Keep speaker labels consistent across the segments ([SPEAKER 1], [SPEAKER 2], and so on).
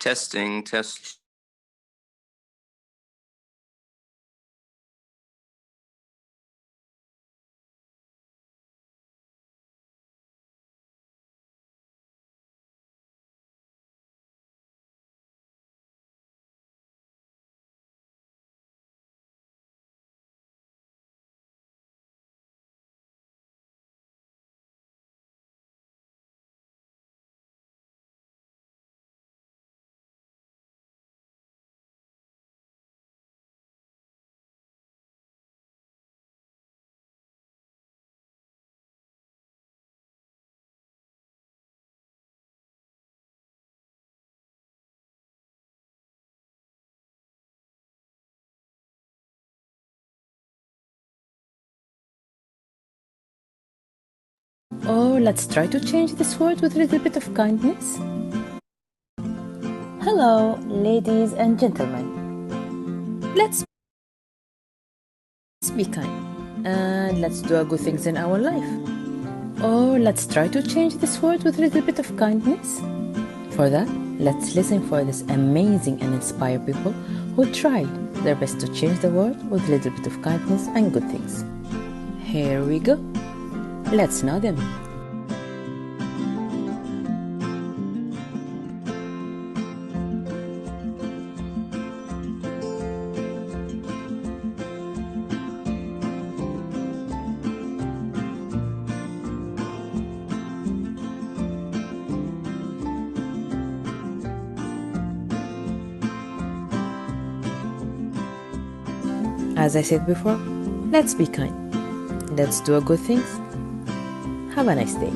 [SPEAKER 1] Testing, test.
[SPEAKER 2] Or let's try to change this world with a little bit of kindness. Hello, ladies and gentlemen. Let's be kind and let's do good things in our life. Or let's try to change this world with a little bit of kindness. For that, let's listen for this amazing and inspired people who tried their best to change the world with a little bit of kindness and good things. Here we go. Let's know them. As I said before, let's be kind. Let's do good things. Have a nice day.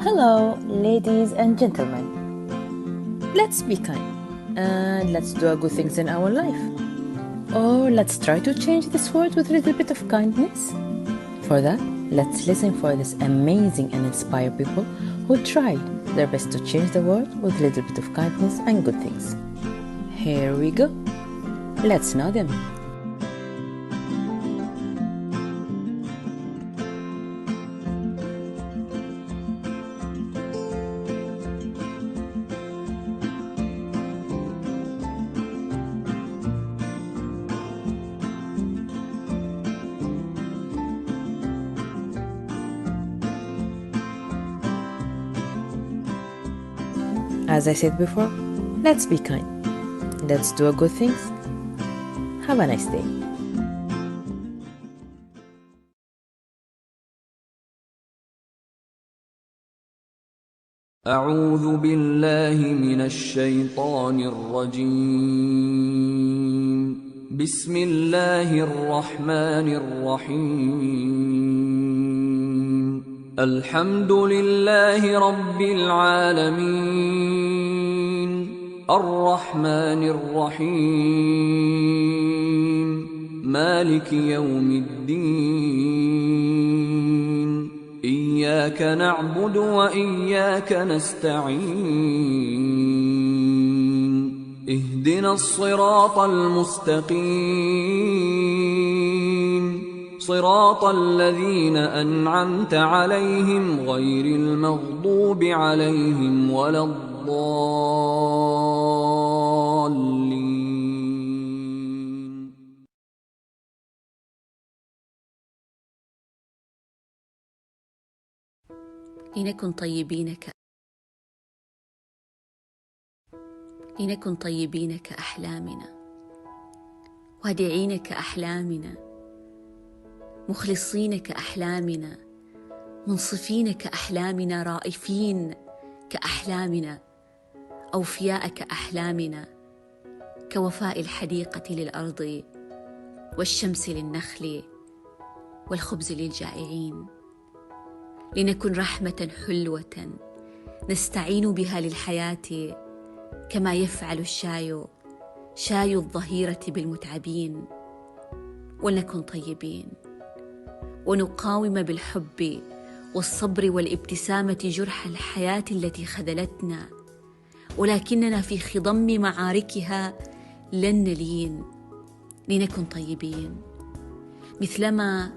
[SPEAKER 2] Hello, ladies and gentlemen. Let's be kind and let's do good things in our life. Or let's try to change this world with a little bit of kindness. For that, let's listen for this amazing and inspired people who tried their best to change the world with a little bit of kindness and good things. Here we go. Let's know them. As I said before, let's be kind. Let's do good things. Have a nice day.
[SPEAKER 1] أعوذ بالله من الشيطان الرجيم. بسم الله الرحمن الرحيم. الحمد لله رب العالمين الرحمن الرحيم مالك يوم الدين إياك نعبد وإياك نستعين اهدنا الصراط المستقيم صراط الذين أنعمت عليهم غير المغضوب عليهم ولا الضالين.
[SPEAKER 3] لنكن طيبين كأحلامنا، وادعين كأحلامنا، مخلصين كأحلامنا، منصفين كأحلامنا، رائفين كأحلامنا، أوفياء كأحلامنا، كوفاء الحديقة للأرض والشمس للنخل والخبز للجائعين. لنكن رحمة حلوة نستعين بها للحياة، كما يفعل شاي الظهيرة بالمتعبين. ولنكن طيبين ونقاوم بالحب والصبر والابتسامة جرح الحياة التي خذلتنا، ولكننا في خضم معاركها لن نلين. لنكن طيبين مثلما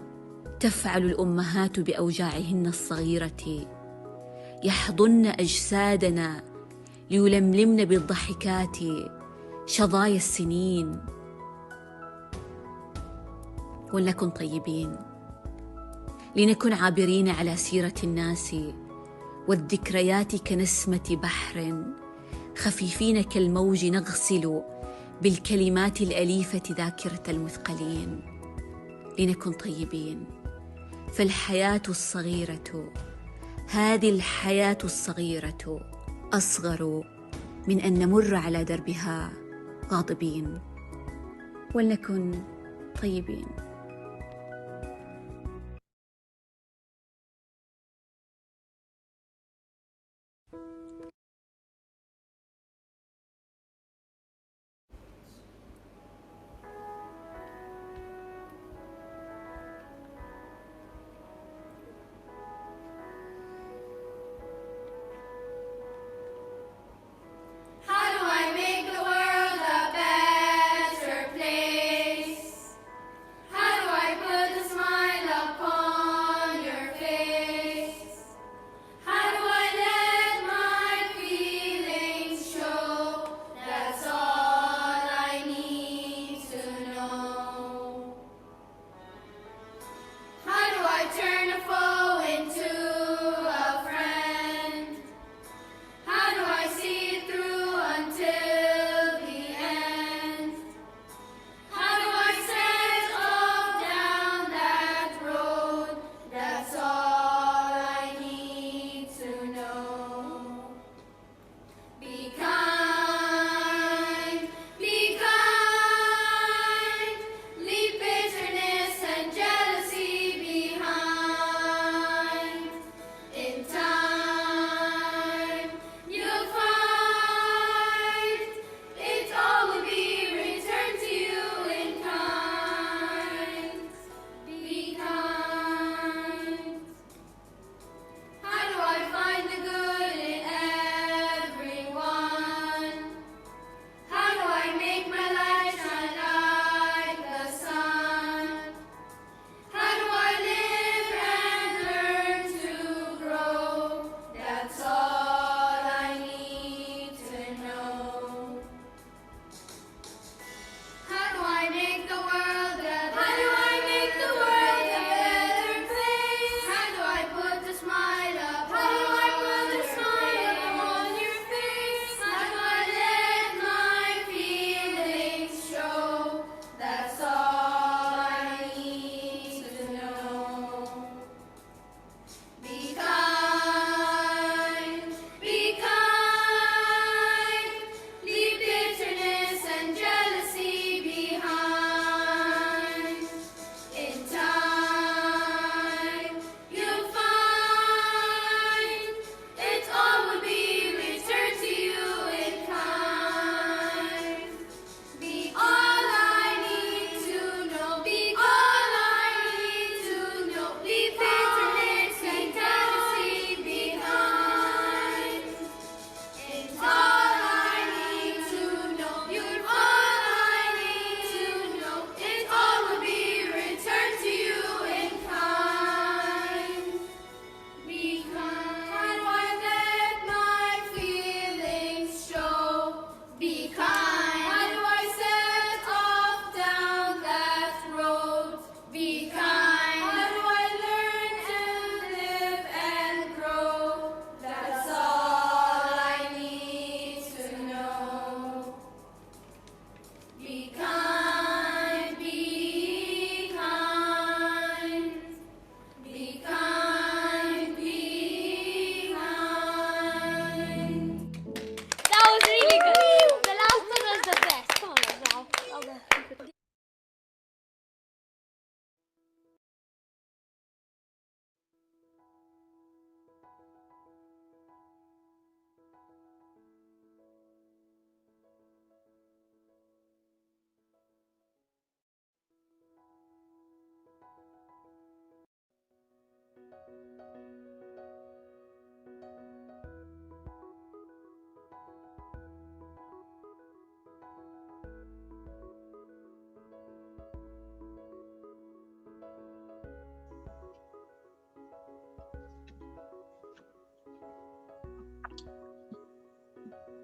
[SPEAKER 3] تفعل الأمهات بأوجاعهن الصغيرة، يحضن أجسادنا ليلملمن بالضحكات شظايا السنين. ولنكن طيبين لنكن عابرين على سيرة الناس والذكريات كنسمة بحر، خفيفين كالموج نغسل بالكلمات الأليفة ذاكرة المثقلين. لنكن طيبين فالحياة الصغيرة، هذه الحياة الصغيرة أصغر من أن نمر على دربها غاضبين. ولنكن طيبين.
[SPEAKER 4] How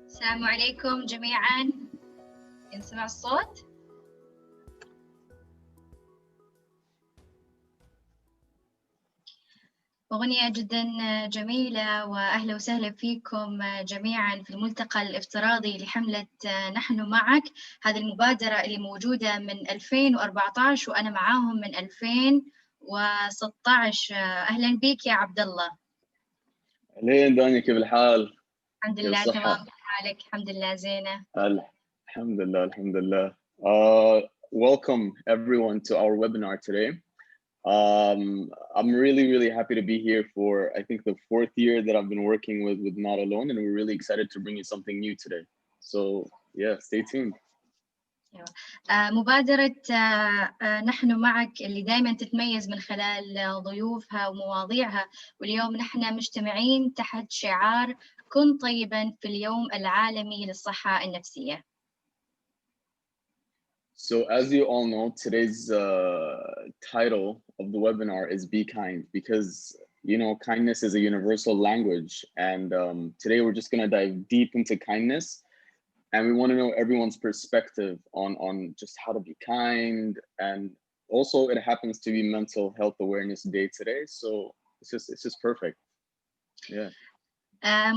[SPEAKER 4] السلام عليكم جميعا، ينسمع الصوت؟ أغنية جدا جميلة، وأهلا وسهلا فيكم جميعا في الملتقى الافتراضي لحملة نحن معك. هذه المبادرة اللي موجودة من 2014 وأنا معاهم من 2016. أهلا بك يا عبد الله.
[SPEAKER 5] أهلين دانيا، كيف الحال؟
[SPEAKER 4] الحمد
[SPEAKER 5] كيف
[SPEAKER 4] لله
[SPEAKER 5] الصحة؟
[SPEAKER 4] تمام، حالك؟ الحمد لله زينة.
[SPEAKER 5] الحمد لله الحمد لله. Welcome everyone to our webinar today. I'm really happy to be here for I think the 4th year that I've been working with Not Alone, and we're really excited to bring you something new today. So yeah, stay tuned.
[SPEAKER 4] مبادرة نحن معك اللي دائما تتميز من خلال ضيوفها ومواضيعها، واليوم نحن مجتمعين تحت شعار كن طيبا في اليوم العالمي للصحة النفسية.
[SPEAKER 5] So as you all know, today's title of the webinar is Be Kind, because you know kindness is a universal language, and today we're just going to dive deep into kindness. And we want to know everyone's perspective on just how to be kind. And also it happens to be Mental Health Awareness Day today. So it's just perfect. Yeah.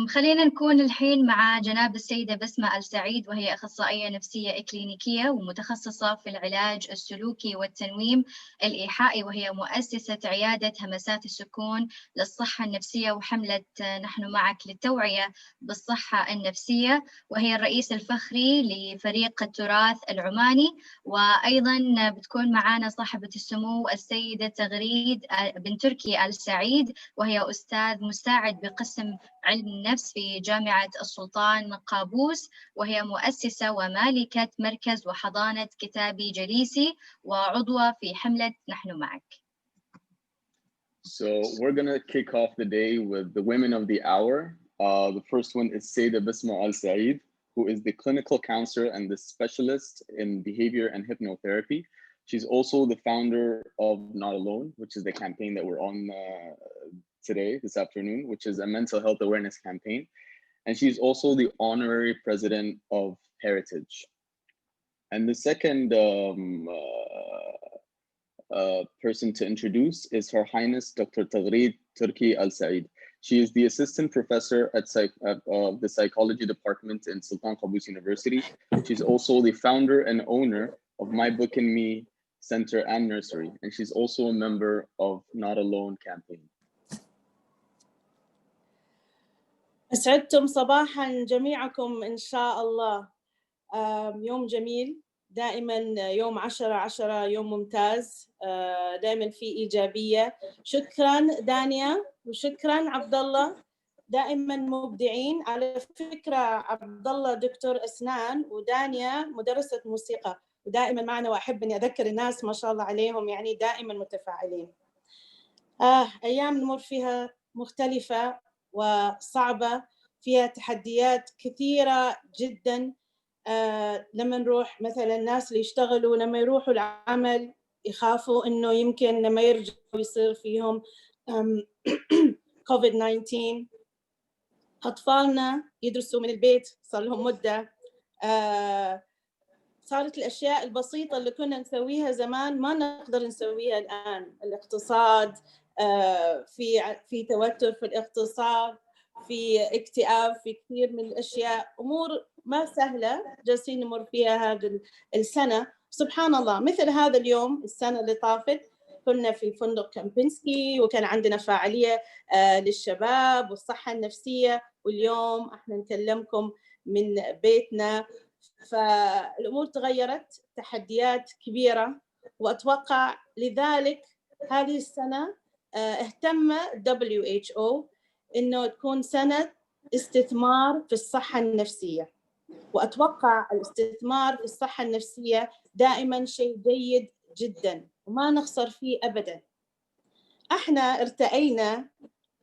[SPEAKER 4] خلينا نكون الحين مع جناب السيدة بسمة السعيد، وهي أخصائية نفسية إكلينيكية ومتخصصة في العلاج السلوكي والتنويم الإيحائي، وهي مؤسسة عيادة همسات السكون للصحة النفسية وحملة نحن معك للتوعية بالصحة النفسية، وهي الرئيس الفخري لفريق التراث العماني. وأيضا بتكون معنا صاحبة السمو السيدة تغريد بن تركي السعيد، وهي أستاذ مساعد بقسم علم النفس في جامعة السلطان قابوس، وهي مؤسسة ومالكة مركز وحضانة كتابي جليسي، وعضوة في حملة نحن معك.
[SPEAKER 5] So we're gonna kick off the day with the women of the hour. The first one is Sayyidah Fatima Al Nathan, who is the clinical counselor and the specialist in behavior and hypnotherapy. She's also the founder of Not Alone, which is the campaign that we're on today, this afternoon, which is a mental health awareness campaign. And she's also the honorary president of Heritage. And the second person to introduce is Her Highness Dr. Taghreed Turki Al Said. She is the assistant professor at the psychology department in Sultan Qaboos University. She's also the founder and owner of My Book and Me Center and Nursery. And she's also a member of Not Alone campaign.
[SPEAKER 6] أسعدتم صباحا جميعكم إن شاء الله. يوم جميل دائما، يوم 10/10 يوم ممتاز، دائما في إيجابية. شكرا دانيا وشكرا عبد الله، دائما مبدعين. على فكرة عبد الله دكتور أسنان ودانيا مدرسة موسيقى، ودائما معنا، وأحب أني أذكر الناس ما شاء الله عليهم، يعني دائما متفاعلين. أيام نمر فيها مختلفة وصعبة، فيها تحديات كثيرة جدا. لما نروح مثلا الناس اللي يشتغلوا، لما يروحوا العمل يخافوا إنه يمكن لما يرجعوا يصير فيهم COVID-19. أطفالنا يدرسوا من البيت صار لهم مدة. صارت الأشياء البسيطة اللي كنا نسويها زمان ما نقدر نسويها الآن. الاقتصاد، في توتر في الاقتصاد، في اكتئاب، في كثير من الأشياء، أمور ما سهلة جالسين نمر فيها هذه السنة. سبحان الله، مثل هذا اليوم السنة اللي طافت كنا في فندق كامبينسكي، وكان عندنا فعالية للشباب والصحة النفسية، واليوم احنا نكلمكم من بيتنا. فالأمور تغيرت، تحديات كبيرة، وأتوقع لذلك هذه السنة اهتم WHO إنه تكون سنة استثمار في الصحة النفسية. وأتوقع الاستثمار في الصحة النفسية دائما شيء جيد جدا وما نخسر فيه أبدا. احنا ارتأينا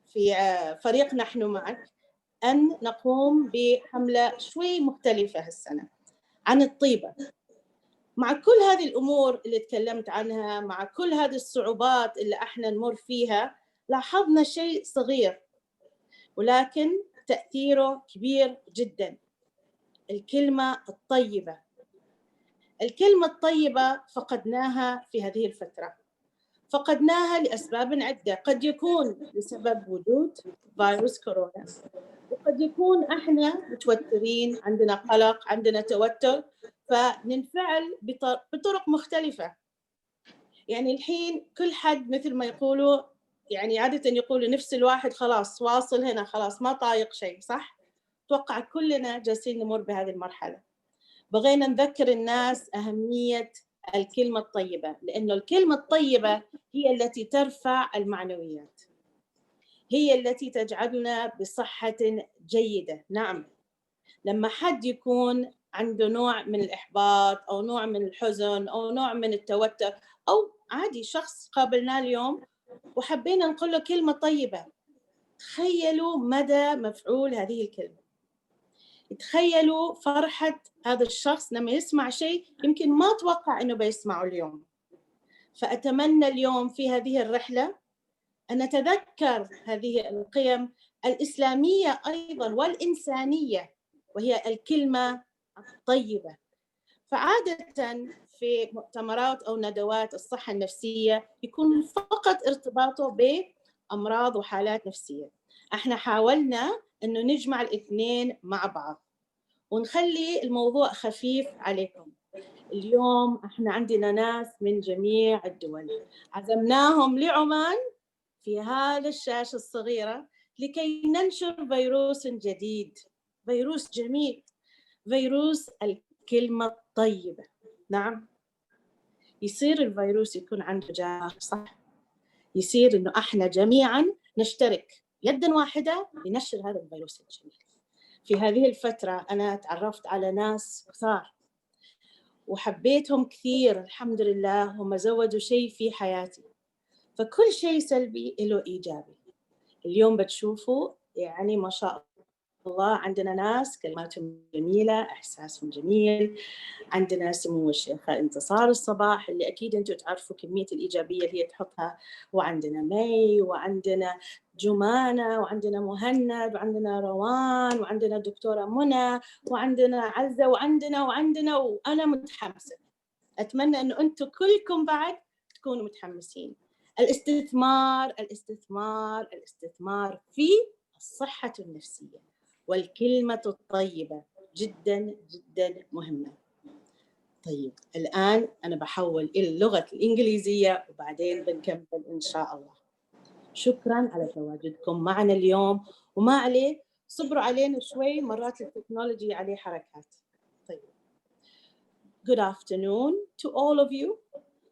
[SPEAKER 6] في فريق نحن معك أن نقوم بحملة شوي مختلفة هالسنة عن الطيبة. مع كل هذه الأمور اللي تكلمت عنها، مع كل هذه الصعوبات اللي احنا نمر فيها، لاحظنا شيء صغير ولكن تأثيره كبير جدا: الكلمة الطيبة. الكلمة الطيبة فقدناها في هذه الفترة، فقدناها لأسباب عدة. قد يكون بسبب وجود فيروس كورونا، وقد يكون احنا متوترين، عندنا قلق، عندنا توتر، فننفعل بطرق مختلفة. يعني الحين كل حد مثل ما يقولوا، يعني عادة يقولوا نفس الواحد خلاص واصل هنا، خلاص ما طايق شيء، صح؟ أتوقع كلنا جالسين نمر بهذه المرحلة. بغينا نذكر الناس أهمية الكلمة الطيبة، لأنه الكلمة الطيبة هي التي ترفع المعنويات، هي التي تجعلنا بصحة جيدة. نعم، لما حد يكون عنده نوع من الإحباط أو نوع من الحزن أو نوع من التوتر، أو عادي شخص قابلناه اليوم وحبينا نقول له كلمة طيبة، تخيلوا مدى مفعول هذه الكلمة. تخيلوا فرحة هذا الشخص لما يسمع شيء يمكن ما توقع إنه بيسمعه اليوم. فأتمنى اليوم في هذه الرحلة أن نتذكر هذه القيم الإسلامية أيضا والإنسانية، وهي الكلمة الطيبة. فعادة في مؤتمرات أو ندوات الصحة النفسية يكون فقط ارتباطه بأمراض وحالات نفسية. احنا حاولنا أنه نجمع الاثنين مع بعض ونخلي الموضوع خفيف عليكم. اليوم احنا عندنا ناس من جميع الدول، عزمناهم لعمان في هذا الشاشة الصغيرة لكي ننشر فيروس جديد، فيروس جميل، فيروس الكلمة الطيبة. نعم، يصير الفيروس يكون عنده جار، صح؟ يصير إنه إحنا جميعاً نشترك يداً واحدة لنشر هذا الفيروس الجميل. في هذه الفترة أنا تعرفت على ناس كثار وحبيتهم كثير، الحمد لله هم زودوا شيء في حياتي. فكل شيء سلبي له إيجابي. اليوم بتشوفوا يعني ما شاء الله عندنا ناس كلماتهم جميلة، إحساسهم جميل. عندنا سمو الشيخة انتصار الصباح اللي أكيد أنتم تعرفوا كمية الإيجابية اللي هي تحطها، وعندنا مي، وعندنا جمانة، وعندنا مهند، وعندنا روان، وعندنا دكتورة منى، وعندنا عزة، وعندنا وأنا متحمسة. أتمنى أنه أنتم كلكم بعد تكونوا متحمسين. الاستثمار الاستثمار الاستثمار في الصحة النفسية والكلمة الطيبة جدا جدا مهمة. طيب الآن أنا بحول إلى اللغة الإنجليزية وبعدين بنكمل إن شاء الله. شكرا على تواجدكم معنا اليوم، وما عليه صبروا علينا شوي، مرات التكنولوجي عليه حركات. طيب. Good afternoon to all of you.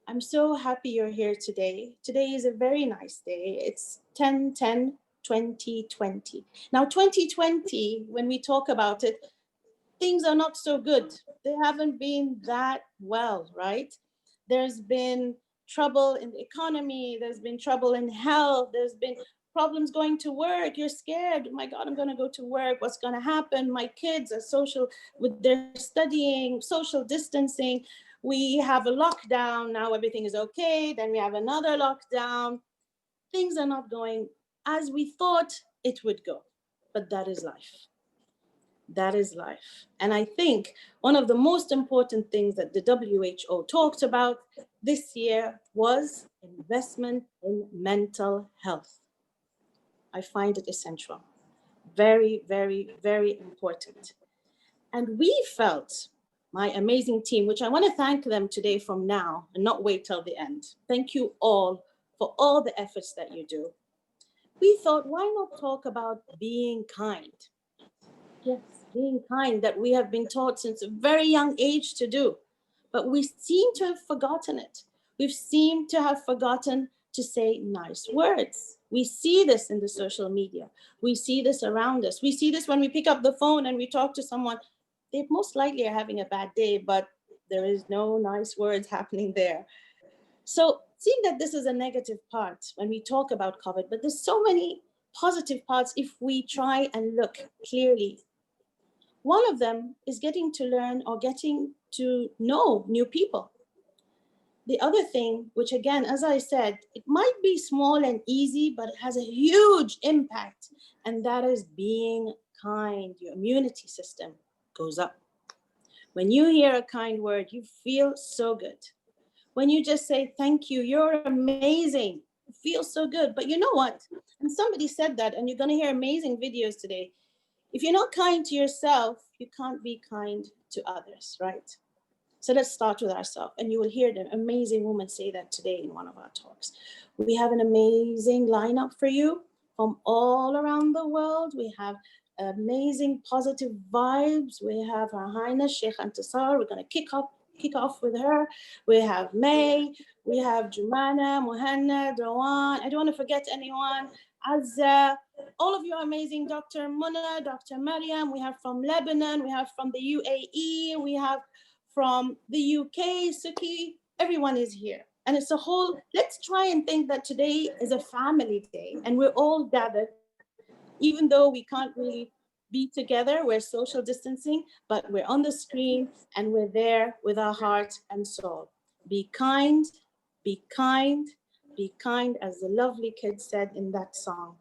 [SPEAKER 6] I'm so happy you're here today. Today is a very nice day. It's 10/10/2020. Now 2020, when we talk about it, things are not so good. They haven't been that well, right? There's been trouble in the economy. There's been trouble in health. There's been problems going to work. You're scared. Oh my God, I'm going to go to work. What's going to happen? My kids are social with their studying, social distancing. We have a lockdown. Now everything is okay. Then we have another lockdown. Things are not going as we thought it would go, but that is life. That is life. And I think one of the most important things that the WHO talked about this year was investment in mental health. I find it essential. Very, very, very important. And we felt, my amazing team, which I want to thank them today from now and not wait till the end. Thank you all for all the efforts that you do. We thought, why not talk about being kind? Yes, being kind, that we have been taught since a very young age to do, but we seem to have forgotten it. We've seemed to have forgotten to say nice words. We see this in the social media. We see this around us. We see this when we pick up the phone and we talk to someone. They most likely are having a bad day, but there is no nice words happening there. So seeing that this is a negative part when we talk about COVID, but there's so many positive parts if we try and look clearly. One of them is getting to learn or getting to know new people. The other thing, which again, as I said, it might be small and easy, but it has a huge impact, and that is being kind. Your immunity system goes up. When you hear a kind word, you feel so good. When you just say, thank you, you're amazing, it feels so good. But you know what? And somebody said that, and you're going to hear amazing videos today. If you're not kind to yourself, you can't be kind to others, right? So let's start with ourselves. And you will hear the amazing woman say that today in one of our talks. We have an amazing lineup for you from all around the world. We have amazing positive vibes. We have our Highness, Sheikha Intisar. We're going to kick off with her. We have May. We have Jumana, Mohannad, Rawan. I don't want to forget anyone. Azza. All of you are amazing. Dr. Munna, Dr. Mariam. We have from Lebanon. We have from the UAE. We have from the UK, Suki. Everyone is here. And it's a whole, let's try and think that today is a family day and we're all gathered, even though we can't really be together, we're social distancing, but we're on the screen and we're there with our heart and soul. Be kind, be kind, be kind, as the lovely kid said in that song.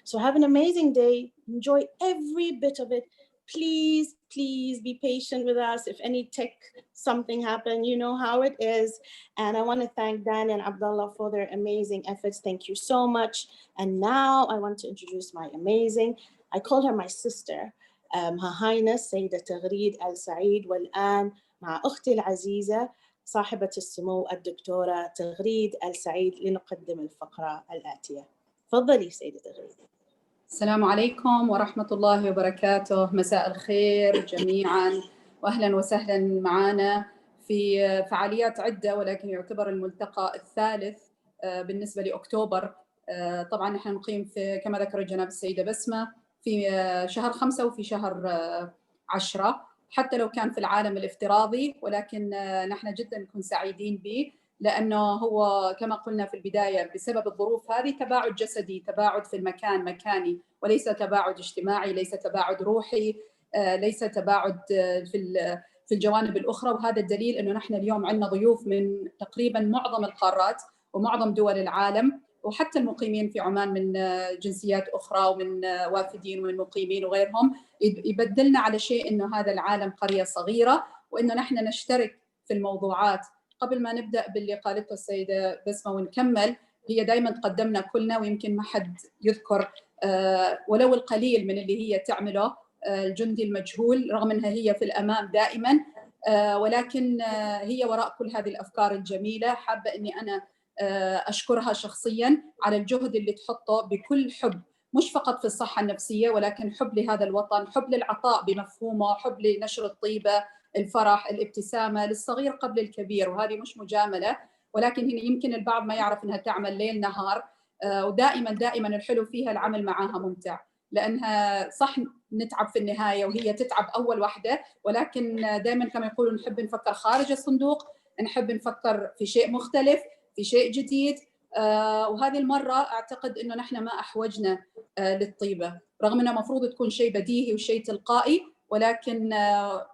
[SPEAKER 6] So have an amazing day, enjoy every bit of it. Please, please be patient with us. If any tech something happened, you know how it is. And I want to thank Dan and Abdullah for their amazing efforts. Thank you so much. And now I want to introduce my amazing, I call her my sister, Her Highness سيدة تغريد آل سعيد. والآن مع أختي العزيزة صاحبة السمو الدكتورة تغريد آل سعيد لنقدم الفقرة الآتية. تفضلي سيدة تغريد.
[SPEAKER 7] السلام عليكم ورحمة الله وبركاته. مساء الخير جميعا وأهلا وسهلا معنا في فعاليات عدة، ولكن يعتبر الملتقى الثالث بالنسبة لأكتوبر. طبعا نحن نقيم في كما ذكر جناب السيدة بسمة في شهر 5 وفي شهر 10، حتى لو كان في العالم الافتراضي، ولكن نحن جدا نكون سعيدين به، لأنه هو كما قلنا في البداية بسبب الظروف هذه تباعد جسدي، تباعد في المكان مكاني، وليس تباعد اجتماعي، ليس تباعد روحي، ليس تباعد في الجوانب الأخرى. وهذا الدليل أنه نحن اليوم عندنا ضيوف من تقريبا معظم القارات ومعظم دول العالم، وحتى المقيمين في عمان من جنسيات أخرى ومن وافدين ومن مقيمين وغيرهم. يبدلنا على شيء أنه هذا العالم قرية صغيرة، وأنه نحن نشترك في الموضوعات. قبل ما نبدأ باللي قالته السيدة بسمة ونكمل، هي دائما تقدمنا كلنا، ويمكن ما حد يذكر ولو القليل من اللي هي تعمله، الجندي المجهول، رغم أنها هي في الأمام دائما، ولكن هي وراء كل هذه الأفكار الجميلة. حابة أني أنا أشكرها شخصيا على الجهد اللي تحطه بكل حب، مش فقط في الصحة النفسية، ولكن حب لهذا الوطن، حب للعطاء بمفهومه، حب لنشر الطيبة، الفرح، الابتسامة للصغير قبل الكبير. وهذه مش مجاملة، ولكن هنا يمكن البعض ما يعرف أنها تعمل ليل نهار، ودائما الحلو فيها العمل معها ممتع، لأنها صح نتعب في النهاية وهي تتعب أول واحدة، ولكن دائما كما يقولوا نحب نفكر خارج الصندوق، نحب نفكر في شيء مختلف، في شيء جديد. وهذه المرة أعتقد أنه نحن ما أحوجنا للطيبة، رغم أنه مفروض تكون شيء بديهي وشيء تلقائي، ولكن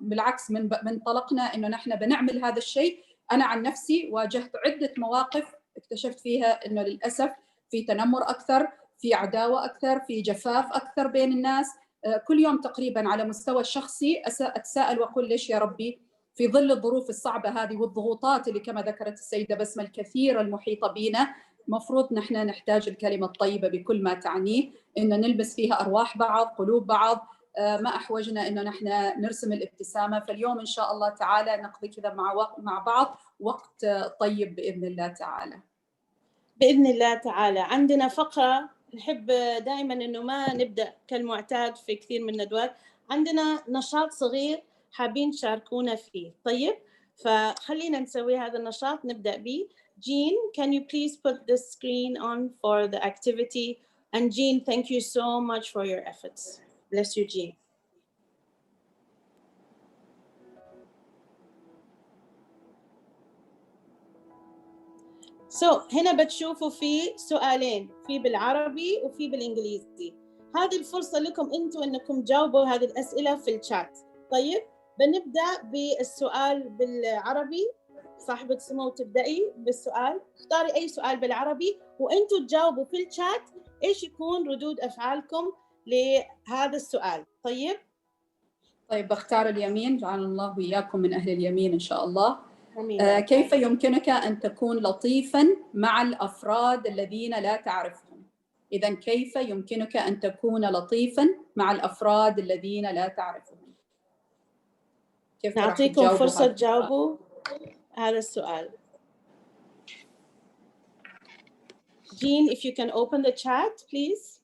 [SPEAKER 7] بالعكس من طلقنا أنه نحن بنعمل هذا الشيء. أنا عن نفسي واجهت عدة مواقف اكتشفت فيها أنه للأسف في تنمر أكثر، في عداوة أكثر، في جفاف أكثر بين الناس. كل يوم تقريبا على مستوى الشخصي أتساءل وأقول ليش يا ربي في ظل الظروف الصعبة هذه والضغوطات اللي كما ذكرت السيدة بسمة الكثيرة المحيطة بنا، مفروض نحن نحتاج الكلمة الطيبة بكل ما تعنيه، إنه نلبس فيها أرواح بعض، قلوب بعض. ما أحوجنا إنه نحن نرسم الابتسامة. فاليوم إن شاء الله تعالى نقضي كذا مع بعض وقت طيب بإذن الله تعالى.
[SPEAKER 6] بإذن الله تعالى. عندنا فقرة نحب دائما إنه ما نبدأ كالمعتاد في كثير من الندوات، عندنا نشاط صغير حابين تشاركونا فيه. طيب، فخلينا نسوي هذا النشاط نبدأ به. Jean, can you please put the screen on for the activity? And Jean, thank you so much for your efforts. Bless you, Jean. هنا بتشوفوا في سؤالين، في بالعربي وفي بالإنجليزي. هذه الفرصة لكم أنتم أنكم تجاوبوا هذه الأسئلة في الشات. طيب بنبدأ بالسؤال بالعربي. صاحبة سمو تبدأي بالسؤال، اختاري أي سؤال بالعربي وأنتم تجاوبوا في الشات إيش يكون ردود أفعالكم لهذا السؤال. طيب
[SPEAKER 7] بختار اليمين، جعل الله وإياكم من أهل اليمين إن شاء الله.
[SPEAKER 6] كيف
[SPEAKER 7] يمكنك أن تكون لطيفاً مع الأفراد الذين لا تعرفهم؟ إذن كيف يمكنك أن تكون لطيفاً مع الأفراد الذين لا تعرفهم؟ كيف
[SPEAKER 6] نعطيكم فرصة تجاوبوا هذا السؤال. Jean, if you can open the chat, please.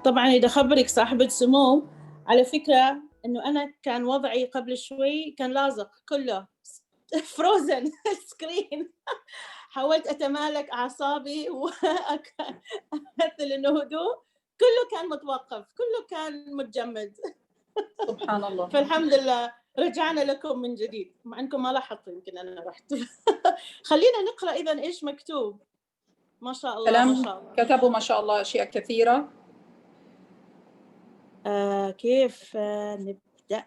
[SPEAKER 6] طبعاً إذا خبرك صاحبة سمو، على فكرة إنه أنا كان وضعي قبل شوي كان لازق كله فروزن سكرين. حاولت أتمالك أعصابي وأمثل إنه هدوء، كله كان متوقف، كله كان متجمد.
[SPEAKER 7] سبحان الله.
[SPEAKER 6] فالحمد لله رجعنا لكم من جديد، مع أنكم ما لاحظتوا يمكن أنا رحت. خلينا نقرأ إذن إيش مكتوب. ما شاء الله ما شاء الله.
[SPEAKER 7] كتبوا ما شاء الله أشياء كثيرة.
[SPEAKER 6] كيف نبدأ؟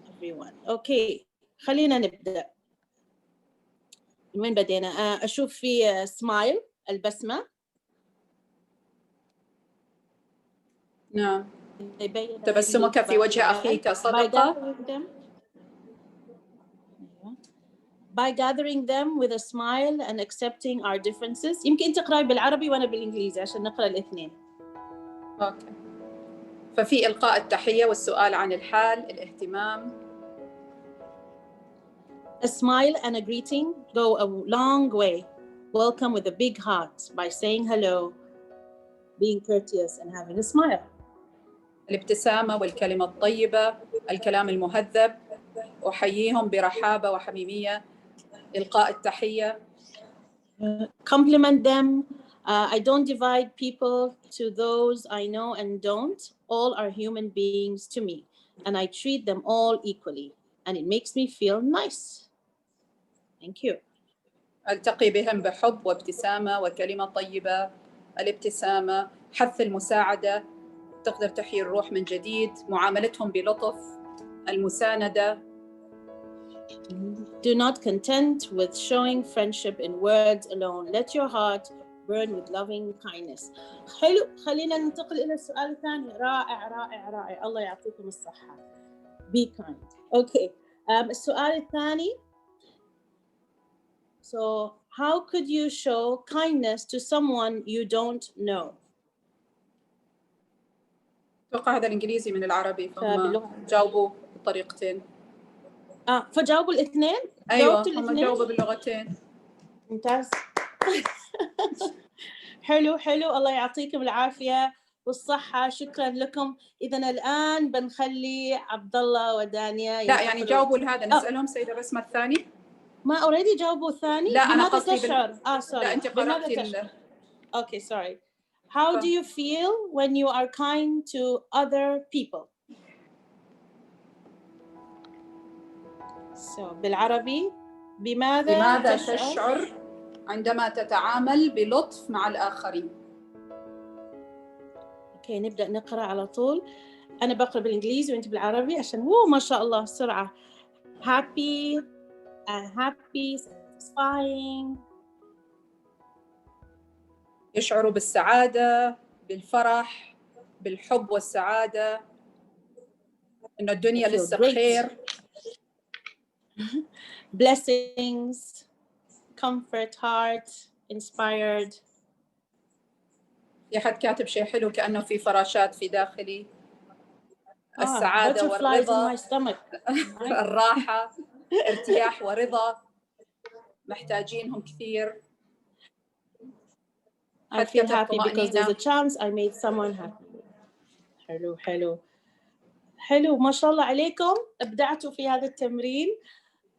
[SPEAKER 6] everyone. أوكي خلينا نبدأ. من وين بدينا؟ أشوف في سمايل البسمة.
[SPEAKER 7] نعم. تبسمك في وجه أخيك صدقة.
[SPEAKER 6] By gathering them with a smile and accepting our differences. يمكن تقرأي بالعربي وأنا بالإنجليزي عشان نقرأ الاثنين.
[SPEAKER 7] أوكي. ففي إلقاء التحية والسؤال عن الحال، الاهتمام.
[SPEAKER 6] A smile and a greeting go a long way. Welcome with a big heart by saying hello, being courteous and having a smile.
[SPEAKER 7] الابتسامة والكلمة الطيبة، الكلام المهذب، أحييهم برحابة وحميمية. إلقاء التحية.
[SPEAKER 6] Compliment them. I don't divide people to those I know and don't. All are human beings to me, and I treat them all equally, and it makes me feel nice. Thank you.
[SPEAKER 7] ألتقي بهم بحب وابتسامة وكلمة طيبة. الابتسامة، حث المساعدة، تقدر تحيي الروح من جديد، معاملتهم بلطف، المساندة.
[SPEAKER 6] Do not content with showing friendship in words alone. Let your heart burn with loving kindness. حلو، خلينا ننتقل إلى السؤال الثاني. رائع رائع رائع، الله يعطيكم الصحة. Be kind. Okay. السؤال الثاني. So, how could you show kindness to someone you don't know?
[SPEAKER 7] أتوقع هذا الإنجليزي من العربي، فهم جاوبوا بطريقتين.
[SPEAKER 6] فجاوبوا الاثنين؟
[SPEAKER 7] أيوة هم جاوبوا باللغتين.
[SPEAKER 6] ممتاز. حلو حلو، الله يعطيكم العافية والصحة، شكرا لكم. إذن الآن بنخلي عبد الله ودانيا.
[SPEAKER 7] لا يعني جاوبوا لهذا، نسألهم سيدة بسمة الثاني.
[SPEAKER 6] ما أوريدي جاوبوا الثاني؟
[SPEAKER 7] لا أنا قصدي
[SPEAKER 6] تشعر؟ sorry.
[SPEAKER 7] لا أنت قرأتي
[SPEAKER 6] Okay, sorry. How do you feel when you are kind to other people? So بالعربي بماذا
[SPEAKER 7] تشعر عندما تتعامل بلطف مع الآخرين؟
[SPEAKER 6] اوكي نبدأ نقرأ على طول. أنا بقرأ بالإنجليزي وأنت بالعربي عشان ما شاء الله سرعة. happy, satisfying.
[SPEAKER 7] يشعروا بالسعادة، بالفرح، بالحب والسعادة، إنه الدنيا لسه بخير.
[SPEAKER 6] Blessings, comfort, heart, inspired.
[SPEAKER 7] في حد كاتب شيء حلو كأنه في فراشات في داخلي. السعادة والرضا، الراحة، ارتياح ورضا، محتاجينهم كثير.
[SPEAKER 6] I feel happy because there's a chance I made someone happy. حلو ما شاء الله عليكم، ابدعتوا في هذا التمرين.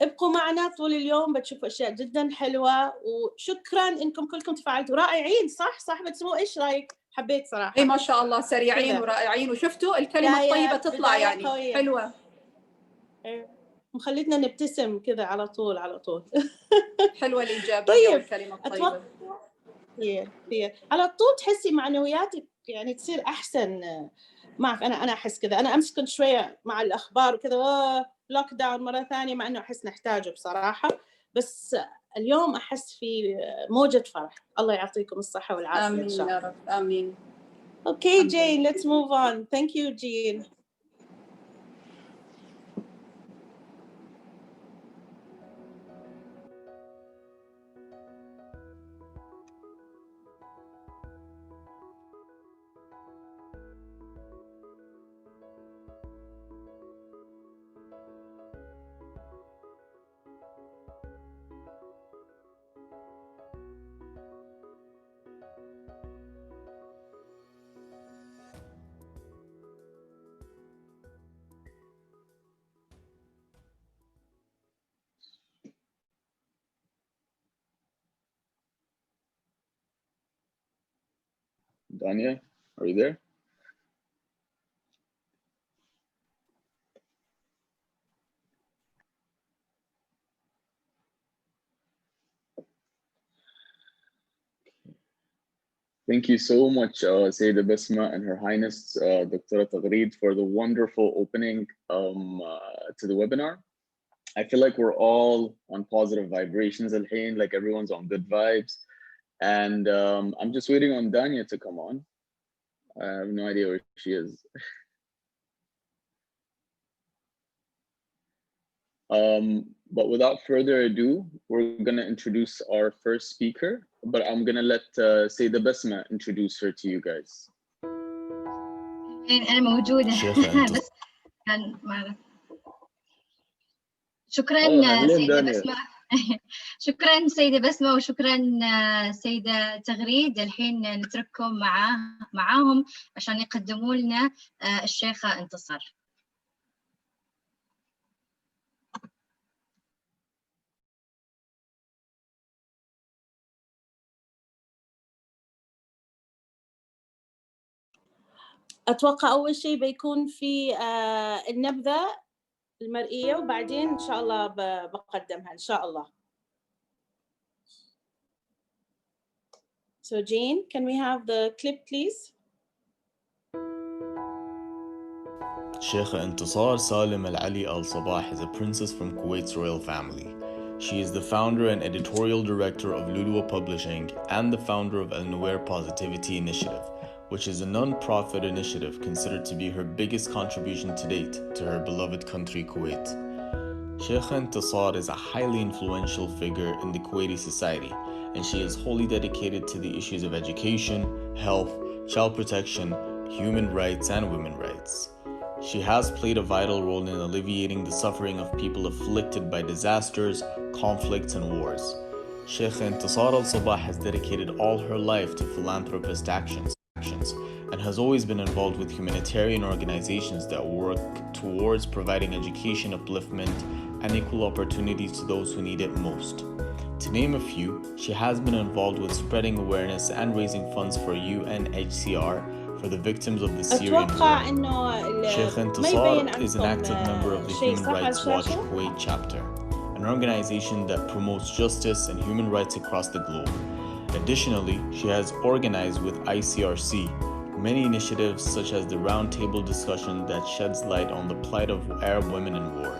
[SPEAKER 6] ابقوا معنا طول اليوم بتشوفوا اشياء جدا حلوه، وشكرا انكم كلكم تفاعلتوا رائعين. صح بتسمعوا ايش رايك؟ حبيت صراحه.
[SPEAKER 7] اي ما شاء الله، سريعين كدا ورائعين، وشفتوا الكلمه الطيبه تطلع يعني قوية. حلوه،
[SPEAKER 6] مخلتنا نبتسم كذا على طول.
[SPEAKER 7] حلوه الايجابيه.
[SPEAKER 6] طيب.
[SPEAKER 7] والكلمه الطيبه
[SPEAKER 6] هي على طول تحسي معنوياتك يعني تصير احسن. ما اعرف، انا احس كذا. انا امس كنت شويه مع الاخبار وكذا، لوك داون مره ثانيه، مع انه احس نحتاجه بصراحه، بس اليوم احس في موجه فرح. الله يعطيكم الصحه والعافيه.
[SPEAKER 7] امين
[SPEAKER 6] ان شاء الله.
[SPEAKER 7] يا رب، امين.
[SPEAKER 6] Okay, Jane, let's move on. Thank you, Jane.
[SPEAKER 5] Dania, are you there? Thank you so much, Sayyida Basma and Her Highness, Dr. Taghreed, for the wonderful opening to the webinar. I feel like we're all on positive vibrations al hain, like everyone's on good vibes. And I'm just waiting on Dania to come on. I have no idea where she is. But without further ado, we're going to introduce our first speaker, but I'm going to let Sayyida Basma introduce her to you guys.
[SPEAKER 4] أنا موجودة. بس كان شكرا سيدة بسمة. شكرا سيدة بسمة، وشكرا سيدة تغريد. الحين نترككم معاهم عشان يقدموا لنا الشيخة انتصار.
[SPEAKER 6] أتوقع أول شيء بيكون في النبذة المرئية، وبعدين إن شاء الله بقدمها إن شاء الله. So Jane, can we have the clip please?
[SPEAKER 8] Sheikha Intisar Salim Al-Ali AlSabah is a princess from Kuwait's royal family. She is the founder and editorial director of Lulua Publishing and the founder of Al-Nuwair Positivity Initiative, which is a non-profit initiative considered to be her biggest contribution to date to her beloved country, Kuwait. Sheikha Intisar is a highly influential figure in the Kuwaiti society, and she is wholly dedicated to the issues of education, health, child protection, human rights, and women's rights. She has played a vital role in alleviating the suffering of people afflicted by disasters, conflicts, and wars. Sheikha Intisar AlSabah has dedicated all her life to philanthropist actions and has always been involved with humanitarian organizations that work towards providing education, upliftment, and equal opportunities to those who need it most. To name a few, she has been involved with spreading awareness and raising funds for UNHCR for the victims of the Syrian war. Sheikha Intisar is an active member of the Human Rights Watch Kuwait chapter, an organization that promotes justice and human rights across the globe. Additionally, she has organized with ICRC many initiatives such as the roundtable discussion that sheds light on the plight of Arab women in war.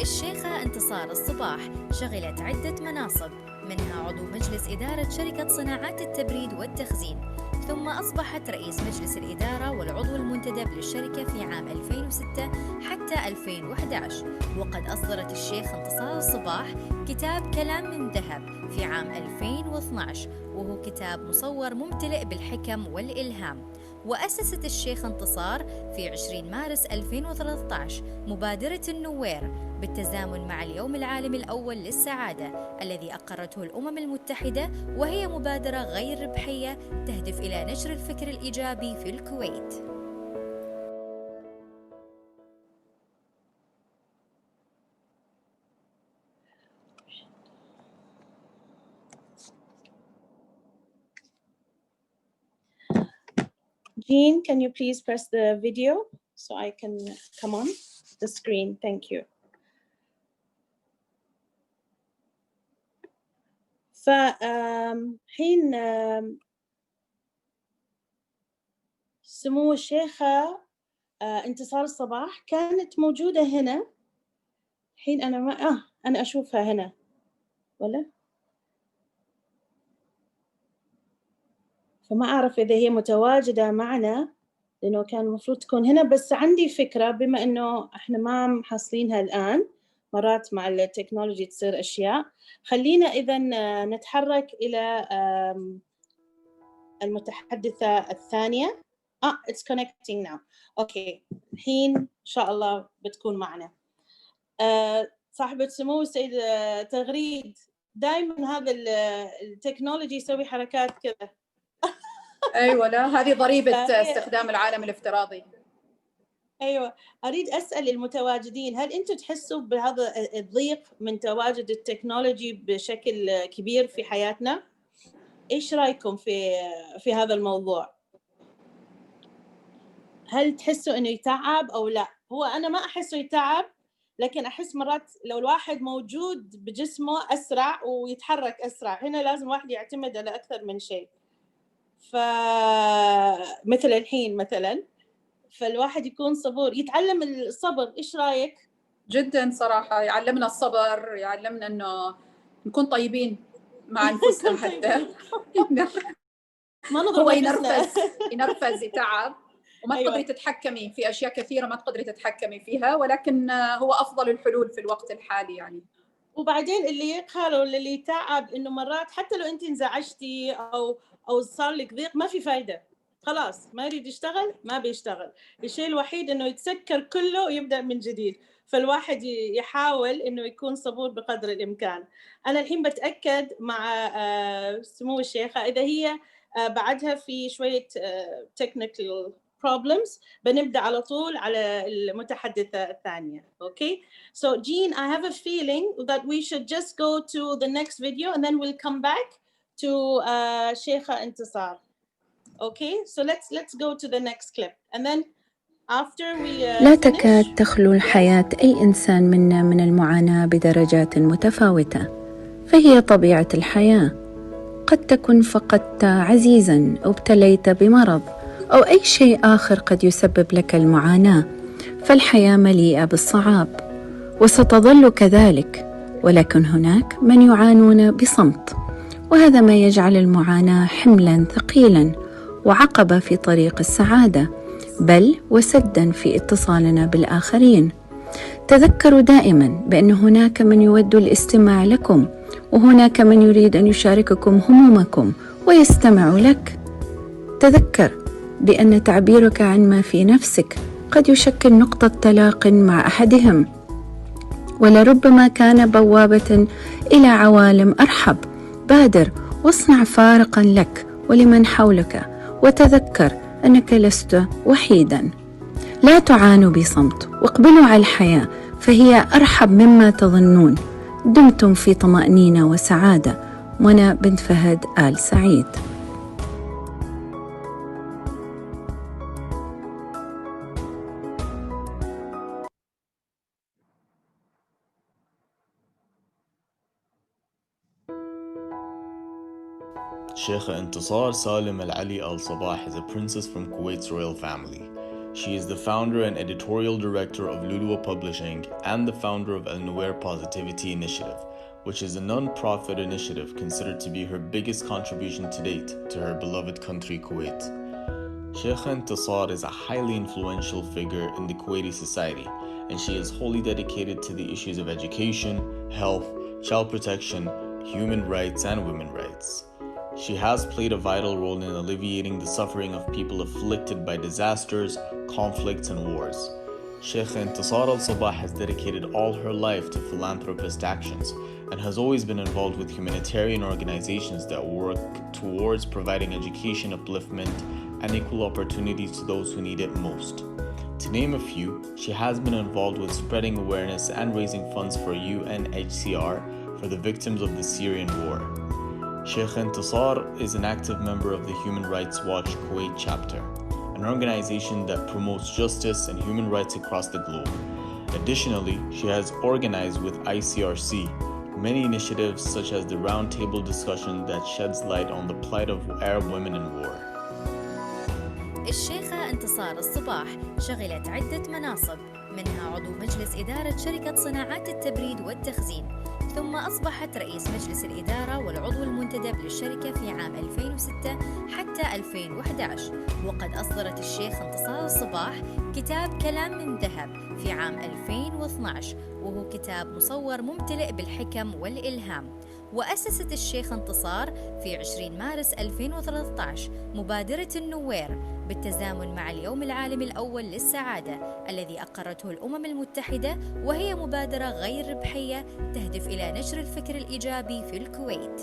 [SPEAKER 9] الشيخة انتصار الصباح شغلت عدة مناصب، منها عضو مجلس إدارة شركة صناعات التبريد والتخزين، ثم أصبحت رئيس مجلس الإدارة والعضو المنتدب للشركة في عام 2006 حتى 2011. وقد أصدرت الشيخ انتصار الصباح كتاب كلام من ذهب في عام 2012، وهو كتاب مصور ممتلئ بالحكم والإلهام. وأسست الشيخ انتصار في 20 مارس 2013 مبادرة النوير بالتزامن مع اليوم العالمي الأول للسعادة الذي أقرته الأمم المتحدة، وهي مبادرة غير ربحية تهدف إلى نشر الفكر الإيجابي في الكويت.
[SPEAKER 6] Jean, can you please press the video so I can come on the screen? Thank you. حين سمو الشيخة انتصار الصباح كانت موجودة هنا. حين أنا ما أنا أشوفها هنا ولا؟ فما أعرف إذا هي متواجدة معنا، لأنه كان المفروض تكون هنا. بس عندي فكرة، بما إنه إحنا ما محصلينها الآن، مرات مع التكنولوجي تصير أشياء. خلينا إذا نتحرك إلى المتحدثة الثانية. it's connecting now. أوكي، الحين إن شاء الله بتكون معنا. صاحبة سمو السيد تغريد، دائما هذا التكنولوجي يسوي حركات كذا.
[SPEAKER 7] أيوة، لا هذه ضريبة استخدام العالم الافتراضي.
[SPEAKER 6] أيوة، أريد أسأل المتواجدين، هل أنتم تحسوا بهذا الضيق من تواجد التكنولوجي بشكل كبير في حياتنا؟ إيش رأيكم في هذا الموضوع؟ هل تحسوا إنه يتعب أو لا؟ هو أنا ما أحسه يتعب، لكن أحس مرات لو الواحد موجود بجسمه أسرع ويتحرك أسرع. هنا لازم واحد يعتمد على أكثر من شيء. فمثل الحين مثلا، فالواحد يكون صبور، يتعلم الصبر. إيش رأيك؟
[SPEAKER 7] جدا صراحة، يعلمنا الصبر، يعلمنا إنه نكون طيبين مع أنفسنا حتى.
[SPEAKER 6] ما
[SPEAKER 7] هو ينرفز يتعب، وما
[SPEAKER 6] أيوة.
[SPEAKER 7] تقدري تتحكمي في أشياء كثيرة، ما تقدري تتحكمي فيها، ولكن هو أفضل الحلول في الوقت الحالي يعني.
[SPEAKER 6] وبعدين اللي يقهر ولا اللي يتعب إنه مرات حتى لو أنت انزعجتي أو صار لك ضيق، ما في فايدة، خلاص ما يريد يشتغل ما بيشتغل. الشيء الوحيد إنه يتسكر كله ويبدأ من جديد. فالواحد يحاول إنه يكون صبور بقدر الإمكان. أنا الحين بتأكد مع سمو الشيخة إذا هي بعدها في شوية technical problems، بنبدأ على طول على المتحدثة الثانية. Okay, so Jean, I have a feeling that we should just go to the next video and then we'll come back to Sheikha Intisar. Okay, so let's go to the next clip and then after we
[SPEAKER 2] لا تكاد تخلو الحياة أي إنسان منا من المعاناة بدرجات متفاوتة، فهي طبيعة الحياة. قد تكن فقدت عزيزاً أو ابتليت بمرض أو أي شيء آخر قد يسبب لك المعاناة، فالحياة مليئة بالصعاب وستظل كذلك. ولكن هناك من يعانون بصمت، وهذا ما يجعل المعاناة حملاً ثقيلاً وعقبة في طريق السعادة، بل وسداً في اتصالنا بالآخرين. تذكروا دائماً بأن هناك من يود الاستماع لكم، وهناك من يريد أن يشارككم همومكم ويستمع لك. تذكر بأن تعبيرك عن ما في نفسك قد يشكل نقطة تلاق مع أحدهم، ولربما كان بوابة إلى عوالم أرحب. بادر واصنع فارقاً لك ولمن حولك، وتذكر أنك لست وحيداً. لا تعانوا بصمت، واقبلوا على الحياة فهي أرحب مما تظنون. دمتم في طمأنينة وسعادة. منى بنت فهد آل سعيد.
[SPEAKER 8] Sheikha Intisar Salim Al Ali AlSabah is a princess from Kuwait's royal family. She is the founder and editorial director of Lulu Publishing and the founder of Al Positivity Initiative, which is a non-profit initiative considered to be her biggest contribution to date to her beloved country, Kuwait. Sheikha Intisar is a highly influential figure in the Kuwaiti society, and she is wholly dedicated to the issues of education, health, child protection, human rights, and women's rights. She has played a vital role in alleviating the suffering of people afflicted by disasters, conflicts, and wars. Sheikha Intisar AlSabah has dedicated all her life to philanthropist actions and has always been involved with humanitarian organizations that work towards providing education, upliftment, and equal opportunities to those who need it most. To name a few, she has been involved with spreading awareness and raising funds for UNHCR for the victims of the Syrian war. Sheikha Intisar is an active member of the Human Rights Watch Kuwait chapter, an organization that promotes justice and human rights across the globe. Additionally, she has organized with ICRC many initiatives such as the roundtable discussion that sheds light on the plight of Arab women in war.
[SPEAKER 9] الشيخة انتصار الصباح شغلت عدة مناصب، منها عضو مجلس إدارة شركة صناعات التبريد والتخزين، ثم أصبحت رئيس مجلس الإدارة والعضو المنتدب للشركة في عام 2006 حتى 2011. وقد أصدرت الشيخ انتصار الصباح كتاب كلام من ذهب في عام 2012، وهو كتاب مصور ممتلئ بالحكم والإلهام. وأسست الشيخ انتصار في 20 مارس 2013 مبادرة النوير بالتزامن مع اليوم العالمي الأول للسعادة الذي أقرته الأمم المتحدة، وهي مبادرة غير ربحية تهدف إلى نشر الفكر الإيجابي في الكويت.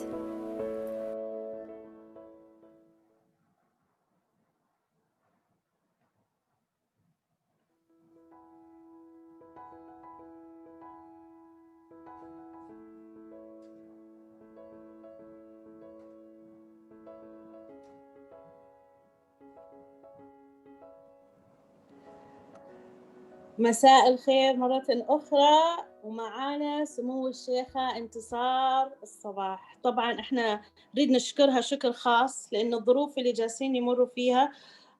[SPEAKER 6] مساء الخير مرة أخرى، ومعانا سمو الشيخة انتصار الصباح. طبعا احنا نريد نشكرها شكر خاص لأن الظروف اللي جالسين يمروا فيها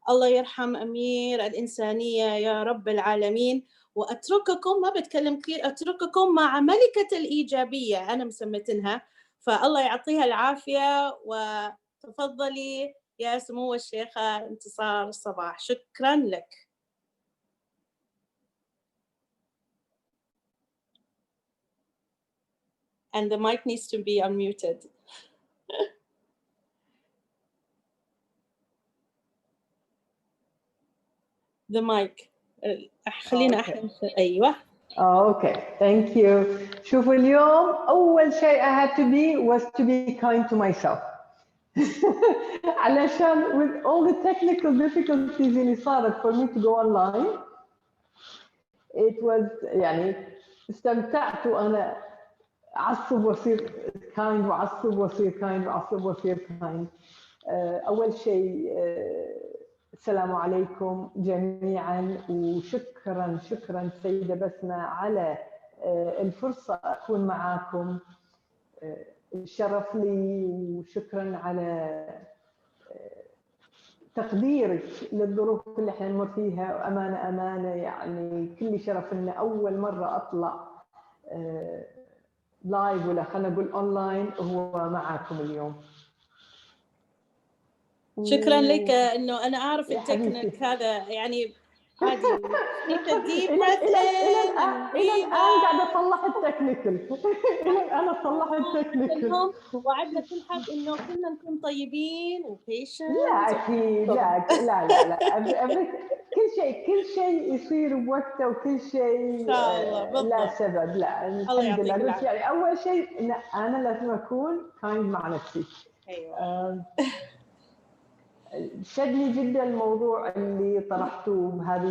[SPEAKER 6] الله يرحم أمير الإنسانية يا رب العالمين. وأترككم، ما بتكلم كثير، أترككم مع ملكة الإيجابية أنا مسمتنها، فالله يعطيها العافية. وتفضلي يا سمو الشيخة انتصار الصباح. شكرا لك. And the mic needs to be unmuted. The mic. خلينا أحلم. أيوة.
[SPEAKER 10] Okay, thank you. شوفوا اليوم أول شيء I had to be was to be kind to myself. علشان with all the technical difficulties اللي صارت for me to go online, it was يعني استمتعت وأنا عصب وصير kind وعصب وصير kind وعصب وصير kind. أول شيء السلام عليكم جميعا، وشكرا شكرا سيدة بسمة على الفرصة أكون معاكم. الشرف لي، وشكرا على تقديرك للظروف اللي احنا نمر فيها. وأمانة أمانة يعني كل شرف إن أول مرة أطلع لايف ولا خلينا نقول أونلاين هو معاكم اليوم.
[SPEAKER 6] شكرا لك، انه انا اعرف التكنيك هذا يعني عادي.
[SPEAKER 10] الى الان قاعده اصلح التكنيكال. الى الان اصلح التكنيكال.
[SPEAKER 6] وعدنا كل حد انه كلنا نكون طيبين وبيشنت.
[SPEAKER 10] لا اكيد، لا كل شيء يصير بوقته، وكل شيء
[SPEAKER 6] ان شاء الله
[SPEAKER 10] لا سبب. لا الحمد لله. بس يعني اول شيء انا لازم اكون كايند مع نفسي.
[SPEAKER 6] ايوه.
[SPEAKER 10] شدني جدا الموضوع اللي طرحتوه بهذه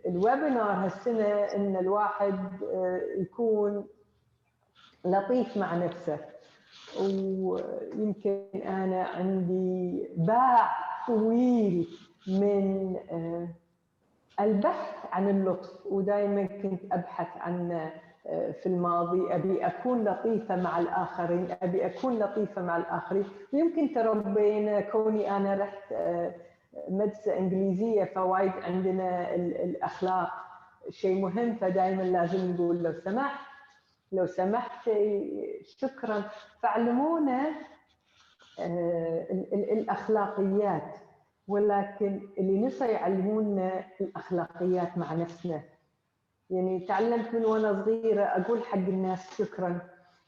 [SPEAKER 10] الويبينار هالسنة، إن الواحد يكون لطيف مع نفسه. ويمكن أنا عندي باع طويل من البحث عن اللطف، ودائما كنت أبحث عنه في الماضي. أبي أكون لطيفة مع الآخرين، أبي أكون لطيفة مع الآخرين. ويمكن تربينا كوني أنا رحت مدرسة إنجليزية فوايد عندنا الأخلاق شيء مهم، فدائما لازم نقول لو سمحت شكرا، فعلمونا الأخلاقيات، ولكن اللي نسوا يعلمونا الأخلاقيات مع نفسنا. يعني تعلمت من وأنا صغيرة أقول حق الناس شكرا،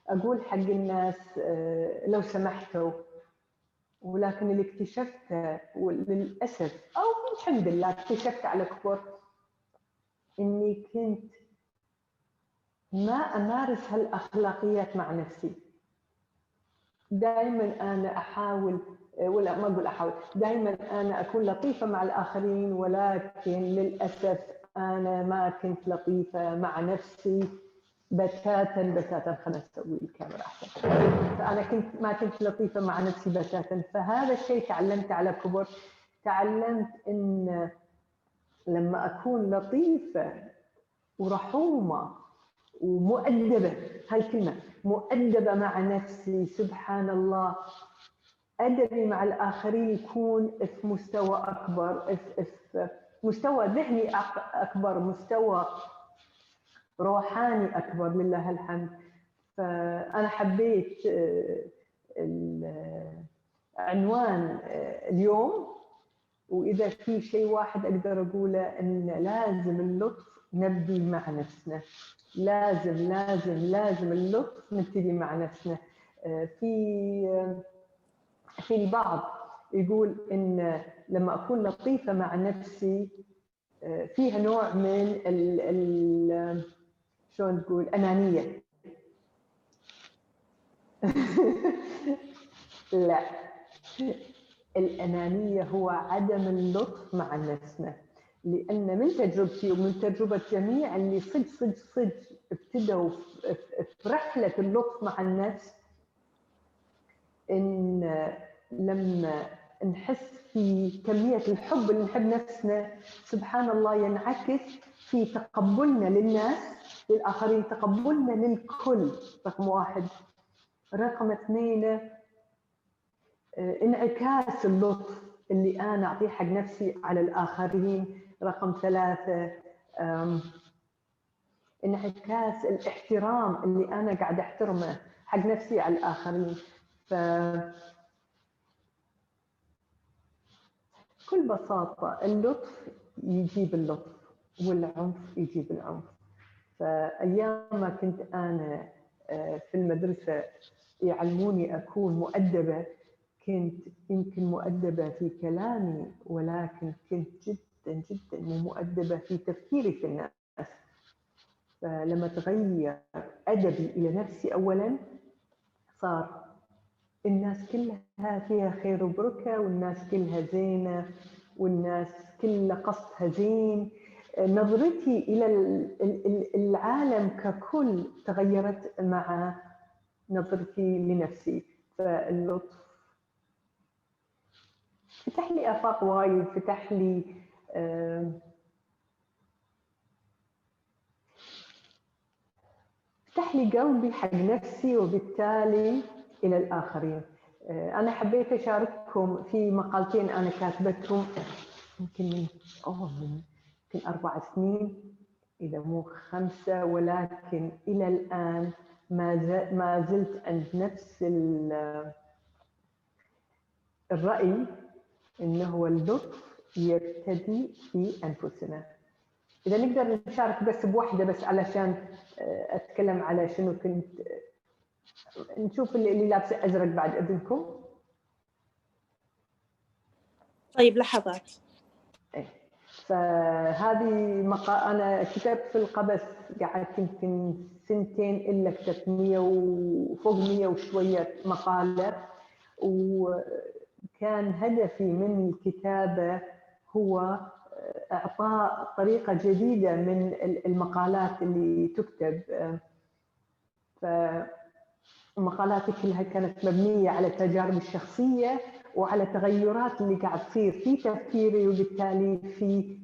[SPEAKER 10] أقول حق الناس لو سمحتوا، ولكن اللي اكتشفته وللأسف أو الحمد لله اكتشفت على كبر إني كنت ما أمارس هالأخلاقيات مع نفسي. دائما أنا أحاول، ولا ما أقول أحاول، دائما أنا أكون لطيفة مع الآخرين، ولكن للأسف أنا ما كنت لطيفة مع نفسي بتاتا. خلنا نسوي الكاميرا أحسن. فأنا ما كنت لطيفة مع نفسي بتاتا. فهذا الشيء تعلمت على كبر، تعلمت إن لما أكون لطيفة ورحومة ومؤدبة، هالكلمة مؤدبة مع نفسي، سبحان الله أدبي مع الآخرين يكون في مستوى أكبر، في مستوى ذهني أكبر، مستوى روحاني أكبر، لله الحمد. فأنا حبيت عنوان اليوم، وإذا في شيء واحد أقدر أقوله إن لازم اللطف نبدي مع نفسنا، لازم اللطف نبتدي مع نفسنا. في البعض يقول إن لما أكون لطيفة مع نفسي فيها نوع من شلون تقول أنانية. لا، الأنانية هو عدم اللطف مع نفسنا، لأن من تجربتي ومن تجربة جميع اللي صدق ابتدوا في رحلة اللطف مع النفس، إن لما نحس في كمية الحب اللي نحب نفسنا، سبحان الله ينعكس في تقبلنا للناس، للآخرين، تقبلنا للكل، رقم واحد. رقم اثنين، انعكاس اللطف اللي أنا أعطيه حق نفسي على الآخرين. رقم ثلاثة، انعكاس الاحترام اللي أنا قاعد أحترمه حق نفسي على الآخرين. بكل بساطة اللطف يجيب اللطف، والعنف يجيب العنف. فأيام ما كنت أنا في المدرسة يعلموني أكون مؤدبة، كنت يمكن مؤدبة في كلامي، ولكن كنت جدا مو مؤدبة في تفكيري في الناس. فلما تغير أدبي إلى نفسي أولا، صار الناس كلها فيها خير وبركة، والناس كلها زينة، والناس كلها قصدها زين. نظرتي إلى العالم ككل تغيرت مع نظرتي لنفسي. فاللطف فتح لي آفاق وايد، فتح لي قلبي حق نفسي، وبالتالي إلى الآخرين. أنا حبيت أشارككم في مقالتين أنا كاتبتهم يمكن من 4 سنين إذا مو 5، ولكن إلى الآن ما زلت عند نفس الرأي، إنه اللطف يبتدي في أنفسنا. إذا نقدر نشارك بس بواحدة بس علشان أتكلم على شنو كنت نشوف اللي لابسه أزرق بعد إذنكم.
[SPEAKER 6] طيب لحظات.
[SPEAKER 10] فهذه أنا كتبت في القبس، قعدت يمكن 2 إلا كتبت 100 وفوق 100 وشوية مقالة، وكان هدفي من الكتابة هو إعطاء طريقة جديدة من المقالات اللي تكتب. فمقالاتي كلها كانت مبنية على تجاربي الشخصية وعلى تغيرات اللي قاعد تصير في تفكيري، وبالتالي في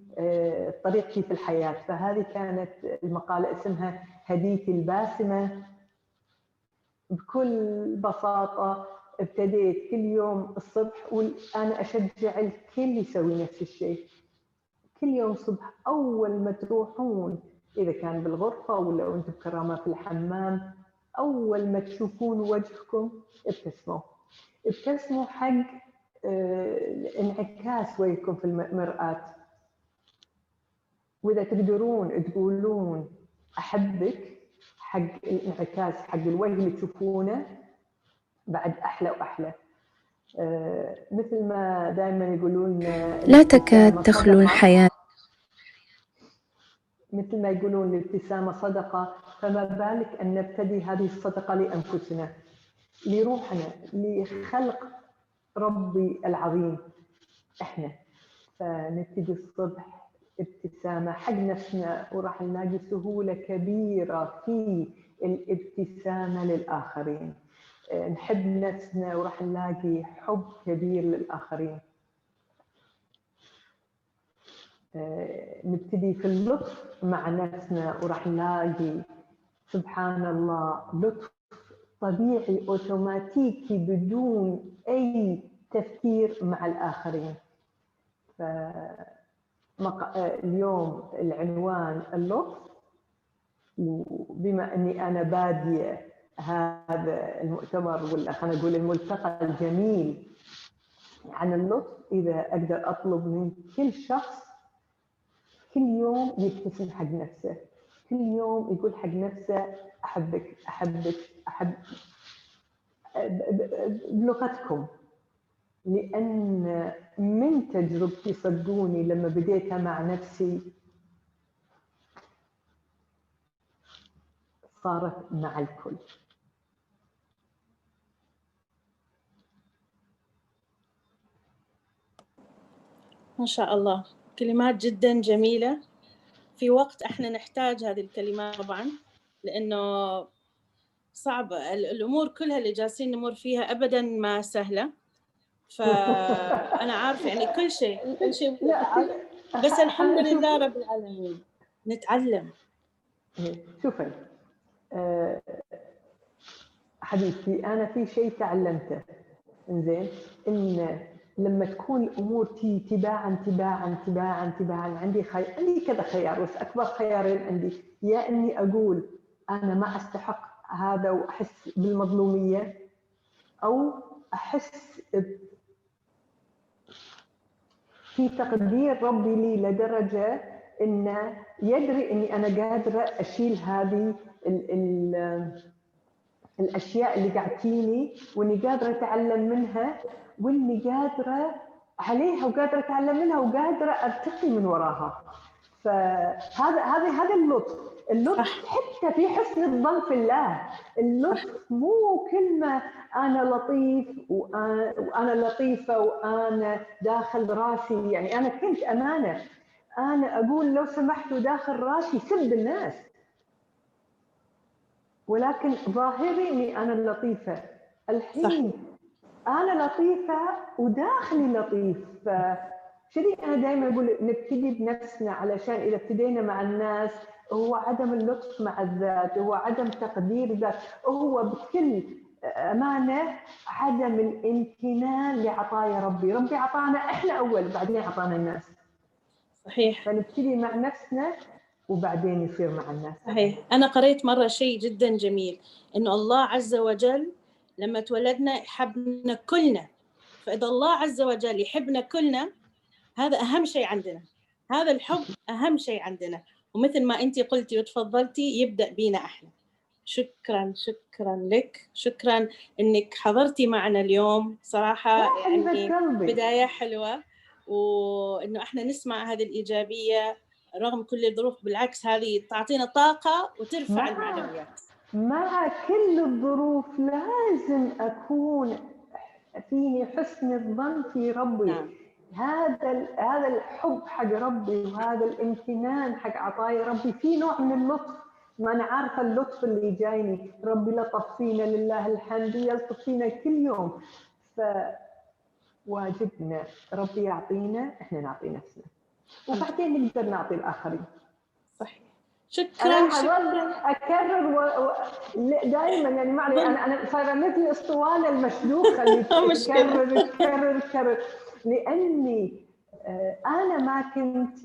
[SPEAKER 10] طريقتي في الحياة. فهذه كانت المقالة اسمها هديتي الباسمة. بكل بساطة ابتديت كل يوم الصبح أنا أشجع الكل يسوي نفس الشيء. كل يوم صبح أول ما تروحون، إذا كان بالغرفة ولا وأنتم بكرامة في الحمام، أول ما تشوفون وجهكم ابتسموا حق انعكاس وجهكم في المرآة. وإذا تقدرون تقولون أحبك حق الانعكاس حق الوجه اللي تشوفونه، بعد أحلى وأحلى. مثل ما دائما يقولون
[SPEAKER 2] لا تكاد تخلو الحياة،
[SPEAKER 10] مثل ما يقولون الابتسامة صدقة، فما بالك أن نبتدي هذه الصدقة لأنفسنا، لروحنا، لخلق ربي العظيم إحنا. فنبتدي الصبح ابتسامة حق نفسنا، وراح نلاقي سهولة كبيرة في الابتسامة للآخرين. نحب نفسنا وراح نلاقي حب كبير للآخرين. نبتدي في اللطف مع نفسنا وراح نلاقي سبحان الله لطف طبيعي أوتوماتيكي بدون أي تفكير مع الآخرين. اليوم العنوان اللطف، وبما أني أنا بادية هذا المؤتمر ولا خلينا نقول الملتقى الجميل عن اللطف، إذا أقدر أطلب من كل شخص كل يوم يبتسم حق نفسه، كل يوم يقول حق نفسه أحبك أحبك أحب بلغتكم. لأن من تجربتي صدقوني لما بديتها مع نفسي صارت مع الكل.
[SPEAKER 6] ما شاء الله، كلمات جدا جميلة في وقت احنا نحتاج هذه الكلمات طبعا، لأنه صعبة الأمور كلها اللي جالسين نمر فيها أبدا ما سهلة. فأنا عارفة يعني كل شيء بس الحمد لله رب العالمين نتعلم.
[SPEAKER 10] شوفي حبيبتي، أنا في شيء تعلمته إنزين، إن لما تكون الأمور تباعا عندي كذا خيار، بس أكبر خيارين عندي، يا إني أقول أنا ما أستحق هذا وأحس بالمظلومية، أو أحس في تقدير ربي لي لدرجة إنه يدري إني أنا قادرة أشيل هذه الأشياء اللي قاعدتيني، وإني قادرة أتعلم منها، وإني قادرة عليها وقادرة أتعلم منها وقادرة أرتقي من وراها. فهذا اللطف حتى في حسن الظن في الله. اللطف مو كلمة أنا لطيف وأنا لطيفة وأنا داخل راسي، يعني أنا كنت أمانة أنا أقول لو سمحتوا داخل راسي سب الناس، ولكن ظاهري إني أنا لطيفة. الحين أنا لطيفة وداخلي لطيف. فشدي أنا دائما أقول نبتدي بنفسنا، علشان إذا ابتدينا مع الناس هو عدم اللطف مع الذات، هو عدم تقدير الذات، هو بكل أمانة عدم الامتنان لعطايا ربي. ربي عطانا إحنا أول، بعدين عطانا الناس.
[SPEAKER 6] صحيح.
[SPEAKER 10] فنبتدي مع نفسنا وبعدين يصير مع الناس.
[SPEAKER 6] صحيح. أنا قريت مرة شيء جدا جميل، إنه الله عز وجل لما تولدنا يحبنا كلنا، فإذا الله عز وجل يحبنا كلنا هذا أهم شيء عندنا، هذا الحب أهم شيء عندنا. ومثل ما أنت قلتي وتفضلتي يبدأ بينا إحنا. شكرا لك، شكرا إنك حضرتي معنا اليوم صراحة، يعني بداية حلوة، وإنه إحنا نسمع هذه الإيجابية رغم كل الظروف. بالعكس هذه تعطينا طاقة وترفع المعنويات.
[SPEAKER 10] مع كل الظروف لازم أكون فيني حسن الظن في ربي.
[SPEAKER 6] نعم.
[SPEAKER 10] هذا الحب حق ربي وهذا الامتنان حق عطايا ربي، في نوع من اللطف. ما أنا عارفة اللطف اللي جايني، ربي لطف فينا لله الحمد، يلطف فينا كل يوم. فواجبنا ربي يعطينا، إحنا نعطي نفسنا وبعدين نقدر نعطي الآخرين.
[SPEAKER 6] صحيح. شكرا.
[SPEAKER 10] حظل اكرر دائما يعني معلي انا صايره مثل اسطوانه المشلوخه اللي تكرر لاني انا ما كنت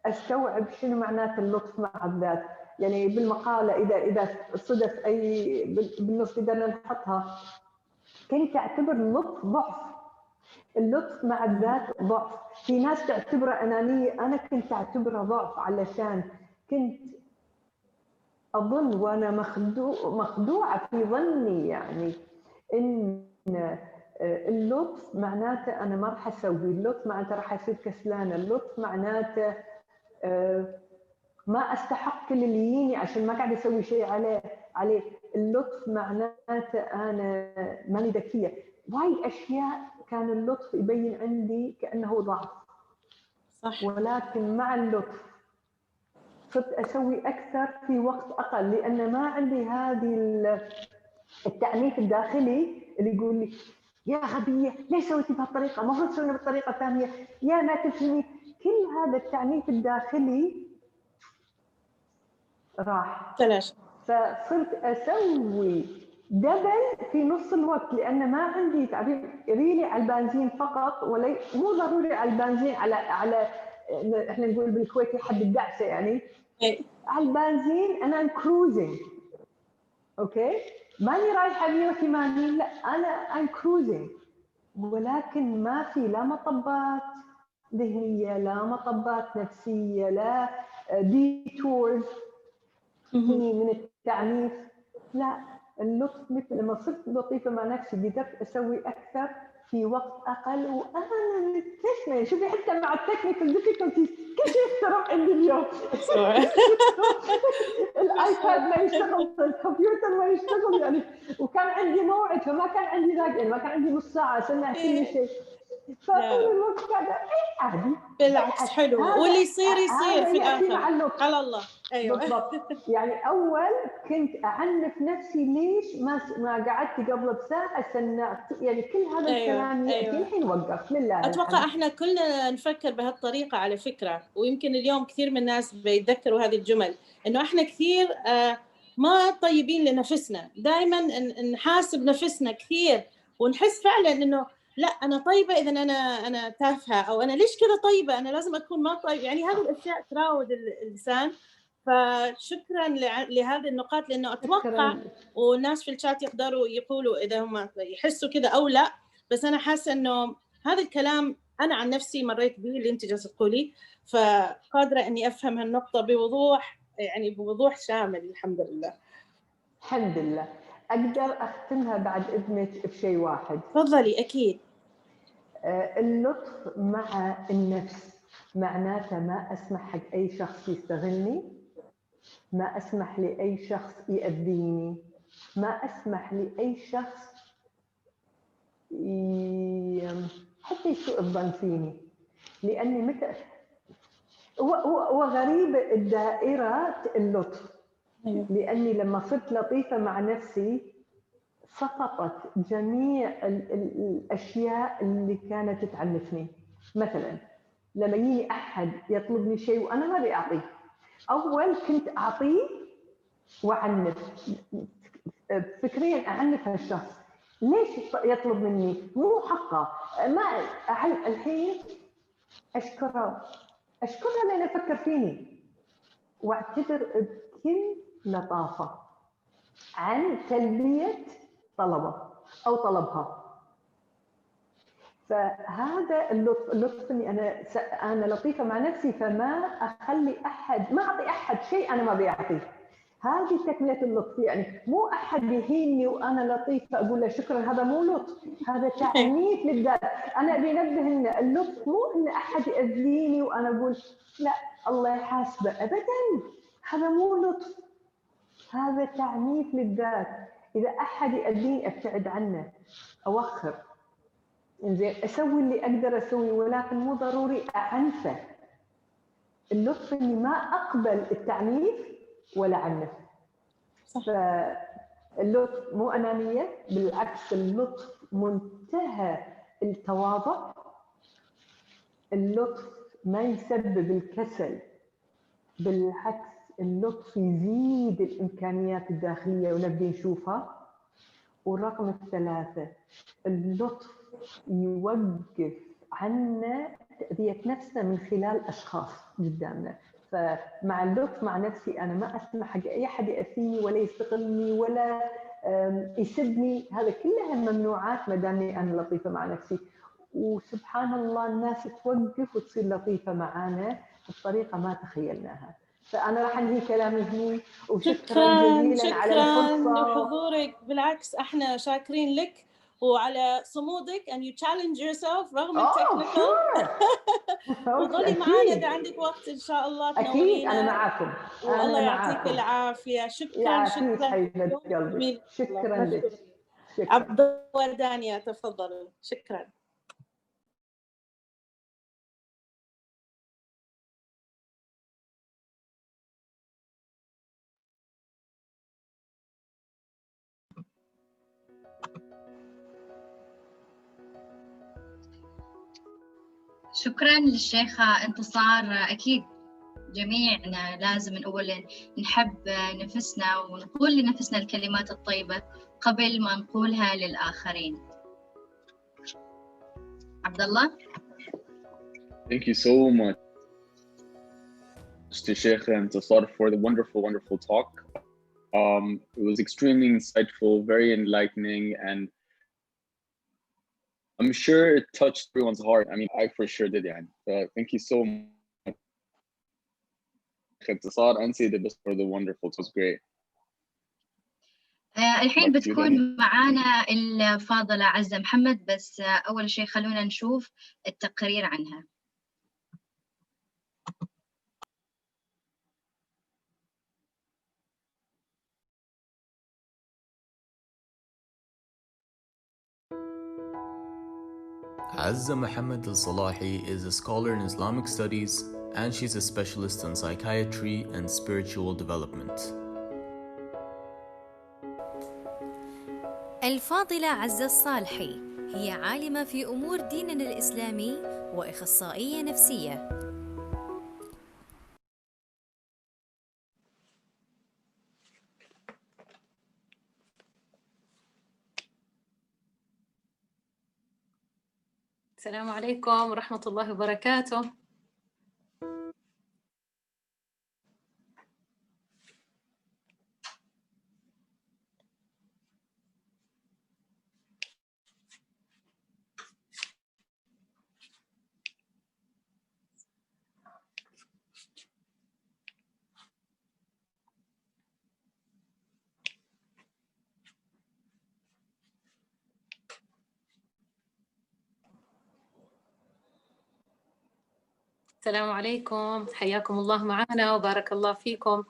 [SPEAKER 10] استوعب شنو معنات اللطف مع الذات. يعني بالمقاله اذا صدف اي بالنص قدرنا نحطها، كنت اعتبر اللطف ضعف. اللطف مع الذات ضعف. في ناس تعتبره انانيه، انا كنت اعتبره ضعف علشان كنت اظن وانا مخدوعه في ظني يعني ان اللطف معناته انا ما راح اسوي، اللطف معناته راح اصير كسلانه، اللطف معناته ما استحق كل اللي يجيني عشان ما قاعد اسوي شيء عليه. اللطف معناته انا ماني ذكيه. وايد اشياء كان اللطف يبين عندي كانه ضعف.
[SPEAKER 6] صح.
[SPEAKER 10] ولكن مع اللطف صرت اسوي اكثر في وقت اقل، لان ما عندي هذه التعنيف الداخلي اللي يقول لي يا غبيه ليش سويتي بهالطريقه، المفروض تسويها بالطريقه الثانيه، يا ما تفهمي. كل هذا التعنيف الداخلي راح
[SPEAKER 6] تلاشى.
[SPEAKER 10] فصرت اسوي دبل في نص الوقت، لان ما عندي تعبير ريلي على البنزين فقط، ولا مو ضروري على البنزين، على احنا نقول بالكويتي حد الدعسه يعني. على البنزين انا كروزنج، اوكي، ماني رايحه 180، لا انا كروزنج، ولكن ما في لا مطبات ذهنيه، لا مطبات نفسيه، لا ديتورز من التعنيف. لا، اللطف مثل لما صرت لطيفه مع نفسي قدرت اسوي اكثر في وقت اقل، وانا مستثمر. شوفي حتى مع التكنيكال ديفيكولتيز كل شيء اخترق عندي اليوم. الايباد ما يشتغل، الكمبيوتر ما يشتغل يعني، وكان عندي موعد فما كان عندي يعني ما كان عندي نص ساعه اسمع كل شيء. فطول الوقت قاعده عادي.
[SPEAKER 6] بالعكس حلو، واللي يصير في الاخر على الله. ايوه
[SPEAKER 10] بالضبط. يعني اول كنت اعنف نفسي ليش ما قعدت قبل بساعه سنعت، يعني كل هذا الكلام ياتي الحين وقف لله.
[SPEAKER 6] اتوقع احنا كلنا نفكر بهالطريقه على فكره، ويمكن اليوم كثير من الناس بيتذكروا هذه الجمل، انه احنا كثير ما طيبين لنفسنا، دائما نحاسب نفسنا كثير ونحس فعلا انه لا انا طيبه اذا انا تافهه، او انا ليش كذا طيبه، انا لازم اكون ما طيب. يعني هذه الاشياء تراود الانسان. فشكرا لهذه النقاط، لانه اتوقع والناس في الشات يقدروا يقولوا اذا هم يحسوا كذا او لا، بس انا حاسه انه هذا الكلام انا عن نفسي مريت به اللي انت جالسه تقولي، فقادره اني افهم هالنقطه بوضوح، يعني بوضوح شامل. الحمد لله.
[SPEAKER 10] الحمد لله. اقدر اختمها بعد اذنك بشيء واحد؟
[SPEAKER 6] تفضلي. اكيد.
[SPEAKER 10] اللطف مع النفس معناته ما اسمح حق اي شخص يستغلني، ما اسمح لاي شخص يأذيني، ما اسمح لاي شخص حتى يسوء الظن فيني، لاني متى وغريب الدائره اللطف. لاني لما صرت لطيفه مع نفسي سقطت جميع الاشياء اللي كانت تعنفني. مثلا لما يجي احد يطلبني شيء وانا ما ابي اعطيه، اول كنت اعطيه واعنف، فكريا اعنف هالشخص، ليش يطلب مني؟ مو حقه. ما الحين اشكره لان افكر فيني، واعتذر بكل لطافه عن تلبيه طلبه او طلبها. فهذا اللطف اني انا لطيفه مع نفسي، فما اخلي احد، ما اعطي احد شيء انا ما ابي اعطيه. هذه تكمله اللطف. يعني مو احد يهيني وانا لطيفه اقول له شكرا، هذا مو لطف، هذا تعنيف للذات. انا ابي انبه ان اللطف مو ان احد ياذيني وانا اقول لا الله يحاسبه، ابدا، هذا مو لطف، هذا تعنيف للذات. اذا احد ياذيني ابتعد عنه، اوخر، انزين، اسوي اللي اقدر اسويه، ولكن مو ضروري اعنفه. اللطف اني ما اقبل التعنيف ولا عنف. فاللطف مو انانيه، بالعكس اللطف منتهى التواضع. اللطف ما يسبب الكسل، بالعكس اللطف يزيد الإمكانيات الداخلية ونبدي نشوفها. والرقم الثلاثة، اللطف يوقف عنا تأذية نفسنا من خلال أشخاص قدامنا. فمع اللطف مع نفسي أنا ما أسمح حق أي حد يأذيني ولا يستغلني ولا يسبني، هذا كلها ممنوعات ما دامني أنا لطيفة مع نفسي. وسبحان الله الناس توقف وتصير لطيفة معانا بطريقة ما تخيلناها. فأنا راح أنهي كلامي هنا، وشكرا جزيلا على الفرصة
[SPEAKER 6] لحضورك. بالعكس احنا شاكرين لك وعلى صمودك and you challenge yourself رغم التكنيكال. وظلي معنا إذا عندك وقت إن شاء الله تنورينا.
[SPEAKER 10] أكيد أنا معكم.
[SPEAKER 6] والله يعطيك العافية. شكرا
[SPEAKER 10] حبيبة قلبي. شكرا لك.
[SPEAKER 6] عبد الله دانيا تفضل. شكرا.
[SPEAKER 4] شكرا للشيخة انتصار. أكيد جميعنا لازم أولا نحب نفسنا ونقول لنفسنا الكلمات الطيبة قبل ما نقولها للآخرين. عبد الله.
[SPEAKER 5] Thank you so much to Sheikha Intisar for the wonderful talk. It was extremely insightful, very enlightening, and I'm sure it touched everyone's heart. I mean, I for sure did. Thank you so much, Intisar and Sayyida Bas for the wonderful. It was great.
[SPEAKER 4] الحين بتكون معانا الفاضلة عزة محمد، بس أول شيء خلونا نشوف التقرير عنها.
[SPEAKER 8] Azza Muhammad al-Salahi is a scholar in Islamic studies and she's a specialist in psychiatry and spiritual development.
[SPEAKER 9] الفاضلة عزة الصالحي هي عالمة في أمور ديننا الإسلامي وإخصائية نفسية.
[SPEAKER 11] السلام عليكم ورحمة الله وبركاته. السلام عليكم، حياكم الله معنا وبارك الله فيكم.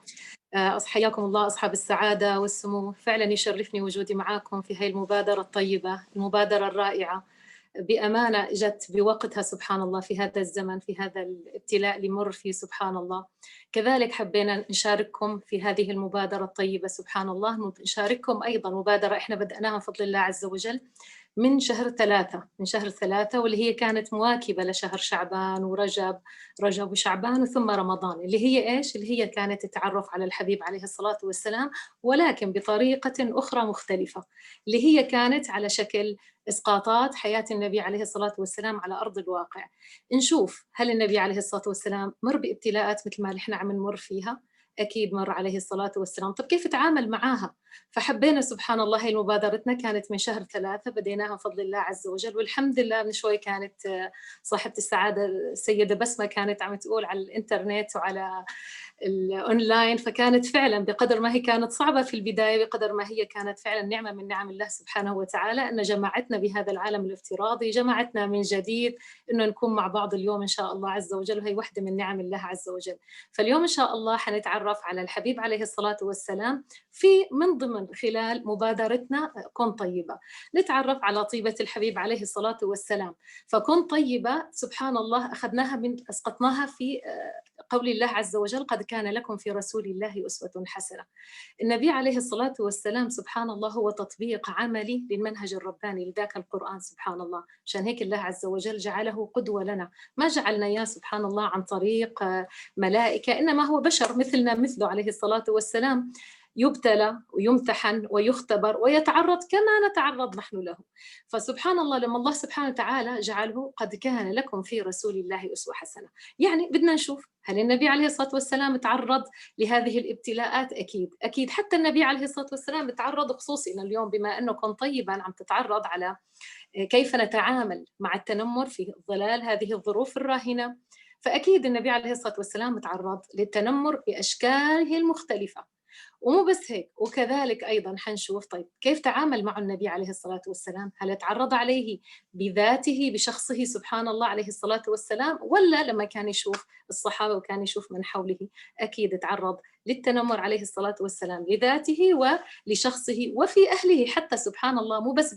[SPEAKER 11] حياكم الله أصحاب السعادة والسمو. فعلا يشرفني وجودي معاكم في هاي المبادرة الطيبة، المبادرة الرائعة. بأمانة جت بوقتها سبحان الله في هذا الزمن، في هذا الابتلاء اللي مر فيه سبحان الله. كذلك حبينا نشارككم في هذه المبادرة الطيبة سبحان الله. نشارككم أيضا مبادرة إحنا بدأناها بفضل الله عز وجل من شهر ثلاثة، واللي هي كانت مواكبة لشهر شعبان ورجب وشعبان وثم رمضان، اللي هي إيش؟ اللي هي كانت تتعرف على الحبيب عليه الصلاة والسلام، ولكن بطريقة أخرى مختلفة، اللي هي كانت على شكل إسقاطات حياة النبي عليه الصلاة والسلام على أرض الواقع. نشوف هل النبي عليه الصلاة والسلام مر بابتلاءات مثل ما نحن عم نمر فيها؟ أكيد مر عليه الصلاة والسلام. طب كيف تعامل معاها؟ فحبينا سبحان الله، هي مبادرتنا كانت من شهر 3 بديناها بفضل الله عز وجل، والحمد لله من شوي كانت صاحبة السعادة السيدة بسمة كانت عم تقول على الإنترنت وعلى الأونلاين، فكانت فعلا بقدر ما هي كانت صعبة في البداية بقدر ما هي كانت فعلا نعمة من نعم الله سبحانه وتعالى، أن جمعتنا بهذا العالم الافتراضي، جمعتنا من جديد أنه نكون مع بعض اليوم إن شاء الله عز وجل، وهي واحدة من نعم الله عز وجل. فاليوم إن شاء الله حنتعرف على الحبيب عليه الصلاة والسلام من ضمن خلال مبادرتنا كن طيبة، نتعرف على طيبة الحبيب عليه الصلاة والسلام. فكن طيبة سبحان الله أخذناها أسقطناها في قول الله عز وجل: قد كان لكم في رسول الله أسوة حسنة. النبي عليه الصلاة والسلام سبحان الله هو تطبيق عملي للمنهج الرباني لذاك القرآن سبحان الله. عشان هيك الله عز وجل جعله قدوة لنا، ما جعلنا إياه سبحان الله عن طريق ملائكة، إنما هو بشر مثلنا مثله عليه الصلاة والسلام، يبتلى ويمتحن ويختبر ويتعرض كما نتعرض نحن له. فسبحان الله لما الله سبحانه وتعالى جعله قد كان لكم في رسول الله أسوة حسنة، يعني بدنا نشوف هل النبي عليه الصلاة والسلام تعرض لهذه الابتلاءات؟ أكيد حتى النبي عليه الصلاة والسلام تعرض، خصوصي إنه اليوم بما أنه كن طيبا عم تتعرض على كيف نتعامل مع التنمر في ظلال هذه الظروف الراهنة، فأكيد النبي عليه الصلاة والسلام تعرض للتنمر بأشكاله المختلفة. ومو بس هيك، وكذلك أيضا حنشوف طيب كيف تعامل مع النبي عليه الصلاة والسلام، هل تعرض عليه بذاته بشخصه سبحان الله عليه الصلاة والسلام، ولا لما كان يشوف الصحابة وكان يشوف من حوله أكيد تعرض للتنمر عليه الصلاة والسلام لذاته ولشخصه وفي أهله حتى سبحان الله، مو بس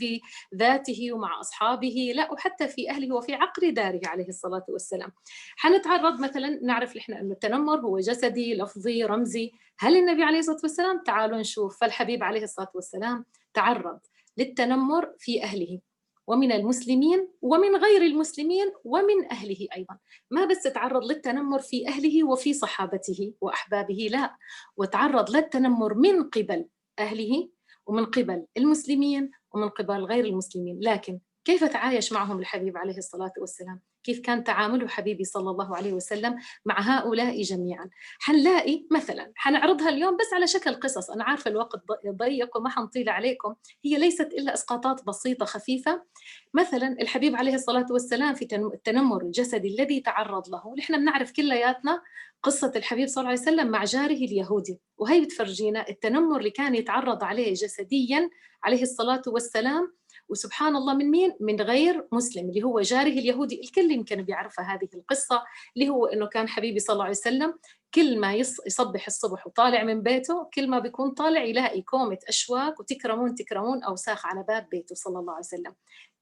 [SPEAKER 11] بذاته ومع أصحابه، لا وحتى في أهله وفي عقر داره عليه الصلاة والسلام. حنتعرض مثلا، نعرف إحنا أن التنمر هو جسدي لفظي رمزي، هل النبي عليه الصلاة والسلام؟ تعالوا نشوف. فالحبيب عليه الصلاة والسلام تعرض للتنمر في أهله ومن المسلمين ومن غير المسلمين ومن أهله أيضا، ما بس تعرض للتنمر في أهله وفي صحابته وأحبابه، لا، وتعرض للتنمر من قبل أهله ومن قبل المسلمين ومن قبل غير المسلمين. لكن كيف تعايش معهم الحبيب عليه الصلاة والسلام؟ كيف كان تعامله حبيبي صلى الله عليه وسلم مع هؤلاء جميعا؟ حنلاقي مثلا، حنعرضها اليوم بس على شكل قصص، أنا عارفة الوقت ضيق وما حنطيل عليكم، هي ليست إلا إسقاطات بسيطة خفيفة. مثلا الحبيب عليه الصلاة والسلام في التنمر الجسدي الذي تعرض له، نحن بنعرف كلياتنا قصة الحبيب صلى الله عليه وسلم مع جاره اليهودي، وهي بتفرجينا التنمر اللي كان يتعرض عليه جسديا عليه الصلاة والسلام، وسبحان الله من مين؟ من غير مسلم اللي هو جاره اليهودي. الكل يمكن بيعرفها هذه القصة، اللي هو إنه كان حبيبي صلى الله عليه وسلم كل ما يصبح الصبح وطالع من بيته، كل ما بيكون طالع يلاقي كومة أشواك وتكرمون أوساخ على باب بيته صلى الله عليه وسلم،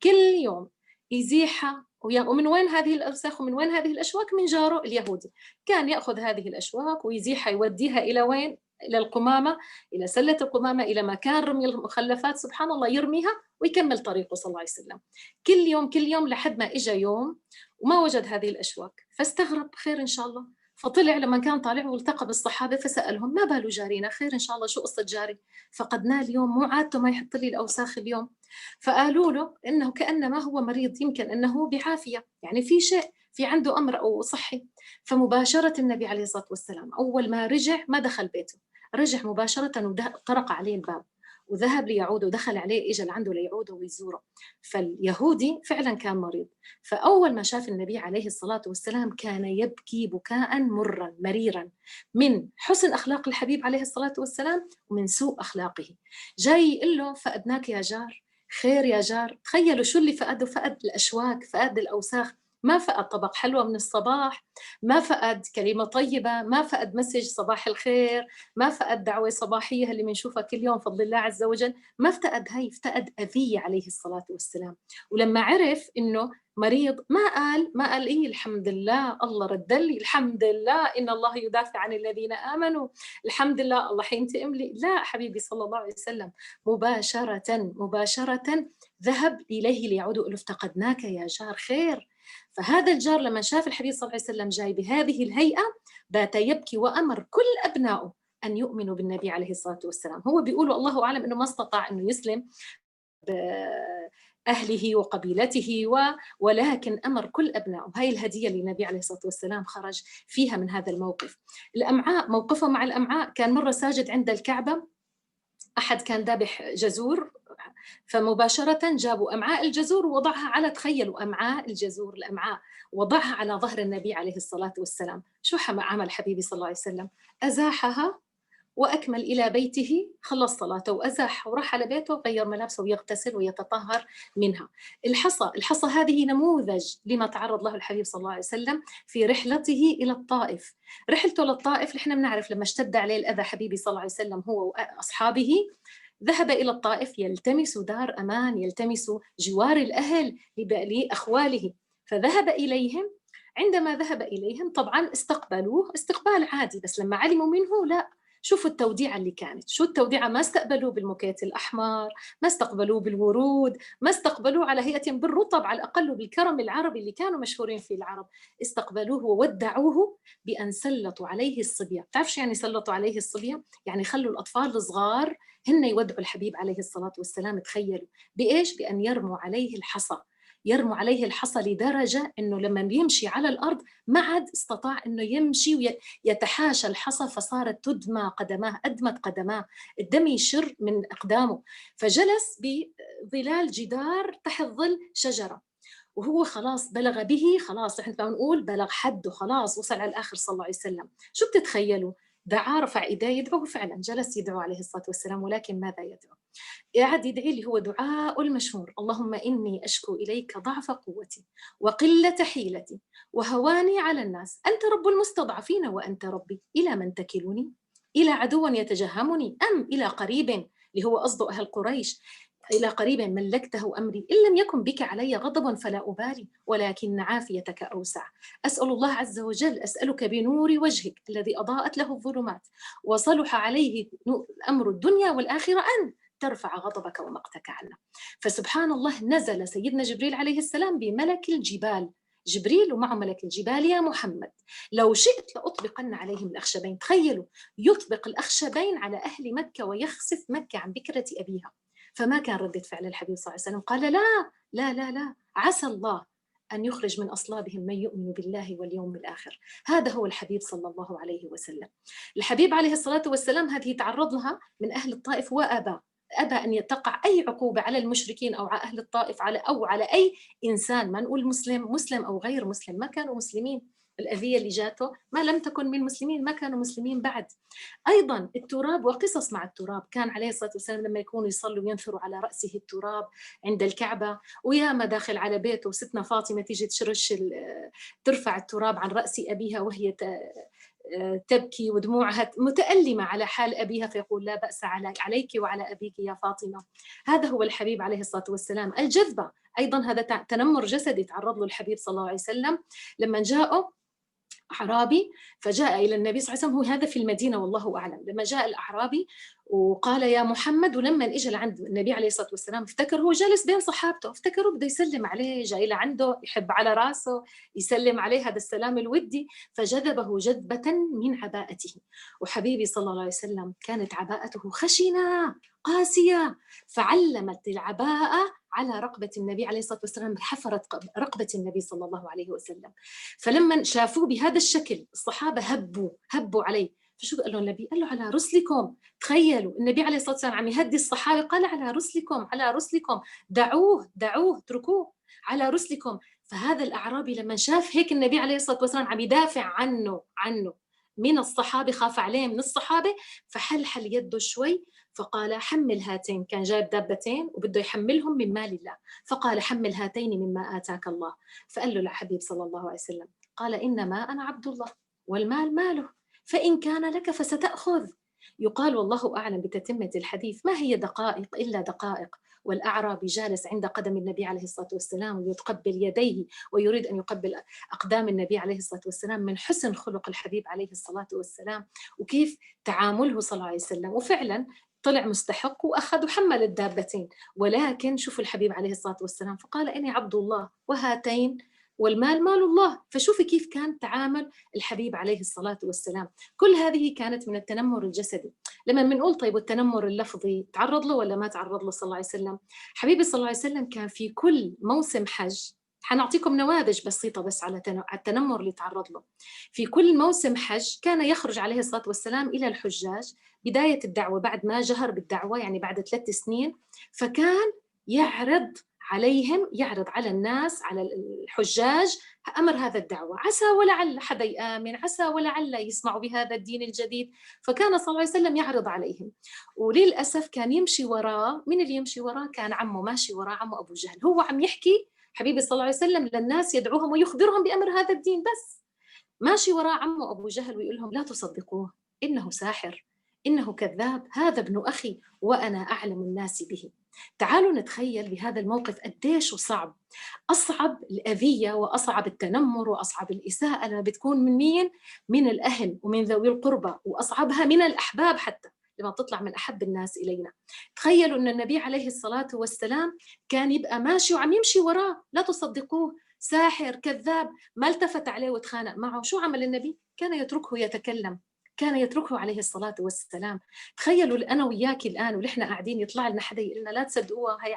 [SPEAKER 11] كل يوم يزيحها. ومن وين هذه الأوساخ ومن وين هذه الأشواك؟ من جاره اليهودي. كان يأخذ هذه الأشواك ويزيحها، يوديها إلى وين؟ إلى القمامة، إلى سلة القمامة، إلى مكان رمي المخلفات، سبحان الله يرميها ويكمل طريقه صلى الله عليه وسلم كل يوم لحد ما إجا يوم وما وجد هذه الأشواك، فاستغرب خير إن شاء الله، فطلع لما كان طالع والتقى بالصحابة فسألهم ما بال جارينا، خير إن شاء الله، شو قصة جاري؟ فقدناه اليوم، مو عادته ما يحط لي الأوساخ اليوم. فقالوا له إنه كأنما هو مريض، يمكن أنه بعافية، يعني في شيء، في عنده أمر أو صحي. فمباشرة النبي عليه الصلاة والسلام أول ما رجع ما دخل بيته، رجع مباشرة وطرق عليه الباب وذهب ليعود، ودخل عليه إجا لعنده ليعوده ويزوره. فاليهودي فعلا كان مريض، فأول ما شاف النبي عليه الصلاة والسلام كان يبكي بكاء مرا مريرا من حسن أخلاق الحبيب عليه الصلاة والسلام ومن سوء أخلاقه. جاي يقول له فقدناك يا جار، خير يا جار. تخيلوا شو اللي فقده، فقد الأشواك، فقد الأوساخ، ما فقد طبق حلوى من الصباح، ما فقد كلمة طيبة، ما فقد مسج صباح الخير، ما فقد دعوة صباحية اللي بنشوفها كل يوم فضل الله عز وجل، ما افتقد هي، افتقد أذية عليه الصلاة والسلام. ولما عرف إنه مريض ما قال إيه الحمد لله الله ردلي، الحمد لله إن الله يدافع عن الذين آمنوا، الحمد لله الله حينتقم لي، لا حبيبي صلى الله عليه وسلم مباشرة ذهب إليه ليعود له افتقدناك يا جار، خير. فهذا الجار لما شاف الحبيب صلى الله عليه وسلم جاي بهذه الهيئة بات يبكي، وأمر كل أبنائه أن يؤمنوا بالنبي عليه الصلاة والسلام. هو بيقولوا الله أعلم أنه ما استطاع أنه يسلم بأهله وقبيلته ولكن أمر كل أبنائه. هاي الهدية اللي النبي عليه الصلاة والسلام خرج فيها من هذا الموقف. الأمعاء، موقفه مع الأمعاء، كان مرة ساجد عند الكعبة، أحد كان ذابح جزور، فمباشرة جابوا أمعاء الجزور ووضعها على، تخيلوا أمعاء الجزور، الأمعاء وضعها على ظهر النبي عليه الصلاة والسلام. شو عمل حبيبي صلى الله عليه وسلم؟ أزاحها وأكمل إلى بيته، خلص صلاته وأزاح وراح على بيته، غير ملابسه ويغتسل ويتطهر منها. الحصى هذه نموذج لما تعرض له الحبيب صلى الله عليه وسلم في رحلته إلى الطائف. رحلته للطائف نحن بنعرف لما اشتد عليه الأذى حبيبي صلى الله عليه وسلم هو وأصحابه، ذهب إلى الطائف يلتمس دار أمان، يلتمس جوار الأهل لأخواله، فذهب إليهم عندما ذهب إليهم طبعا استقبلوه استقبال عادي، بس لما علموا منه لا، شوفوا التوديعة اللي كانت، شو التوديعة، ما استقبلوه بالموكيت الأحمر، ما استقبلوه بالورود، ما استقبلوه على هيئة بالرطب، على الأقل بالكرم العربي اللي كانوا مشهورين فيه العرب، استقبلوه وودعوه بأن سلطوا عليه الصبية. تعرف شو يعني سلطوا عليه الصبية؟ يعني خلوا الأطفال الصغار هن يودعوا الحبيب عليه الصلاة والسلام. تخيلوا بإيش؟ بأن يرموا عليه الحصى، يرموا عليه الحصى لدرجة أنه لما يمشي على الأرض ما عاد استطاع أنه يمشي ويتحاشى الحصى، فصارت تدمى قدماه، أدمت قدماه، الدم يشر من أقدامه، فجلس بظلال جدار تحت ظل شجرة، وهو خلاص بلغ به، خلاص احنا نقول بلغ حده، خلاص وصل على الآخر صلى الله عليه وسلم. شو بتتخيلوا؟ دعا، رفع إيديه يدعو، فعلا جلس يدعو عليه الصلاة والسلام، ولكن ماذا يدعو؟ قاعد يدعي اللي هو دعاء المشهور: اللهم إني أشكو إليك ضعف قوتي وقلة حيلتي وهواني على الناس، أنت رب المستضعفين وأنت ربي، إلى من تكلني؟ إلى عدو يتجهمني أم إلى قريب، اللي هو قصده أهل قريش، إلى قريب ملكته أمري، إن لم يكن بك علي غضب فلا أبالي ولكن عافيتك أوسع. أسأل الله عز وجل، أسألك بنور وجهك الذي أضاءت له الظلمات وصلح عليه أمر الدنيا والآخرة أن ترفع غضبك ومقتك عنا. فسبحان الله نزل سيدنا جبريل عليه السلام بملك الجبال، جبريل ومعه ملك الجبال: يا محمد لو شئت لأطبقن عليهم الأخشبين. تخيلوا يطبق الأخشبين على أهل مكة ويخسف مكة عن بكرة أبيها. فما كان ردة فعل الحبيب صلى الله عليه وسلم؟ قال لا لا لا لا، عسى الله أن يخرج من أصلابهم من يؤمن بالله واليوم الآخر. هذا هو الحبيب صلى الله عليه وسلم. الحبيب عليه الصلاة والسلام هذه تعرض لها من أهل الطائف وأبى أن تقع أي عقوبة على المشركين أو على أهل الطائف أو على أي إنسان، ما نقول مسلم أو غير مسلم، ما كانوا مسلمين. الأذية اللي جاته ما لم تكن من مسلمين، ما كانوا مسلمين بعد. أيضا التراب وقصص مع التراب، كان عليه الصلاة والسلام لما يكونوا يصلوا وينثروا على رأسه التراب عند الكعبة، ويا ما داخل على بيته ستنا فاطمة تيجي ترفع التراب عن رأس أبيها وهي تبكي ودموعها متألمة على حال أبيها، فيقول لا بأس عليك وعلى أبيك يا فاطمة. هذا هو الحبيب عليه الصلاة والسلام. الجذبة أيضا هذا تنمر جسدي تعرض له الحبيب صلى الله عليه وسلم لما جاءه أعرابي، فجاء إلى النبي صلى الله عليه وسلم، هو هذا في المدينة والله أعلم، لما جاء الأعرابي وقال يا محمد، ولما اجى لعند النبي عليه الصلاة والسلام افتكر هو جالس بين صحابته، افتكروا بده يسلم عليه، جاي لعنده يحب على راسه يسلم عليه، هذا السلام الودي، فجذبه جذبة من عباءته. وحبيبي صلى الله عليه وسلم كانت عباءته خشنة قاسية، فعلمت العباءة على رقبة النبي عليه الصلاة والسلام، حفرت رقبة النبي صلى الله عليه وسلم. فلما شافوه بهذا الشكل الصحابة هبوا عليه. فشو قال له النبي؟ قال له على رسلكم. تخيلوا النبي عليه الصلاة والسلام عم يهدي الصحابة، قال على رسلكم، على رسلكم، دعوه اتركوه، على رسلكم. فهذا الأعرابي لما شاف هيك النبي عليه الصلاة والسلام عم يدافع عنه من الصحابة، خاف عليه من الصحابة، فحل يده شوي فقال حمل هاتين، كان جايب دابتين وبده يحملهم من مال الله، فقال حمل هاتين مما آتاك الله. فقال له الحبيب صلى الله عليه وسلم، قال إنما أنا عبد الله والمال ماله، فإن كان لك فستأخذ. يقال والله أعلم بتتمة الحديث ما هي دقائق إلا دقائق، والأعرابي جالس عند قدم النبي عليه الصلاة والسلام ويتقبل يديه ويريد أن يقبل أقدام النبي عليه الصلاة والسلام، من حسن خلق الحبيب عليه الصلاة والسلام وكيف تعامله صلى الله عليه وسلم. وفعلا طلع مستحق وأخذ وحمل الدابتين، ولكن شوف الحبيب عليه الصلاة والسلام فقال إني عبد الله وهاتين والمال مال الله. فشوفي كيف كان تعامل الحبيب عليه الصلاة والسلام. كل هذه كانت من التنمر الجسدي. لما بنقول طيب والتنمر اللفظي تعرض له ولا ما تعرض له صلى الله عليه وسلم؟ حبيبي صلى الله عليه وسلم كان في كل موسم حج، حنعطيكم نماذج بسيطة بس على التنمر اللي تعرض له. في كل موسم حج كان يخرج عليه الصلاة والسلام إلى الحجاج بداية الدعوة، بعد ما جهر بالدعوة يعني بعد 3 سنين، فكان يعرض على الناس، على الحجاج أمر هذا الدعوة، عسى ولعل حدا يآمن، عسى ولعل يسمعوا بهذا الدين الجديد. فكان صلى الله عليه وسلم يعرض عليهم، وللأسف كان يمشي وراه، من اللي يمشي وراه؟ كان عمه ماشي وراه، عمه أبو جهل، هو عم يحكي حبيبي صلى الله عليه وسلم للناس يدعوهم ويخبرهم بأمر هذا الدين، بس ماشي وراه عمه أبو جهل ويقول لهم لا تصدقوه إنه ساحر، إنه كذاب، هذا ابن أخي وأنا أعلم الناس به. تعالوا نتخيل بهذا الموقف قديش صعب. أصعب الأذية وأصعب التنمر وأصعب الإساءة لما بتكون من مين؟ من الأهل ومن ذوي القربى، وأصعبها من الأحباب حتى لما تطلع من أحب الناس إلينا. تخيلوا أن النبي عليه الصلاة والسلام كان يبقى ماشي وعم يمشي وراه، لا تصدقوه، ساحر كذاب، ما التفت عليه وتخانق معه. شو عمل النبي؟ كان يتركه يتكلم، كان يتركه عليه الصلاة والسلام. تخيلوا أنا وياك الآن ولحنا قاعدين يطلع لنا حدا يقول لنا لا تصدقوها، هي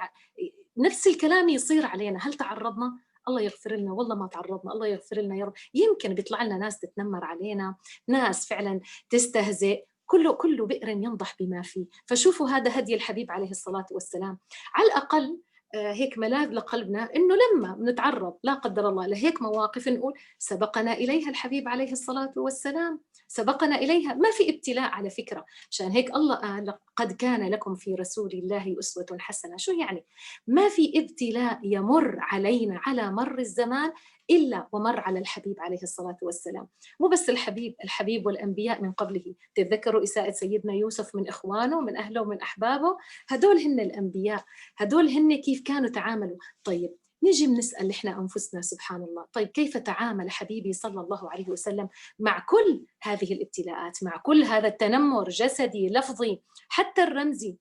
[SPEAKER 11] نفس الكلام يصير علينا. هل تعرضنا؟ الله يغفر لنا، والله ما تعرضنا، الله يغفر لنا يا رب. يمكن بيطلع لنا ناس تتنمر علينا، ناس فعلا تستهزئ، كله بئر ينضح بما فيه. فشوفوا هذا هدي الحبيب عليه الصلاة والسلام. على الأقل هيك ملاذ لقلبنا إنه لما بنتعرض لا قدر الله لهيك مواقف نقول سبقنا إليها الحبيب عليه الصلاة والسلام، سبقنا إليها. ما في ابتلاء على فكرة، عشان هيك الله قال قد كان لكم في رسول الله أسوة حسنة. شو يعني؟ ما في ابتلاء يمر علينا على مر الزمان إلا ومر على الحبيب عليه الصلاة والسلام. مو بس الحبيب والأنبياء من قبله. تتذكروا إساءة سيدنا يوسف من إخوانه من أهله ومن أحبابه، هدول هن الأنبياء، هدول هن كيف كانوا تعاملوا. طيب نيجي بنسأل إحنا أنفسنا سبحان الله، طيب كيف تعامل حبيبي صلى الله عليه وسلم مع كل هذه الابتلاءات، مع كل هذا التنمر جسدي لفظي حتى الرمزي؟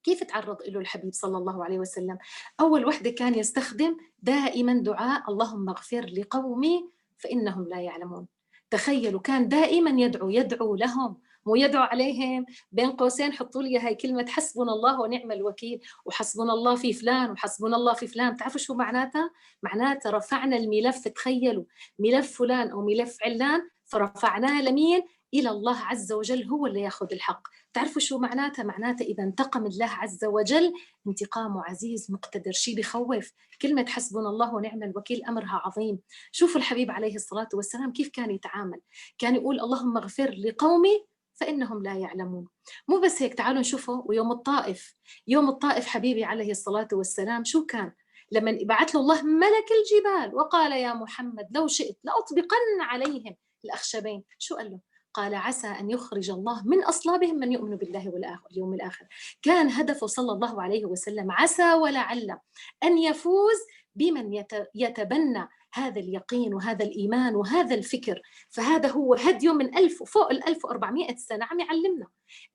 [SPEAKER 11] كيف تعرض له الحبيب صلى الله عليه وسلم؟ أول وحدة كان يستخدم دائما دعاء اللهم اغفر لقومي فإنهم لا يعلمون. تخيلوا كان دائما يدعو لهم، مو يدعو عليهم. بين قوسين حطوا لي هاي كلمة حسبنا الله ونعم الوكيل، وحسبنا الله في فلان وحسبنا الله في فلان. تعرفوا شو معناتها؟ معناتها رفعنا الملف. تخيلوا ملف فلان أو ملف علان فرفعناه لمين؟ إلى الله عز وجل، هو اللي ياخذ الحق. تعرفوا شو معناتها؟ معناتها إذا انتقم الله عز وجل انتقامه عزيز مقتدر، شيء بخوف. كلمة حسبنا الله ونعم الوكيل أمرها عظيم. شوفوا الحبيب عليه الصلاة والسلام كيف كان يتعامل، كان يقول اللهم اغفر لقومي فإنهم لا يعلمون. مو بس هيك، تعالوا نشوفوا ويوم الطائف حبيبي عليه الصلاة والسلام شو كان؟ لما بعث له الله ملك الجبال وقال يا محمد لو شئت لأطبقن عليهم الأخشبين، شو قال له؟ قال عسى أن يخرج الله من أصلابهم من يؤمن بالله واليوم الآخر. كان هدفه صلى الله عليه وسلم عسى ولعل أن يفوز بمن يتبنى هذا اليقين وهذا الإيمان وهذا الفكر. فهذا هو هديه من 1000 فوق 1400 سنة عم يعلمنا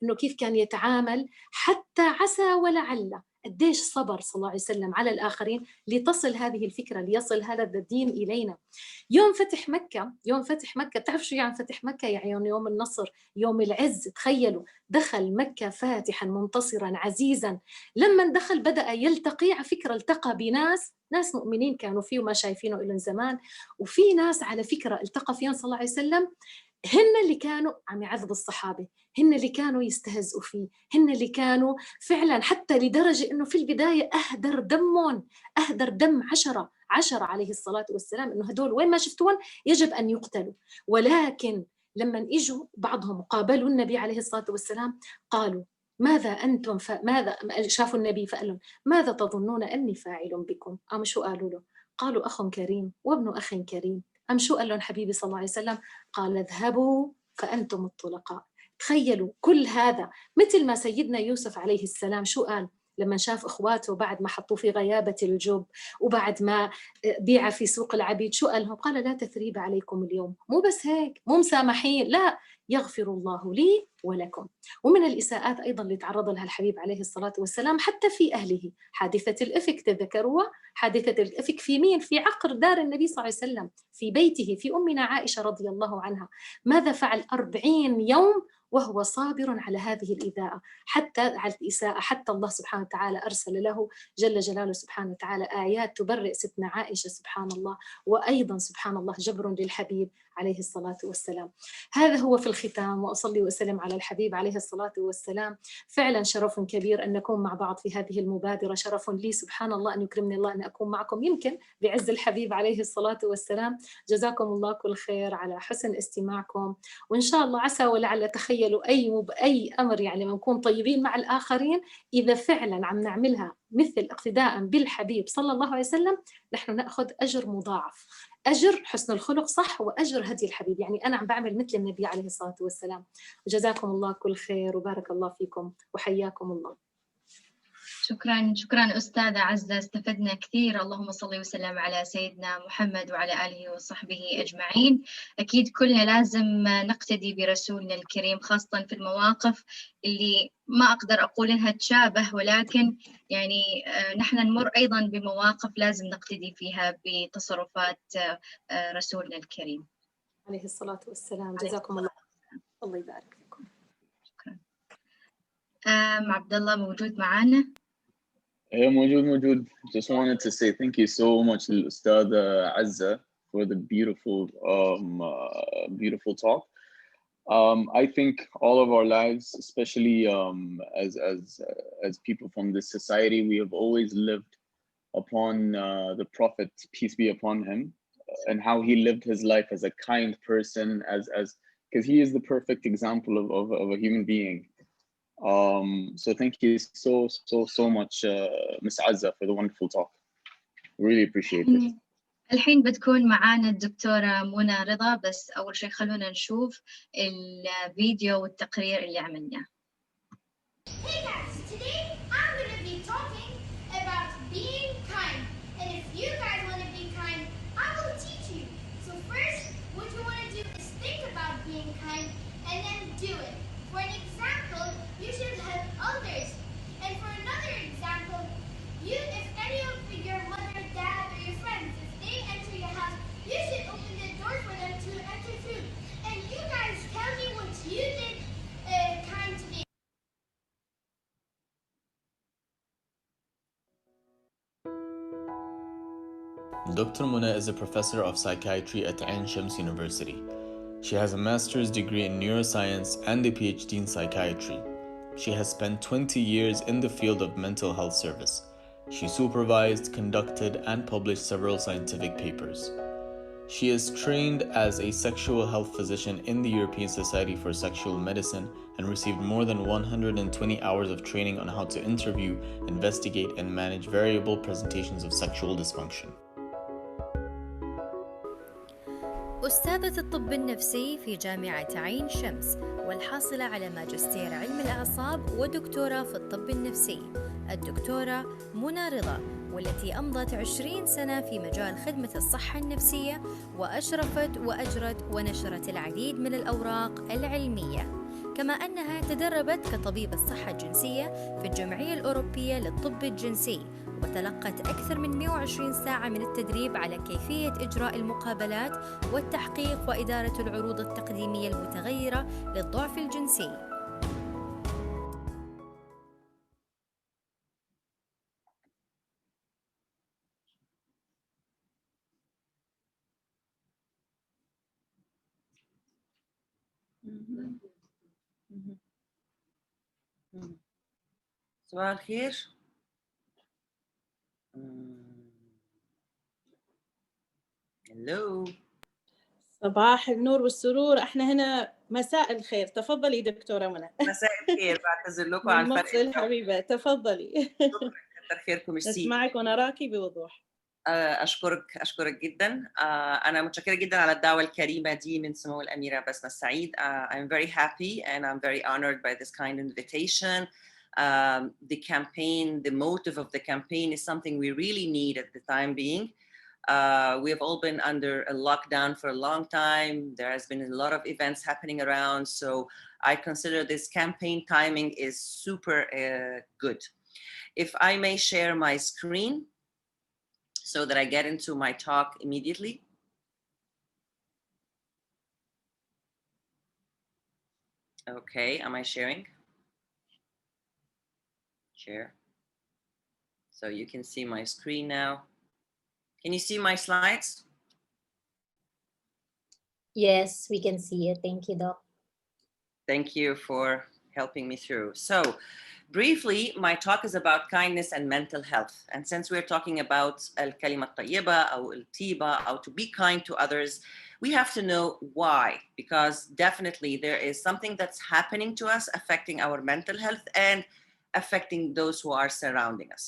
[SPEAKER 11] إنه كيف كان يتعامل حتى عسى ولعل. قديش صبر صلى الله عليه وسلم على الآخرين لتصل هذه الفكرة، ليصل هذا الدين إلينا. يوم فتح مكة تعرف شو يعني فتح مكة؟ يعني يوم النصر، يوم العز. تخيلوا دخل مكة فاتحا منتصرا عزيزا. لما دخل بدأ يلتقي، على فكرة التقى بناس مؤمنين كانوا فيه وما شايفينه إلى زمان، وفي ناس على فكرة التقى فيهم صلى الله عليه وسلم هن اللي كانوا عم يعذبوا الصحابة، هن اللي كانوا يستهزئوا فيه، هن اللي كانوا فعلا حتى لدرجة إنه في البداية أهدر دم 10 عليه الصلاة والسلام، إنه هدول وين ما شفتون يجب أن يقتلوا. ولكن لما إجوا بعضهم قابلوا النبي عليه الصلاة والسلام قالوا ماذا أنتم ماذا شافوا النبي فقالوا ماذا تظنون أني فاعل بكم؟ أم شو قالوا له؟ قالوا أخ كريم وابن أخ كريم. أم شو قال لهم حبيبي صلى الله عليه وسلم؟ قال اذهبوا فأنتم الطلقاء. تخيلوا كل هذا مثل ما سيدنا يوسف عليه السلام شو قال لما شاف إخواته بعد ما حطوه في غيابة الجب وبعد ما بيع في سوق العبيد، شو قال لهم؟ قال لا تثريب عليكم اليوم. مو بس هيك، مو مسامحين، لا، يغفر الله لي ولكم. ومن الإساءات أيضا اللي تعرض لها الحبيب عليه الصلاة والسلام حتى في أهله، حادثة الإفك تذكروها؟ حادثة الإفك في مين؟ في عقر دار النبي صلى الله عليه وسلم، في بيته، في أمنا عائشة رضي الله عنها. ماذا فعل 40 يوم وهو صابر على هذه الإذاءة، حتى على الإساءة، حتى الله سبحانه وتعالى أرسل له جل جلاله سبحانه وتعالى آيات تبرئ ستنا عائشة سبحان الله. وأيضا سبحان الله جبر للحبيب عليه الصلاة والسلام. هذا هو في الختام، وأصلي وأسلم على الحبيب عليه الصلاة والسلام. فعلا شرف كبير أن نكون مع بعض في هذه المبادرة، شرف لي سبحان الله أن يكرمني الله أن أكون معكم يمكن بعز الحبيب عليه الصلاة والسلام. جزاكم الله كل خير على حسن استماعكم، وإن شاء الله عسى ولعل تخيلوا أي أمر يعني ما نكون طيبين مع الآخرين إذا فعلا عم نعملها مثل اقتداء بالحبيب صلى الله عليه وسلم نحن نأخذ أجر مضاعف، أجر حسن الخلق صح وأجر هدي الحبيب. يعني أنا عم بعمل مثل النبي عليه الصلاة والسلام. وجزاكم الله كل خير وبارك الله فيكم وحياكم الله.
[SPEAKER 4] شكرا أستاذة عزة، استفدنا كثير. اللهم صل وسلم على سيدنا محمد وعلى آله وصحبه أجمعين. أكيد كلنا لازم نقتدي برسولنا الكريم، خاصة في المواقف اللي ما أقدر أقول إنها تشابه، ولكن يعني نحن نمر أيضا بمواقف لازم نقتدي فيها بتصرفات رسولنا الكريم
[SPEAKER 11] عليه الصلاة والسلام. جزاكم الله. الله يبارك فيكم.
[SPEAKER 4] شكرا. عبد الله موجود معنا؟
[SPEAKER 5] موجود. Just wanted to say thank you so much للأستاذة عزة for the beautiful talk. I think all of our lives, especially as people from this society, we have always lived upon the Prophet, peace be upon him, and how he lived his life as a kind person, because he is the perfect example of a human being. So thank you so much, Ms. Azza, for the wonderful talk. Really appreciate it.
[SPEAKER 4] الحين بتكون معانا الدكتورة منى رضا، بس أول شيء خلونا نشوف الفيديو والتقرير اللي عملناه.
[SPEAKER 12] Hey guys, today I'm going to be talking about being kind. And if you guys want to be kind, I will teach you. So first, what you want to do is think about being kind and then do it. For an example, you should help others. And for another example, if any of your mother, dad, or your friends, if they enter your house, you should open the door for them to enter through. And you guys tell me what you did kind to be.
[SPEAKER 8] Dr. Muna is a professor of psychiatry at Ain Shams University. She has a master's degree in neuroscience and a PhD in psychiatry. She has spent 20 years in the field of mental health service. She supervised, conducted, and published several scientific papers. She is trained as a sexual health physician in the European Society for Sexual Medicine and received more than 120 hours of training on how to interview, investigate, and manage variable presentations of sexual dysfunction.
[SPEAKER 9] أستاذة الطب النفسي في جامعة عين شمس، والحاصلة على ماجستير علم الأعصاب ودكتوراه في الطب النفسي، الدكتورة منى رضا، والتي أمضت 20 سنة في مجال خدمة الصحة النفسية، وأشرفت وأجرت ونشرت العديد من الأوراق العلمية، كما أنها تدربت كطبيبة صحة جنسية في الجمعية الأوروبية للطب الجنسي، وتلقت أكثر من 120 ساعة من التدريب على كيفية إجراء المقابلات والتحقيق وإدارة العروض التقديمية المتغيرة للضعف الجنسي.
[SPEAKER 13] صباح الخير. هلو.
[SPEAKER 6] صباح النور والسرور. احنا هنا مساء الخير. تفضلي دكتورة منى.
[SPEAKER 13] مساء الخير. بعتذر لكم عن
[SPEAKER 6] من
[SPEAKER 13] فرق
[SPEAKER 6] مصر الحبيبة. تفضلي.
[SPEAKER 13] شكرا، كتر خيركم.
[SPEAKER 6] نسمعك ونراكي بوضوح.
[SPEAKER 13] أشكرك جدا. أنا متشكرة جدا على الدعوة الكريمة دي من سمو الأميرة بسمة السعيد. I'm very happy and I'm very honored by this kind invitation. The campaign, the motive of the campaign is something we really need at the time being. We have all been under a lockdown for a long time. There has been a lot of events happening around. So I consider this campaign timing is super good. If I may share my screen so that I get into my talk immediately. Okay, am I sharing? Share. So you can see my screen now. Can you see my slides?
[SPEAKER 14] Yes, we can see it. Thank you, Doc.
[SPEAKER 13] Thank you for helping me through. So briefly, my talk is about kindness and mental health. And since we're talking about كلمة الطيبة أو الطيبة, أو to be kind to others, we have to know why, because definitely there is something that's happening to us affecting our mental health and affecting those who are surrounding us.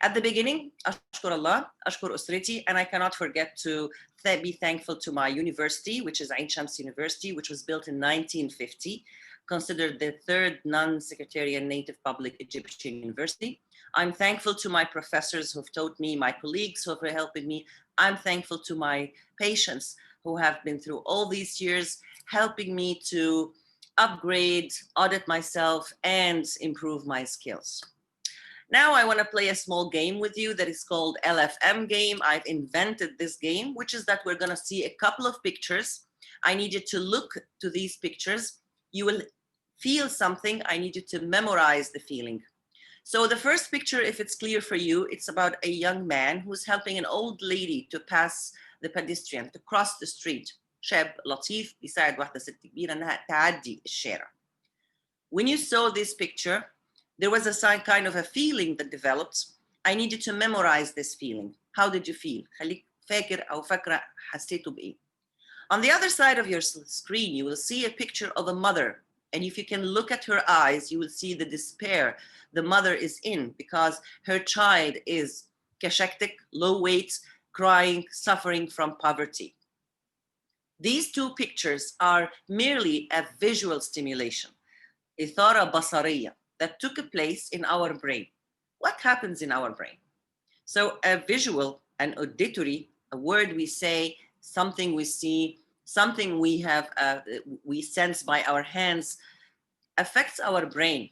[SPEAKER 13] At the beginning, أشكر الله, أشكر أسرتي, and I cannot forget to be thankful to my university, which is Ain Shams University, which was built in 1950, considered the third non-sectarian native public Egyptian university. I'm thankful to my professors who've taught me, my colleagues who have helped me. I'm thankful to my patients who have been through all these years, helping me to upgrade, audit myself, and improve my skills. Now I want to play a small game with you that is called LFM game. I've invented this game, which is that we're going to see a couple of pictures. I need you to look to these pictures. You will feel something. I need you to memorize the feeling. So the first picture, if it's clear for you, it's about a young man who's helping an old lady to pass the pedestrian, to cross the street. شاب لطيف بيساعد واحدة ست كبيرة إنها تعدي الشارع. When you saw this picture, there was a kind of a feeling that developed. I need you to memorize this feeling. How did you feel? خليك فاكر أو فاكرة حسيته بإيه. On the other side of your screen, you will see a picture of a mother. And if you can look at her eyes, you will see the despair the mother is in because her child is kashaktik, low weight, crying, suffering from poverty. These two pictures are merely a visual stimulation, إثارة بصرية, that took place in our brain. What happens in our brain? So a visual, an auditory, a word we say, something we see, something we have, we sense by our hands, affects our brain.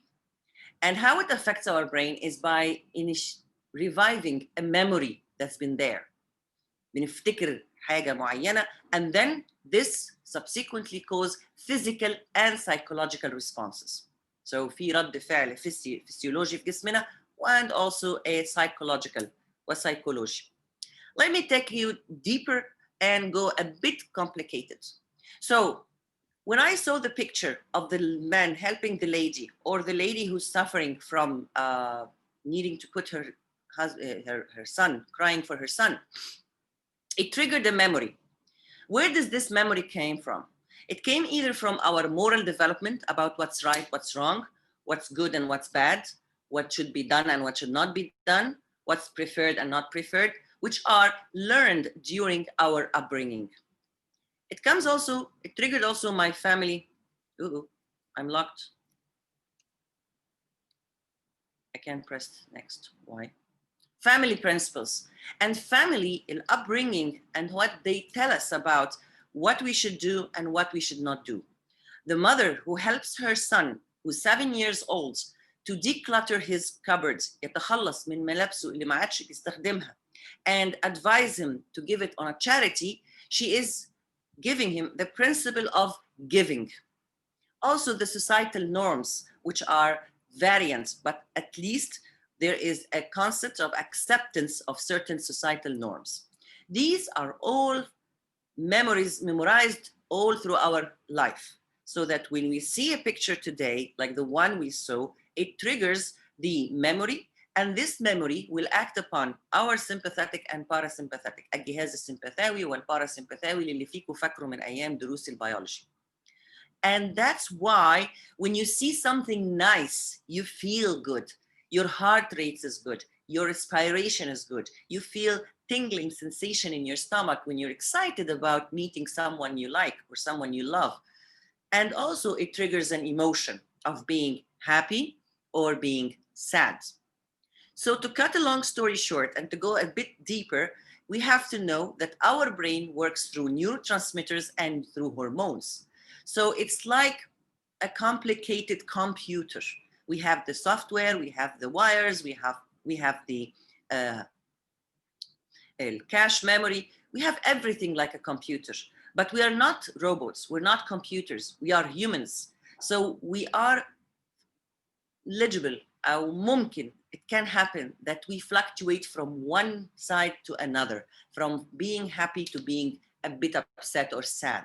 [SPEAKER 13] And how it affects our brain is by reviving a memory that's been there. بنفتكر حاجة معينة, and then this subsequently cause physical and psychological responses. So في رد فعل فسيولوجي في جسمنا and also a psychological وسيكولوجي. Let me take you deeper and go a bit complicated. So when I saw the picture of the man helping the lady or the lady who's suffering from needing to put her son, crying for her son, it triggered a memory. Where does this memory came from? It came either from our moral development about what's right, what's wrong, what's good and what's bad, what should be done and what should not be done, what's preferred and not preferred, which are learned during our upbringing. It triggered also my family. Ooh, I'm locked. I can't press next. Why? Family principles and family in upbringing and what they tell us about what we should do and what we should not do. The mother who helps her son, who's 7 years old, to declutter his cupboards, يتخلص من ملابسه اللي ما عادش يستخدمها, and advise him to give it on a charity, she is giving him the principle of giving. Also the societal norms, which are variant, but at least there is a concept of acceptance of certain societal norms. These are all memorized all through our life, so that when we see a picture today, like the one we saw, it triggers the memory, and this memory will act upon our sympathetic and parasympathetic. الجهاز السمبثاوي والباراسمبثاوي اللي فيكم فاكروا من أيام دروس البيولوجي. And that's why when you see something nice, you feel good. Your heart rate is good. Your respiration is good. You feel tingling sensation in your stomach when you're excited about meeting someone you like or someone you love. And also it triggers an emotion of being happy or being sad. So to cut a long story short and to go a bit deeper, we have to know that our brain works through neurotransmitters and through hormones. So it's like a complicated computer. We have the software, we have the wires, we have the cache memory. We have everything like a computer, but we are not robots. We're not computers. We are humans. So we are legible. أو ممكن, it can happen that we fluctuate from one side to another, from being happy to being a bit upset or sad.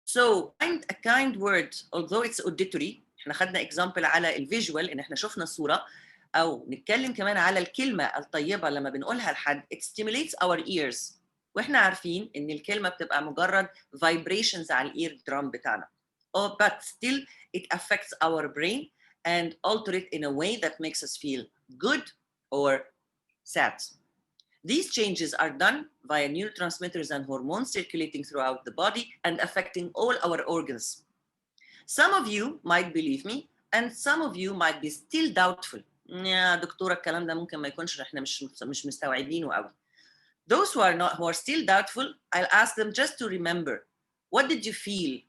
[SPEAKER 13] So a kind word, although it's auditory, احنا خدنا example على الفيجوال ان احنا شفنا صورة، او نتكلم كمان على الكلمة الطيبة لما بنقولها لحد, it stimulates our ears. واحنا عارفين ان الكلمة بتبقى مجرد vibrations على الاير درام بتاعنا. But still it affects our brain and alter it in a way that makes us feel good or sad. These changes are done via neurotransmitters and hormones circulating throughout the body and affecting all our organs. Some of you might believe me, and some of you might be still doubtful. يا دكتورة الكلام ده ممكن ما يكونش احنا مش مستوعبينه قوي. Those who are still doubtful, I'll ask them just to remember, what did you feel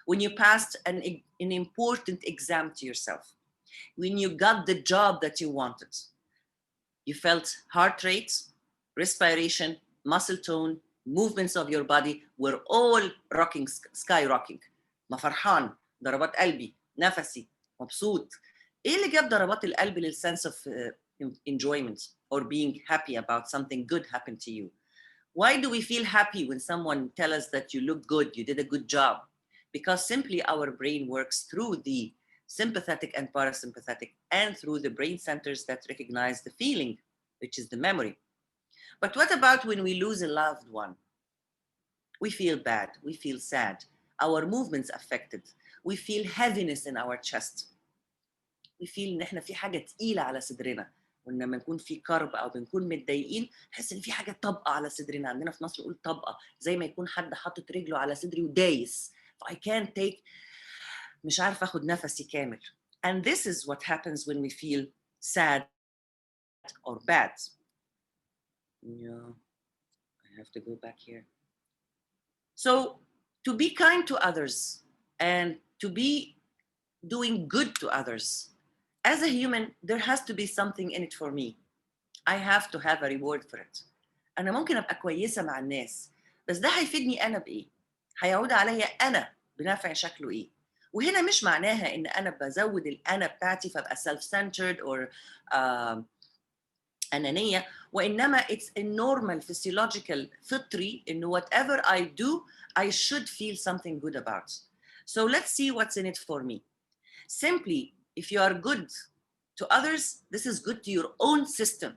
[SPEAKER 13] when you passed an important exam to yourself? When you got the job that you wanted? You felt heart rate, respiration, muscle tone, movements of your body were all rocking, skyrocketing. ما فرحان، ضربات قلبي، نفسي، مبسوط. ايه اللي جاب ضربات القلب للsense of enjoyment or being happy about something good happened to you? Why do we feel happy when someone tells us that you look good, you did a good job? Because simply our brain works through the sympathetic and parasympathetic and through the brain centers that recognize the feeling, which is the memory. But what about when we lose a loved one? We feel bad, we feel sad, our movements affected, we feel heaviness in our chest. We feel إن إحنا في حاجة تقيلة على صدرنا، ولما نكون في كرب أو بنكون متضايقين نحس إن في حاجة طبقة على صدرنا. عندنا في مصر نقول طبقة، زي ما يكون حد حاطط رجله على صدري ودايس. I can't take، مش عارف أخد نفسي كامل. And this is what happens when we feel sad or bad. Yeah, I have to go back here. So to be kind to others and to be doing good to others, as a human, there has to be something in it for me. I have to have a reward for it. أنا ممكن أبقى كويسة مع الناس، بس ده هيفيدني أنا بإيه؟ هيعود عليا أنا بنفع شكله إيه؟ وهنا مش معناها إن أنا بزود الأنا بتاعتي فأبقى self-centered or أنانية، وإنما it's a normal physiological فطري إنه whatever I do, I should feel something good about. So let's see what's in it for me. Simply, if you are good to others, this is good to your own system.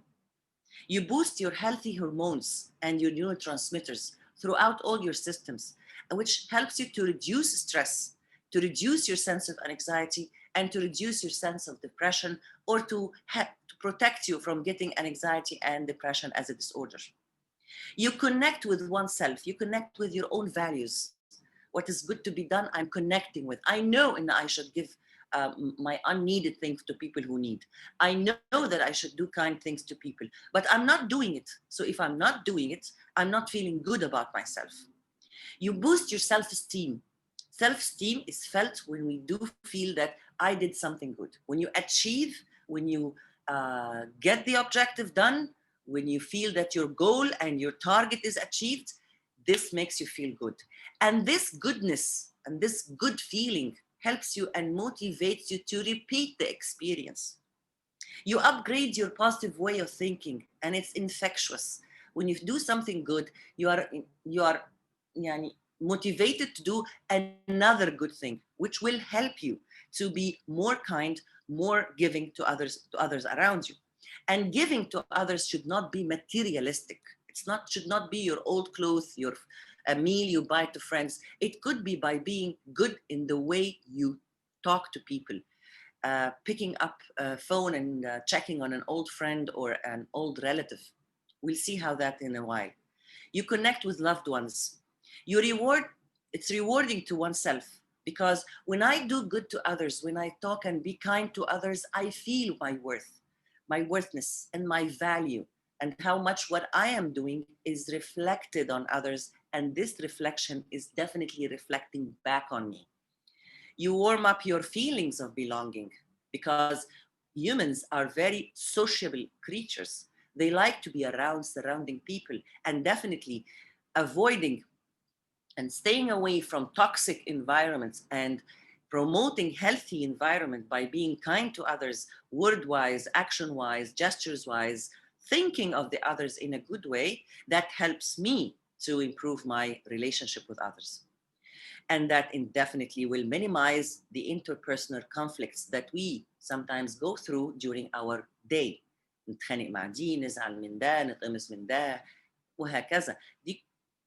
[SPEAKER 13] You boost your healthy hormones and your neurotransmitters throughout all your systems, which helps you to reduce stress, to reduce your sense of anxiety, and to reduce your sense of depression, or to protect you from getting anxiety and depression as a disorder. You connect with oneself, you connect with your own values. What is good to be done, I'm connecting with. I know and I should give my unneeded things to people who need. I know that I should do kind things to people, but I'm not doing it. So if I'm not doing it, I'm not feeling good about myself. You boost your self-esteem. Self-esteem is felt when we do feel that I did something good. When you achieve, when you get the objective done, when you feel that your goal and your target is achieved, this makes you feel good. And this goodness and this good feeling helps you and motivates you to repeat the experience. You upgrade your positive way of thinking, and it's infectious. When you do something good, you are motivated to do another good thing, which will help you to be more kind, more giving to others around you. And giving to others should not be materialistic. Should not be your old clothes, a meal you buy to friends. It could be by being good in the way you talk to people, picking up a phone and checking on an old friend or an old relative. We'll see how that in a while. You connect with loved ones. It's rewarding to oneself, because when I do good to others, when I talk and be kind to others, I feel my worth, my worthness and my value, and how much what I am doing is reflected on others. And this reflection is definitely reflecting back on me. You warm up your feelings of belonging, because humans are very sociable creatures. They like to be around surrounding people, and definitely avoiding and staying away from toxic environments and promoting healthy environment by being kind to others, word-wise, action-wise, gestures-wise, thinking of the others in a good way, that helps me to improve my relationship with others. And that definitely will minimize the interpersonal conflicts that we sometimes go through during our day. نتخانق مع دي، نزعل من ده، نتقمص من ده، وهكذا.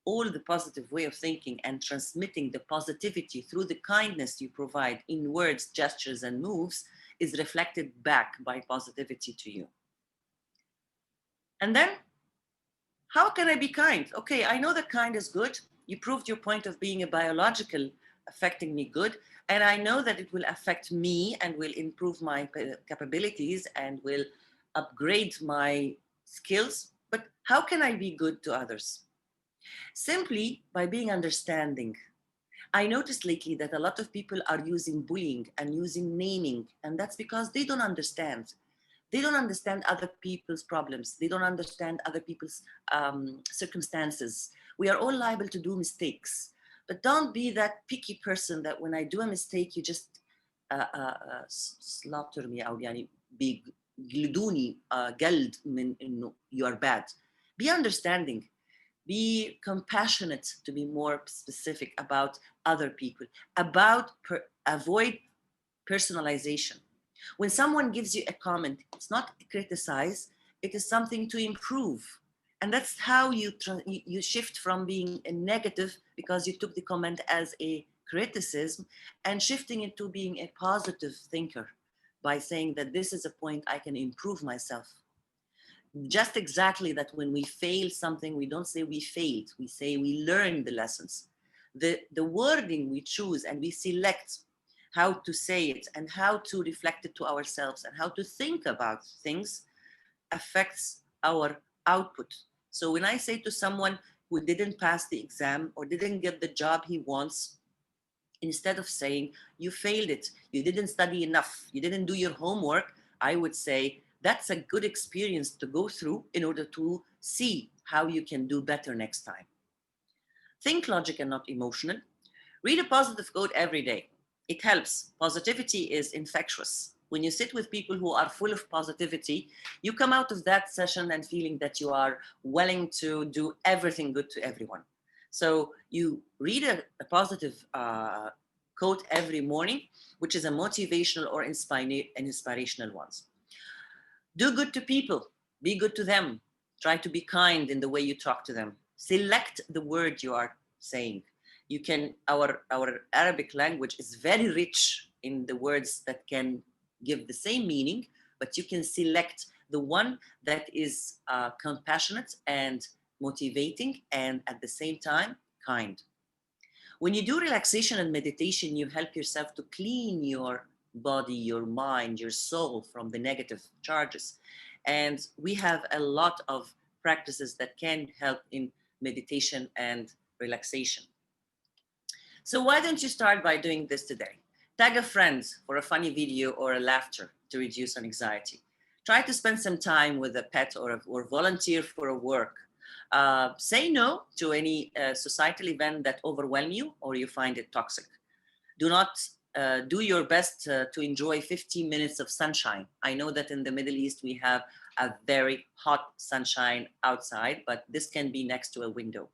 [SPEAKER 13] All the positive way of thinking and transmitting the positivity through the kindness you provide in words, gestures, and moves is reflected back by positivity to you. And then, how can I be kind? Okay, I know that kind is good. You proved your point of being a biological affecting me good. And I know that it will affect me and will improve my capabilities and will upgrade my skills. But how can I be good to others? Simply by being understanding. I noticed lately that a lot of people are using bullying and using naming, and that's because they don't understand. They don't understand other people's problems. They don't understand other people's circumstances. We are all liable to do mistakes, but don't be that picky person that when I do a mistake, you just slaughter me أو يعني بيجلدوني جلد من إنه you are bad. Be understanding. Be compassionate, to be more specific about other people, avoid personalization. When someone gives you a comment, it's not criticize, it is something to improve. And that's how you shift from being a negative because you took the comment as a criticism and shifting it to being a positive thinker by saying that this is a point I can improve myself. Just exactly that when we fail something, we don't say we failed, we say we learned the lessons. The wording we choose and we select how to say it and how to reflect it to ourselves and how to think about things affects our output. So when I say to someone who didn't pass the exam or didn't get the job he wants, instead of saying you failed it, you didn't study enough, you didn't do your homework, I would say, that's a good experience to go through in order to see how you can do better next time. Think logic and not emotional. Read a positive quote every day. It helps. Positivity is infectious. When you sit with people who are full of positivity, you come out of that session and feeling that you are willing to do everything good to everyone. So you read a positive quote every morning, which is a motivational or inspirational one. Do good to people, be good to them. Try to be kind in the way you talk to them. Select the word you are saying. You can, our Arabic language is very rich in the words that can give the same meaning, but you can select the one that is compassionate and motivating and at the same time, kind. When you do relaxation and meditation, you help yourself to clean your body, your mind, your soul from the negative charges. And we have a lot of practices that can help in meditation and relaxation. So why don't you start by doing this today? Tag a friend for a funny video or a laughter to reduce anxiety. Try to spend some time with a pet or volunteer for a work. Say no to any societal event that overwhelms you or you find it toxic. Do not do your best to enjoy 15 minutes of sunshine. I know that in the Middle East we have a very hot sunshine outside, but this can be next to a window.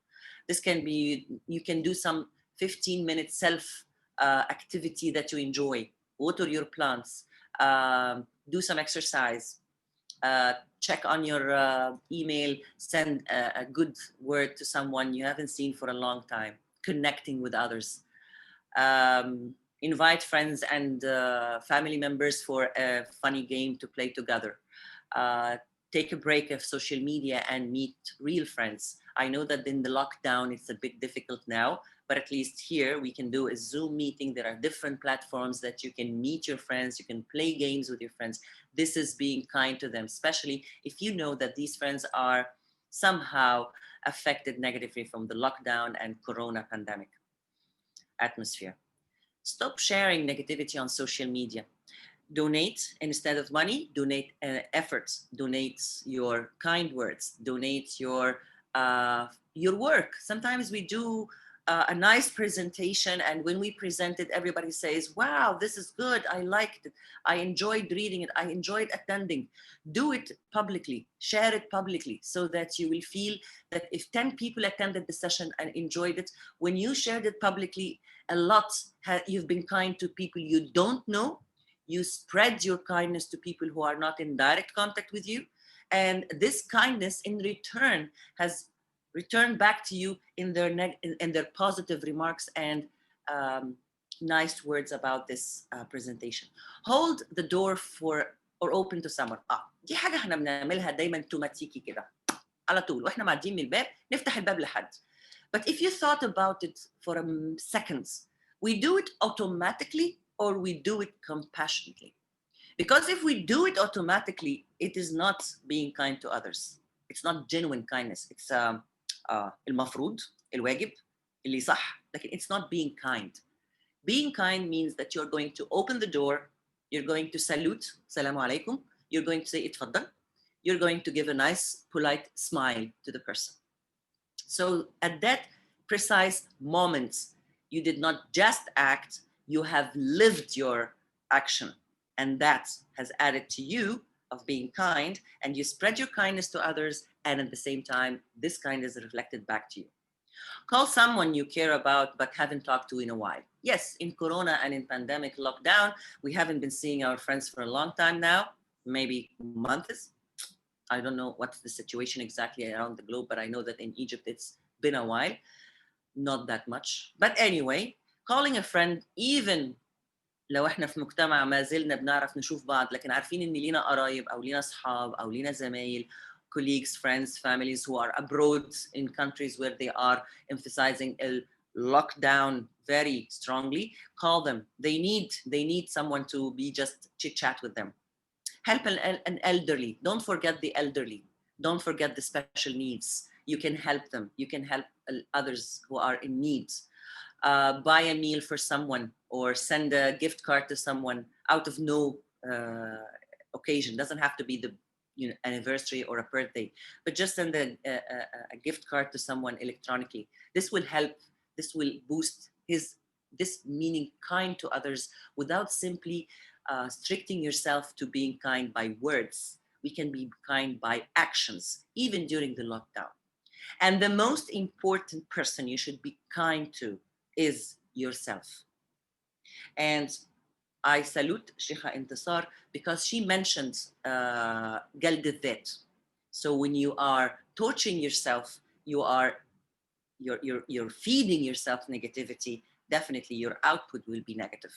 [SPEAKER 13] This can be, you can do some 15-minute self activity that you enjoy. Water your plants, do some exercise, check on your email, send a good word to someone you haven't seen for a long time, connecting with others. Invite friends and family members for a funny game to play together. Take a break of social media and meet real friends. I know that in the lockdown, it's a bit difficult now, but at least here we can do a Zoom meeting. There are different platforms that you can meet your friends, you can play games with your friends. This is being kind to them, especially if you know that these friends are somehow affected negatively from the lockdown and Corona pandemic atmosphere. Stop sharing negativity on social media. Donate instead of money, donate efforts, donate your kind words, donate your work. Sometimes we do a nice presentation, and when we present it, everybody says, wow, this is good, I liked it, I enjoyed reading it, I enjoyed attending. Do it publicly, share it publicly, so that you will feel that if 10 people attended the session and enjoyed it, when you shared it publicly, a lot, you've been kind to people you don't know, you spread your kindness to people who are not in direct contact with you, and this kindness in return has returned back to you in their positive remarks and nice words about this presentation. Hold the door for or open to someone. دي حاجة احنا بنعملها دايما اوتوماتيكي كده. على طول واحنا معديين من الباب نفتح الباب لحد. But if you thought about it for a second, we do it automatically or we do it compassionately. Because if we do it automatically, it is not being kind to others. It's not genuine kindness. It's المفروض الواجب اللي صح لكن it's not being kind. Being kind means that you're going to open the door, you're going to salute, salamu alaikum, you're going to say اتفضل, you're going to give a nice polite smile to the person. So at that precise moment, you did not just act, you have lived your action. And that has added to you of being kind, and you spread your kindness to others, and at the same time, this kindness is reflected back to you. Call someone you care about but haven't talked to in a while. Yes, in Corona and in pandemic lockdown, we haven't been seeing our friends for a long time now, maybe months. I don't know what's the situation exactly around the globe, but I know that in Egypt it's been a while, not that much. But anyway, calling a friend, even لو احنا في مجتمع ما زلنا بنعرف نشوف بعض لكن عارفين ان لينا قرايب او لينا اصحاب او لينا زمايل, colleagues, friends, families who are abroad in countries where they are emphasizing a lockdown very strongly, call them. They need someone to be just chit chat with them. Help an elderly. Don't forget the elderly. Don't forget the special needs. You can help them. You can help others who are in need. Buy a meal for someone or send a gift card to someone out of no occasion. Doesn't have to be the anniversary or a birthday, but just send a gift card to someone electronically. This will help. This will boost this meaning kind to others without simply restricting yourself to being kind by words. We can be kind by actions, even during the lockdown. And the most important person you should be kind to is yourself. And I salute Sheikha Intisar because she mentioned جلد الذات. So when you are torturing yourself, you're feeding yourself negativity, definitely your output will be negative.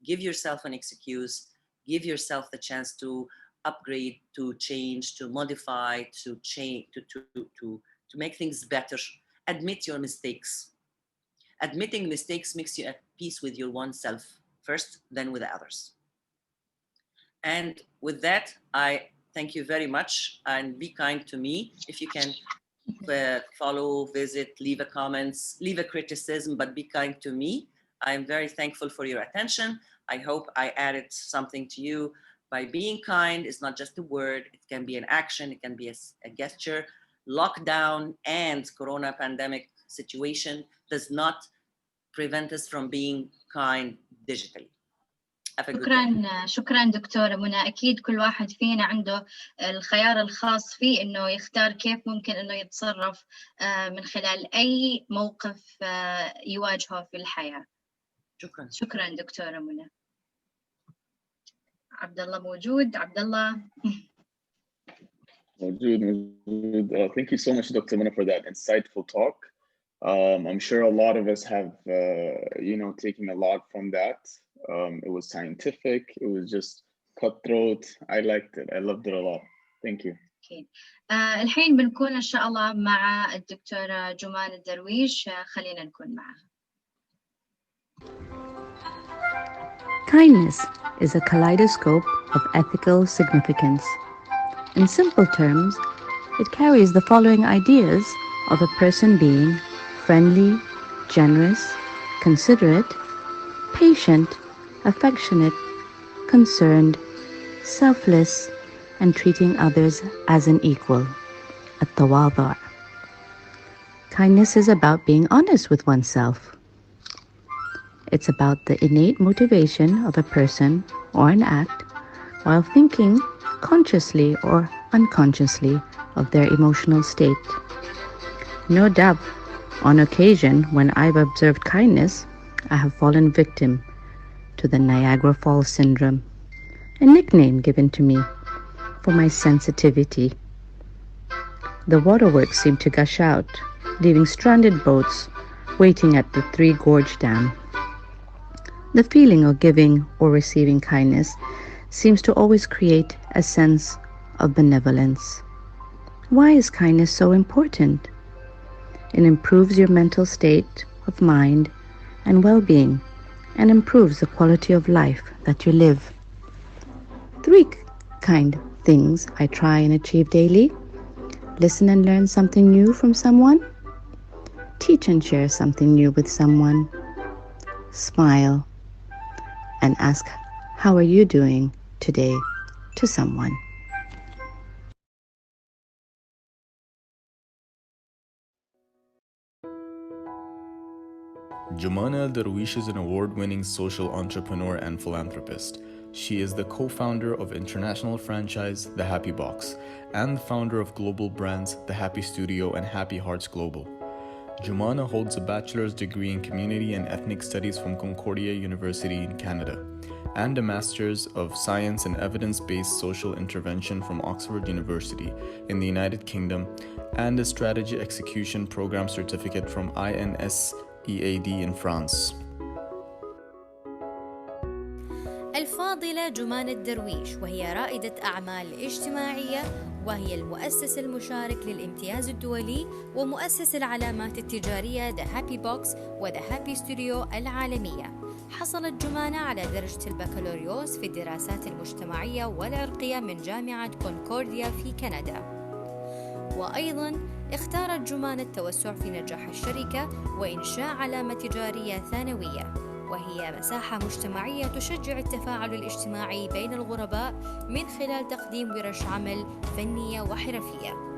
[SPEAKER 13] Give yourself an excuse, give yourself the chance to upgrade, to change, to modify, to change, to make things better. Admit your mistakes. Admitting mistakes makes you at peace with your one self first, then with the others. And with that, I thank you very much, and be kind to me. If you can follow, visit, leave a comments, leave a criticism, but be kind to me. I'm very thankful for your attention. I hope I added something to you. By being kind is not just a word, it can be an action, it can be a gesture. Lockdown and Corona pandemic situation does not prevent us from being kind digitally.
[SPEAKER 4] شكرا دكتورة منى. أكيد كل واحد فينا عنده الخيار الخاص فيه إنه يختار كيف ممكن إنه يتصرف من خلال أي موقف يواجهه في الحياة. شكرا دكتورة منى. عبد الله موجود؟ عبد الله.
[SPEAKER 5] موجود. Thank you so much, Dr. Munna, for that insightful talk. I'm sure a lot of us have, taken a lot from that. It was scientific. It was just cutthroat. I liked it. I loved it a lot. Thank you.
[SPEAKER 4] Okay. الحين بنكون إن شاء الله مع الدكتورة جمان الدرويش. خلينا نكون معها.
[SPEAKER 15] Kindness is a kaleidoscope of ethical significance. In simple terms, it carries the following ideas of a person being friendly, generous, considerate, patient, affectionate, concerned, selfless, and treating others as an equal. التواضع. Kindness is about being honest with oneself. It's about the innate motivation of a person or an act while thinking consciously or unconsciously of their emotional state. No doubt, on occasion when I've observed kindness, I have fallen victim to the Niagara Falls syndrome, a nickname given to me for my sensitivity. The waterworks seemed to gush out, leaving stranded boats waiting at the Three Gorge Dam. The feeling of giving or receiving kindness seems to always create a sense of benevolence. Why is kindness so important? It improves your mental state of mind and well-being and improves the quality of life that you live. 3 kind things I try and achieve daily: listen and learn something new from someone, teach and share something new with someone, smile, and ask, how are you doing today, to someone.
[SPEAKER 8] Jumana Al-Darwish is an award-winning social entrepreneur and philanthropist. She is the co-founder of international franchise The Happy Box and the founder of global brands The Happy Studio and Happy Hearts Global. Jumana holds a bachelor's degree in community and ethnic studies from Concordia University in Canada and a master's of science and evidence-based social intervention from Oxford University in the United Kingdom and a strategy execution program certificate from INSEAD in France.
[SPEAKER 9] الفاضلة جمان الدرويش، وهي رائدة أعمال اجتماعية، وهي المؤسس المشارك للامتياز الدولي ومؤسس العلامات التجارية The Happy Box و The Happy Studio العالمية. حصلت جمانة على درجة البكالوريوس في الدراسات المجتمعية والعرقية من جامعة كونكورديا في كندا. وأيضاً اختارت جمانة التوسع في نجاح الشركة وإنشاء علامة تجارية ثانوية، وهي مساحة مجتمعية تشجع التفاعل الاجتماعي بين الغرباء من خلال تقديم ورش عمل فنية وحرفية.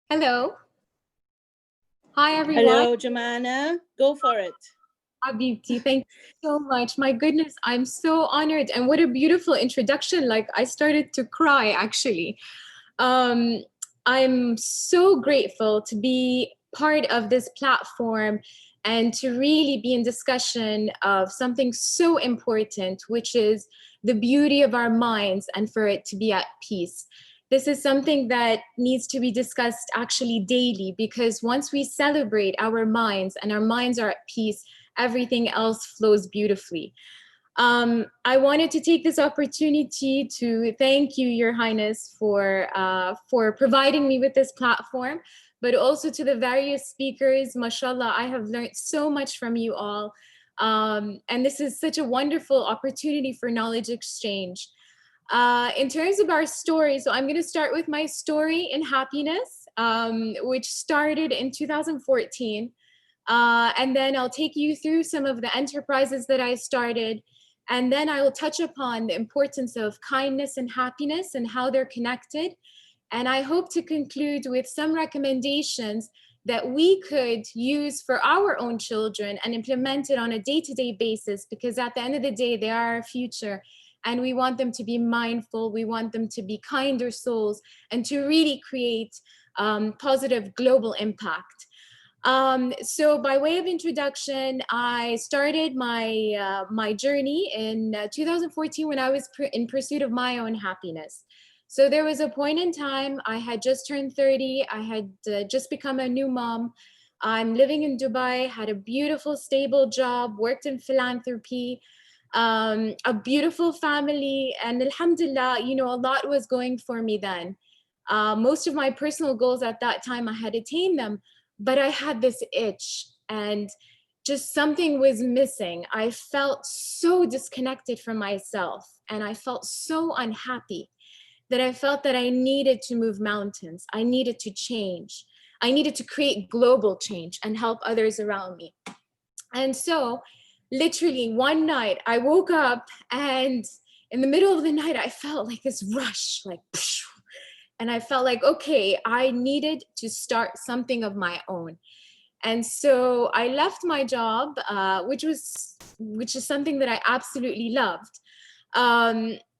[SPEAKER 16] Hello. Hi, everyone.
[SPEAKER 6] Hello, Jumana. Go for it.
[SPEAKER 16] Habibti, thank you so much. My goodness, I'm so honored. And what a beautiful introduction. Like, I started to cry, actually. I'm so grateful to be part of this platform and to really be in discussion of something so important, which is the beauty of our minds and for it to be at peace. This is something that needs to be discussed actually daily, because once we celebrate our minds and our minds are at peace, everything else flows beautifully. I wanted to take this opportunity to thank you, Your Highness, for providing me with this platform, but also to the various speakers. Mashallah, I have learned so much from you all. And this is such a wonderful opportunity for knowledge exchange. In terms of our story, so I'm going to start with my story in happiness, which started in 2014. And then I'll take you through some of the enterprises that I started. And then I will touch upon the importance of kindness and happiness and how they're connected. And I hope to conclude with some recommendations that we could use for our own children and implement it on a day-to-day basis, because at the end of the day, they are our future. And we want them to be mindful, we want them to be kinder souls, and to really create positive global impact. So by way of introduction, I started my journey in 2014 when I was in pursuit of my own happiness. So there was a point in time, I had just turned 30, I had just become a new mom. I'm living in Dubai, had a beautiful, stable job, worked in philanthropy, a beautiful family, and alhamdulillah, you know, a lot was going for me then. Most of my personal goals at that time, I had attained them, but I had this itch and just something was missing. I felt so disconnected from myself and I felt so unhappy that I felt that I needed to move mountains. I needed to change. I needed to create global change and help others around me. And so literally one night I woke up and in the middle of the night, I felt like this rush, like, and I felt like, okay, I needed to start something of my own. And so I left my job, which is something that I absolutely loved.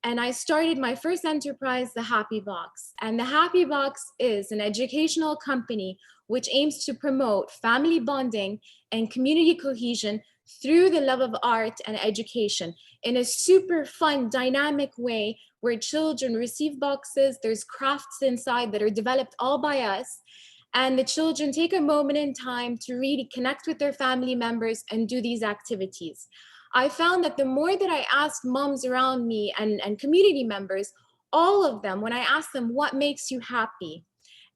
[SPEAKER 16] and I started my first enterprise, the Happy Box. And the Happy Box is an educational company which aims to promote family bonding and community cohesion through the love of art and education in a super fun, dynamic way where children receive boxes. There's crafts inside that are developed all by us. And the children take a moment in time to really connect with their family members and do these activities. I found that the more that I asked moms around me and community members, all of them, when I asked them, what makes you happy?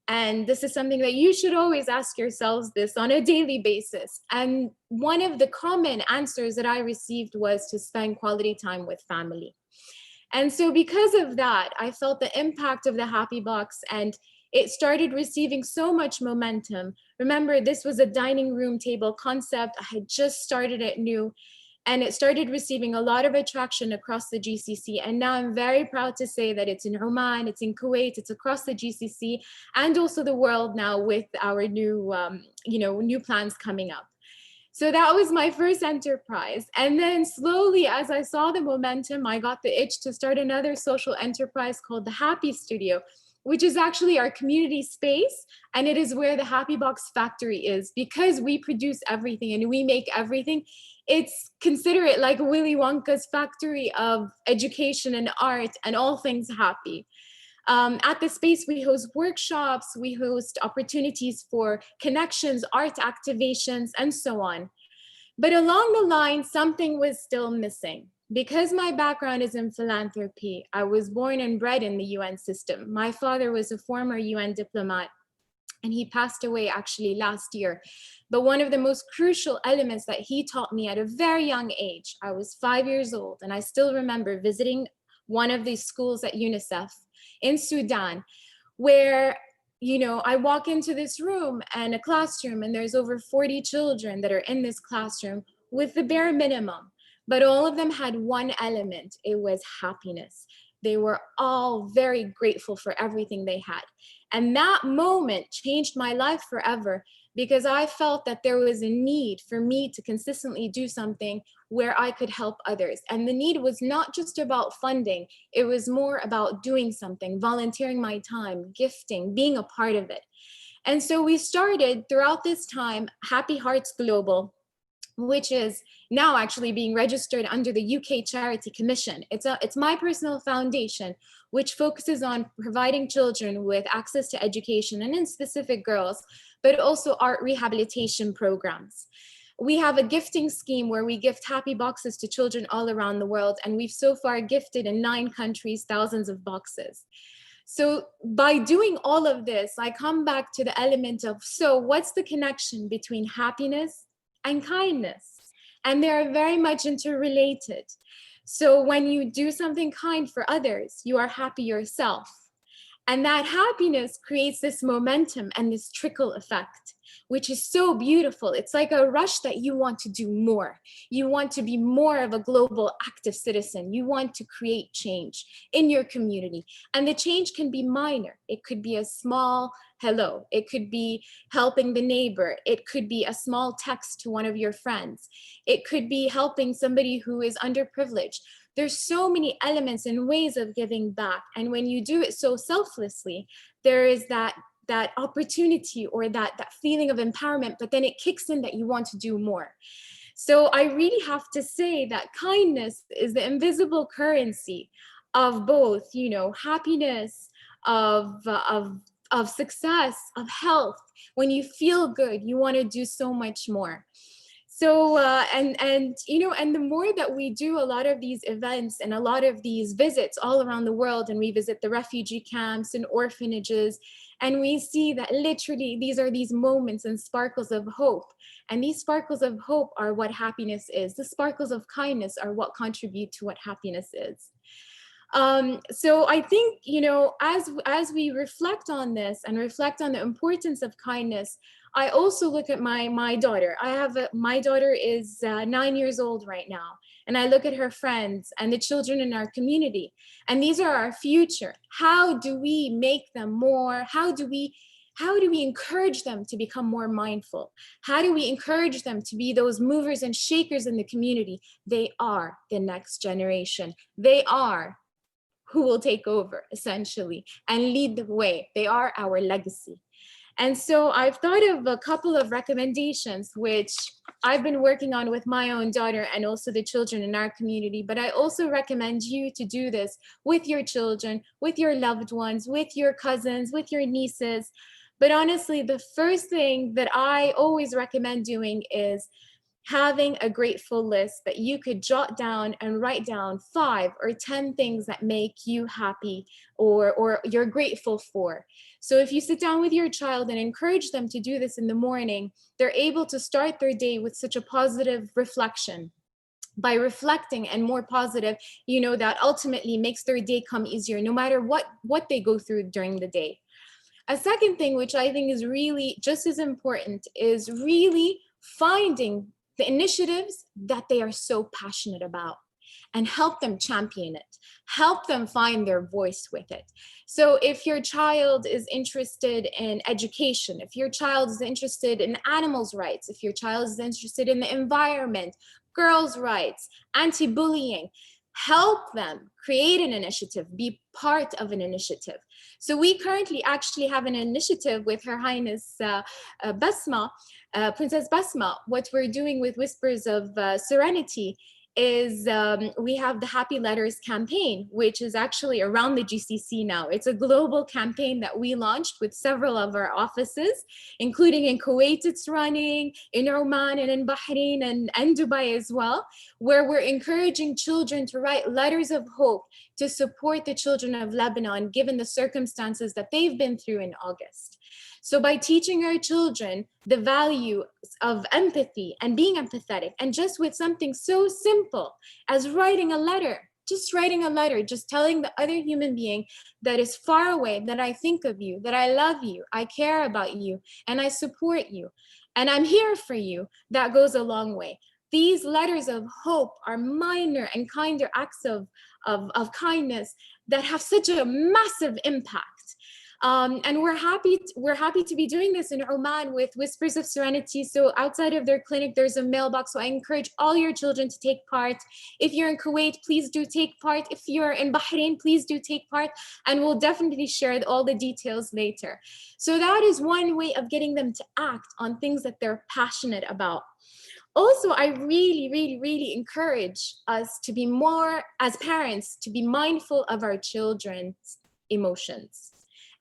[SPEAKER 16] And this is something that you should always ask yourselves this on a daily basis. And one of the common answers that I received was to spend quality time with family. And so because of that, I felt the impact of the Happy Box, and it started receiving so much momentum. Remember, this was a dining room table concept. I had just started it new. And it started receiving a lot of attraction across the GCC. And now I'm very proud to say that it's in Oman, it's in Kuwait, it's across the GCC, and also the world now with our new, new plans coming up. So that was my first enterprise. And then slowly, as I saw the momentum, I got the itch to start another social enterprise called the Happy Studio, which is actually our community space. And it is where the Happy Box factory is, because we produce everything and we make everything. It's consider it like Willy Wonka's factory of education and art and all things happy. At the space, we host workshops, we host opportunities for connections, art activations, and so on. But along the line, something was still missing. Because my background is in philanthropy, I was born and bred in the UN system. My father was a former UN diplomat, and he passed away actually last year. But one of the most crucial elements that he taught me at a very young age, I was 5 years old, and I still remember visiting one of these schools at UNICEF in Sudan, where I walk into this room and a classroom, and there's over 40 children that are in this classroom with the bare minimum. But all of them had one element. It was happiness. They were all very grateful for everything they had. And that moment changed my life forever, because I felt that there was a need for me to consistently do something where I could help others. And the need was not just about funding. It was more about doing something, volunteering my time, gifting, being a part of it. And so we started throughout this time, Happy Hearts Global, which is now actually being registered under the UK Charity Commission. It's my personal foundation, which focuses on providing children with access to education, and in specific girls, but also art rehabilitation programs. We have a gifting scheme where we gift happy boxes to children all around the world, and we've so far gifted in 9 countries thousands of boxes. So by doing all of this, I come back to the element of, so what's the connection between happiness and kindness? And they are very much interrelated. So when you do something kind for others, you are happy yourself. And that happiness creates this momentum and this trickle effect, which is so beautiful. It's like a rush that you want to do more. You want to be more of a global active citizen. You want to create change in your community. And the change can be minor. It could be a small hello. It could be helping the neighbor. It could be a small text to one of your friends. It could be helping somebody who is underprivileged. There's so many elements and ways of giving back. And when you do it so selflessly, there is that opportunity or that feeling of empowerment, but then it kicks in that you want to do more. So I really have to say that kindness is the invisible currency of both, happiness, of success, of health. When you feel good, you want to do so much more. So, and the more that we do a lot of these events and a lot of these visits all around the world, and we visit the refugee camps and orphanages, and we see that literally these are these moments and sparkles of hope. And these sparkles of hope are what happiness is. The sparkles of kindness are what contribute to what happiness is. So I think, as we reflect on this and reflect on the importance of kindness, I also look at my daughter. My daughter is 9 years old right now, and I look at her friends and the children in our community, and these are our future. How do we make them more? How do we encourage them to become more mindful? How do we encourage them to be those movers and shakers in the community? They are the next generation. They are who will take over essentially and lead the way. They are our legacy. And so I've thought of a couple of recommendations which I've been working on with my own daughter and also the children in our community, but I also recommend you to do this with your children, with your loved ones, with your cousins, with your nieces. But honestly, the first thing that I always recommend doing is having a grateful list that you could jot down and write down 5 or 10 things that make you happy or you're grateful for. So if you sit down with your child and encourage them to do this in the morning, they're able to start their day with such a positive reflection. By reflecting and more positive, you know, that ultimately makes their day come easier no matter what they go through during the day. A second thing, which I think is really just as important, is really finding the initiatives that they are so passionate about and help them champion it, help them find their voice with it. So if your child is interested in education, if your child is interested in animals' rights, if your child is interested in the environment, girls' rights, anti-bullying, help them create an initiative, be part of an initiative. So we currently actually have an initiative with Her Highness Basma, Princess Basma. What we're doing with Whispers of Serenity is we have the Happy Letters campaign, which is actually around the GCC now. It's a global campaign that we launched with several of our offices, including in Kuwait it's running, in Oman and in Bahrain and Dubai as well, where we're encouraging children to write letters of hope to support the children of Lebanon, given the circumstances that they've been through in August. So by teaching our children the value of empathy and being empathetic, and just with something so simple as writing a letter, just telling the other human being that is far away that I think of you, that I love you, I care about you, and I support you, and I'm here for you, that goes a long way. These letters of hope are minor and kinder acts of kindness that have such a massive impact. And we're happy to be doing this in Oman with Whispers of Serenity. So outside of their clinic, there's a mailbox. So I encourage all your children to take part. If you're in Kuwait, please do take part. If you're in Bahrain, please do take part. And we'll definitely share all the details later. So that is one way of getting them to act on things that they're passionate about. Also, I really, really, really encourage us to be more, as parents, to be mindful of our children's emotions,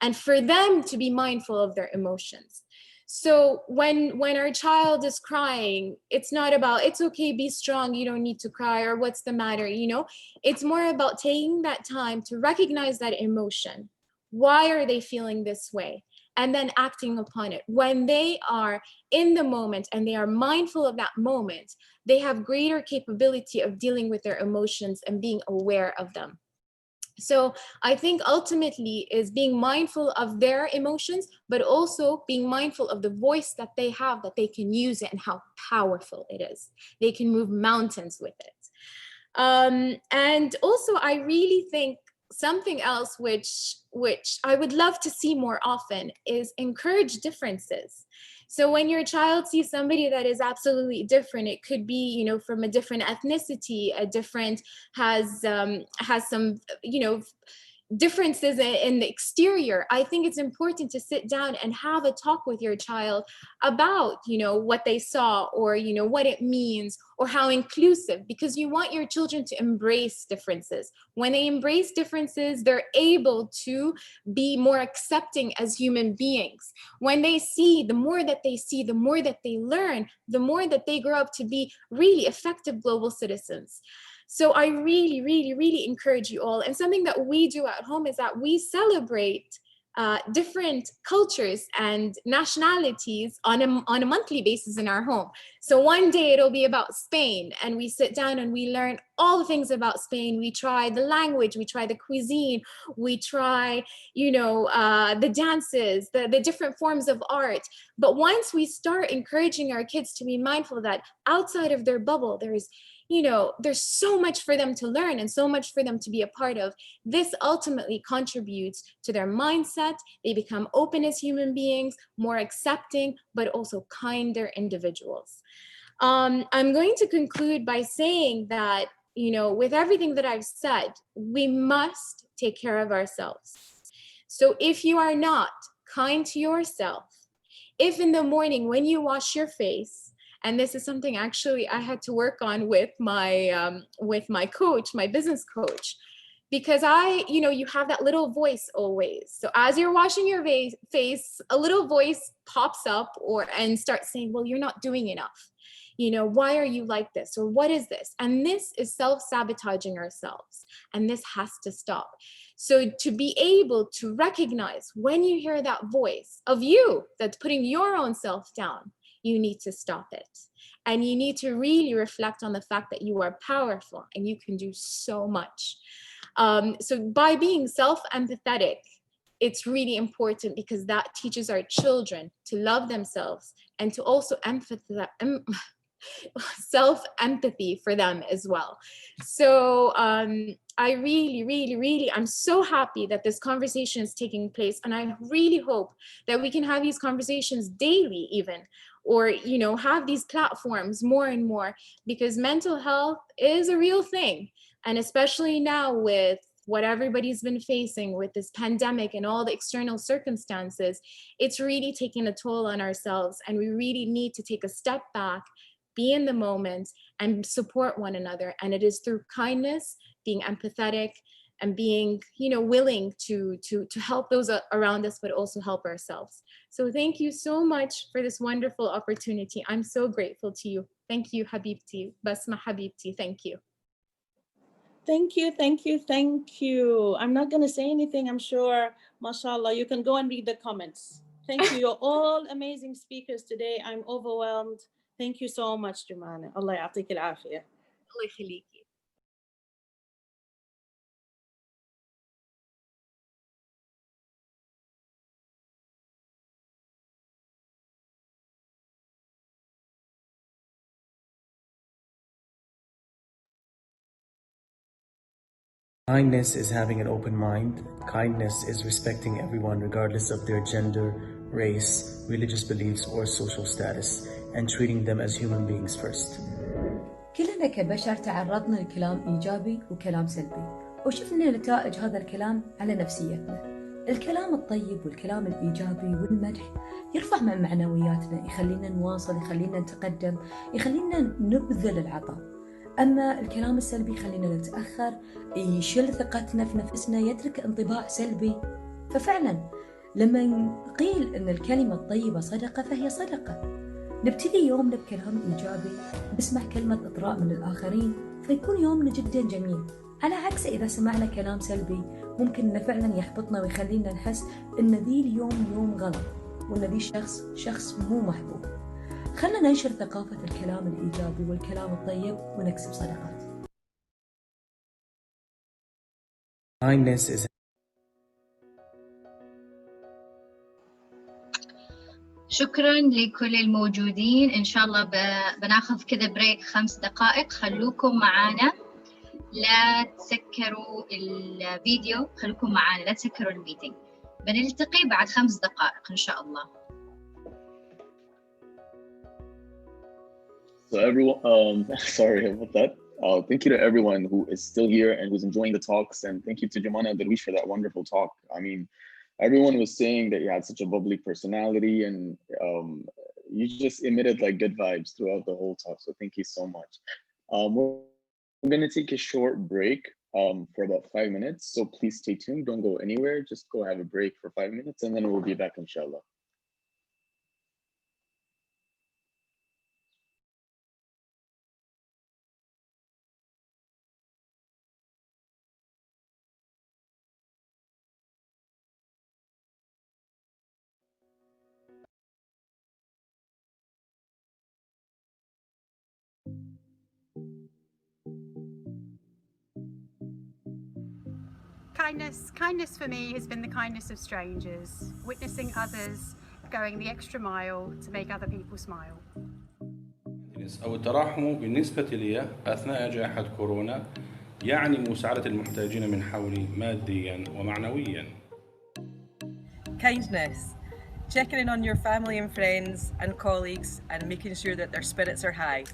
[SPEAKER 16] and for them to be mindful of their emotions. So when our child is crying, it's not about, it's okay, be strong, you don't need to cry, or what's the matter, you know? It's more about taking that time to recognize that emotion. Why are they feeling this way? And then acting upon it. When they are in the moment and they are mindful of that moment, they have greater capability of dealing with their emotions and being aware of them. So I think ultimately is being mindful of their emotions, but also being mindful of the voice that they have, that they can use it and how powerful it is. They can move mountains with it. And also I really think something else which I would love to see more often is encourage differences. So when your child sees somebody that is absolutely different, it could be, you know, from a different ethnicity, has some, you know, differences in the exterior. I think it's important to sit down and have a talk with your child about, you know, what they saw, or, you know, what it means, or how inclusive, because you want your children to embrace differences. When they embrace differences, they're able to be more accepting as human beings. When they see, the more that they see, the more that they learn, the more that they grow up to be really effective global citizens. So I really, really, really encourage you all. And something that we do at home is that we celebrate different cultures and nationalities on a monthly basis in our home. So one day it'll be about Spain, and we sit down and we learn all the things about Spain. We try the language, we try the cuisine, we try, you know, the dances, the different forms of art. But once we start encouraging our kids to be mindful that outside of their bubble, there's so much for them to learn and so much for them to be a part of. This ultimately contributes to their mindset. They become open as human beings, more accepting, but also kinder individuals. I'm going to conclude by saying that, you know, with everything that I've said, we must take care of ourselves. So if you are not kind to yourself, if in the morning when you wash your face, and this is something actually I had to work on with my coach, my business coach, because you have that little voice always. So as you're washing your face, a little voice pops up and starts saying, well, you're not doing enough. Why are you like this? Or what is this? And this is self-sabotaging ourselves. And this has to stop. So to be able to recognize when you hear that voice of you that's putting your own self down, you need to stop it. And you need to really reflect on the fact that you are powerful and you can do so much. So by being self-empathetic, it's really important because that teaches our children to love themselves and to also self-empathy for them as well. So I really, I'm so happy that this conversation is taking place. And I really hope that we can have these conversations daily even, or, have these platforms more and more, because mental health is a real thing. And especially now with what everybody's been facing with this pandemic and all the external circumstances, it's really taking a toll on ourselves. And we really need to take a step back, be in the moment, and support one another. And it is through kindness, being empathetic, and being, willing to help those around us, but also help ourselves. So thank you so much for this wonderful opportunity. I'm so grateful to you. Thank you, Habibti. Basma Habibti, thank you.
[SPEAKER 6] Thank you. I'm not going to say anything. I'm sure, mashallah, you can go and read the comments. Thank you. You're all amazing speakers today. I'm overwhelmed. Thank you so much, Jumana. Allah ya'tik al-afiyah.
[SPEAKER 16] Allah yakhliki.
[SPEAKER 17] Kindness is having an open mind. Kindness is respecting everyone regardless of their gender, race, religious beliefs, or social status, and treating them as human beings first.
[SPEAKER 18] كلنا كبشر تعرضنا لكلام إيجابي وكلام سلبي، وشفنا نتائج هذا الكلام على نفسيتنا. الكلام الطيب والكلام الإيجابي والمدح يرفع من معنوياتنا، يخلينا نواصل، يخلينا نتقدم، يخلينا نبذل العطاء. أما الكلام السلبي يخلينا نتأخر، يشل ثقتنا في نفسنا، يترك انطباع سلبي. ففعلا لما قيل أن الكلمة الطيبة صدقة فهي صدقة. نبتدي يومنا بكلام إيجابي، نسمع كلمة إطراء من الآخرين، فيكون يومنا جدا جميل. على عكس إذا سمعنا كلام سلبي ممكن أنه فعلا يحبطنا ويخلينا نحس أن ذي اليوم يوم غلط، وأن ذي شخص مو محبوب. خلنا ننشر ثقافة الكلام الإيجابي والكلام الطيب ونكسب صدقات.
[SPEAKER 17] Kindness is
[SPEAKER 4] شكرا لكل الموجودين. إن شاء الله بناخذ كذا بريك 5 دقائق. خلوكم معانا، لا تسكروا الفيديو، خلوكم معانا لا تسكروا الميتينج. بنلتقي بعد 5 دقائق إن شاء الله.
[SPEAKER 5] So everyone, sorry about that. Thank you to everyone who is still here and who's enjoying the talks, and thank you to Jumana and Darwish for that wonderful talk. I mean, everyone was saying that you had such a bubbly personality, and you just emitted like good vibes throughout the whole talk. So thank you so much. We're going to take a short break for about 5 minutes. So please stay tuned. Don't go anywhere. Just go have a break for 5 minutes, and then we'll be back, inshallah.
[SPEAKER 19] Kindness for me has been the kindness of strangers, witnessing others going the extra mile to make other people smile.
[SPEAKER 20] أو الترحم بالنسبة لي أثناء جائحة كورونا يعني مساعدة المحتاجين من حولي ماديا ومعنويا.
[SPEAKER 21] Kindness, checking in on your family and friends and colleagues and making sure that their spirits are high.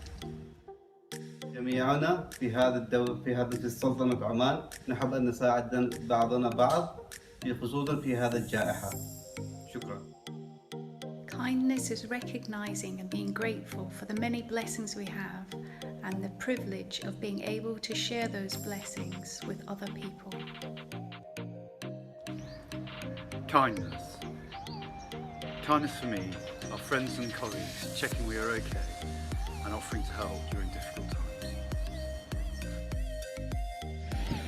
[SPEAKER 1] جميعنا في سلطنة عمان نحب أن نساعد بعضنا بعض خصوصا في هذه الجائحة. شكرا.
[SPEAKER 22] Kindness is recognizing and being grateful for the many blessings we have and the privilege of being able to share those blessings with other people.
[SPEAKER 23] Kindness. Kindness for me are friends and colleagues checking we are okay and offering to help during difficult times.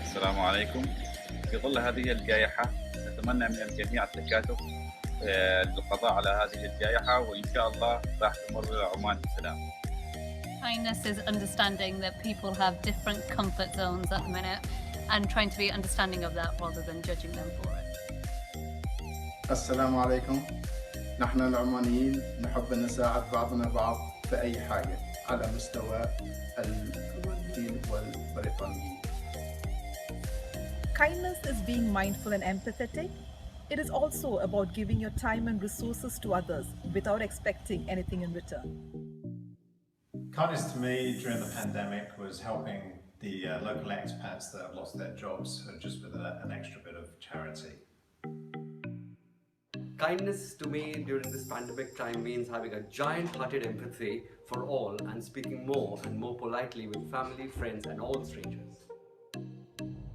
[SPEAKER 24] السلام عليكم. في ظل هذه الجائحة نتمنى من الجميع التكاتف للقضاء على هذه الجائحة وإن شاء الله راح تمر عمان بسلام.
[SPEAKER 25] Kindness is understanding that people have different comfort zones at the minute and trying to be understanding of that rather than judging them for it.
[SPEAKER 26] السلام عليكم. نحن العمانيين نحب أن نساعد بعضنا بعض في أي حاجة على مستوى العمانيين والبريطانيين.
[SPEAKER 27] Kindness is being mindful and empathetic. It is also about giving your time and resources to others without expecting anything in return.
[SPEAKER 28] Kindness to me during the pandemic was helping the local expats that have lost their jobs just with an extra bit of charity.
[SPEAKER 29] Kindness to me during this pandemic time means having a giant-hearted empathy for all and speaking more and more politely with family, friends and all strangers.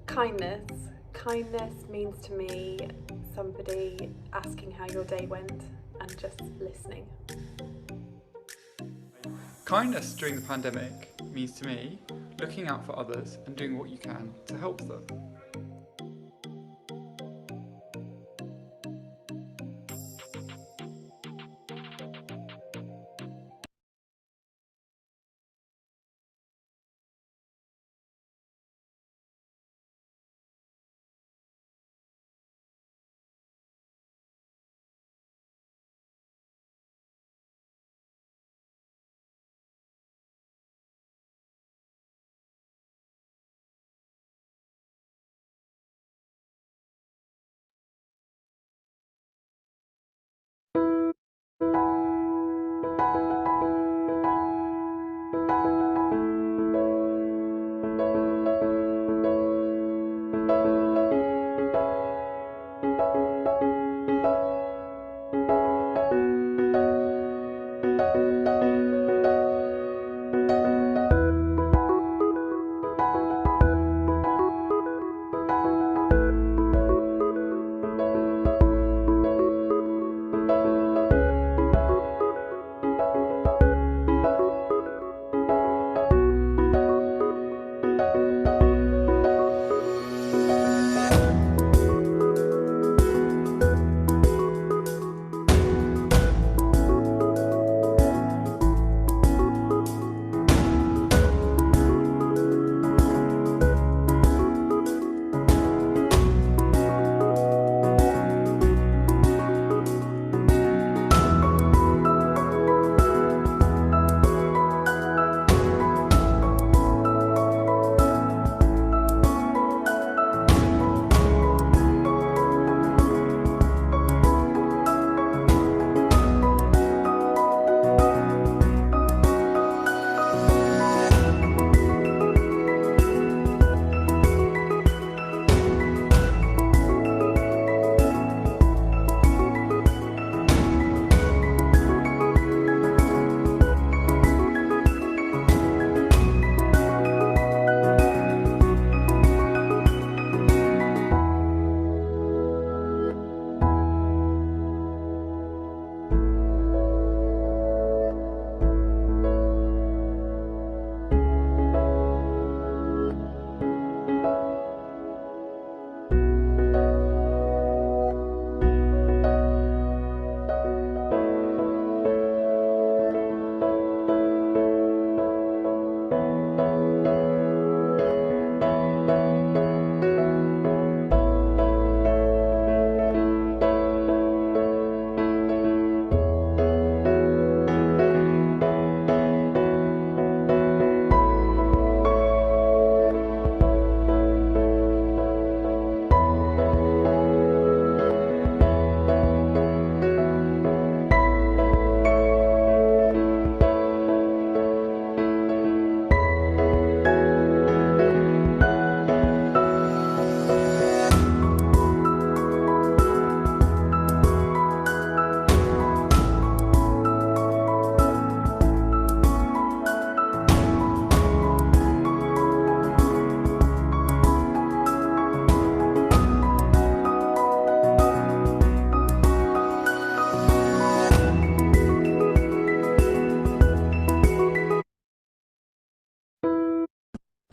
[SPEAKER 30] Kindness means to me somebody asking how your day went and just listening.
[SPEAKER 31] Kindness during the pandemic means to me looking out for others and doing what you can to help them.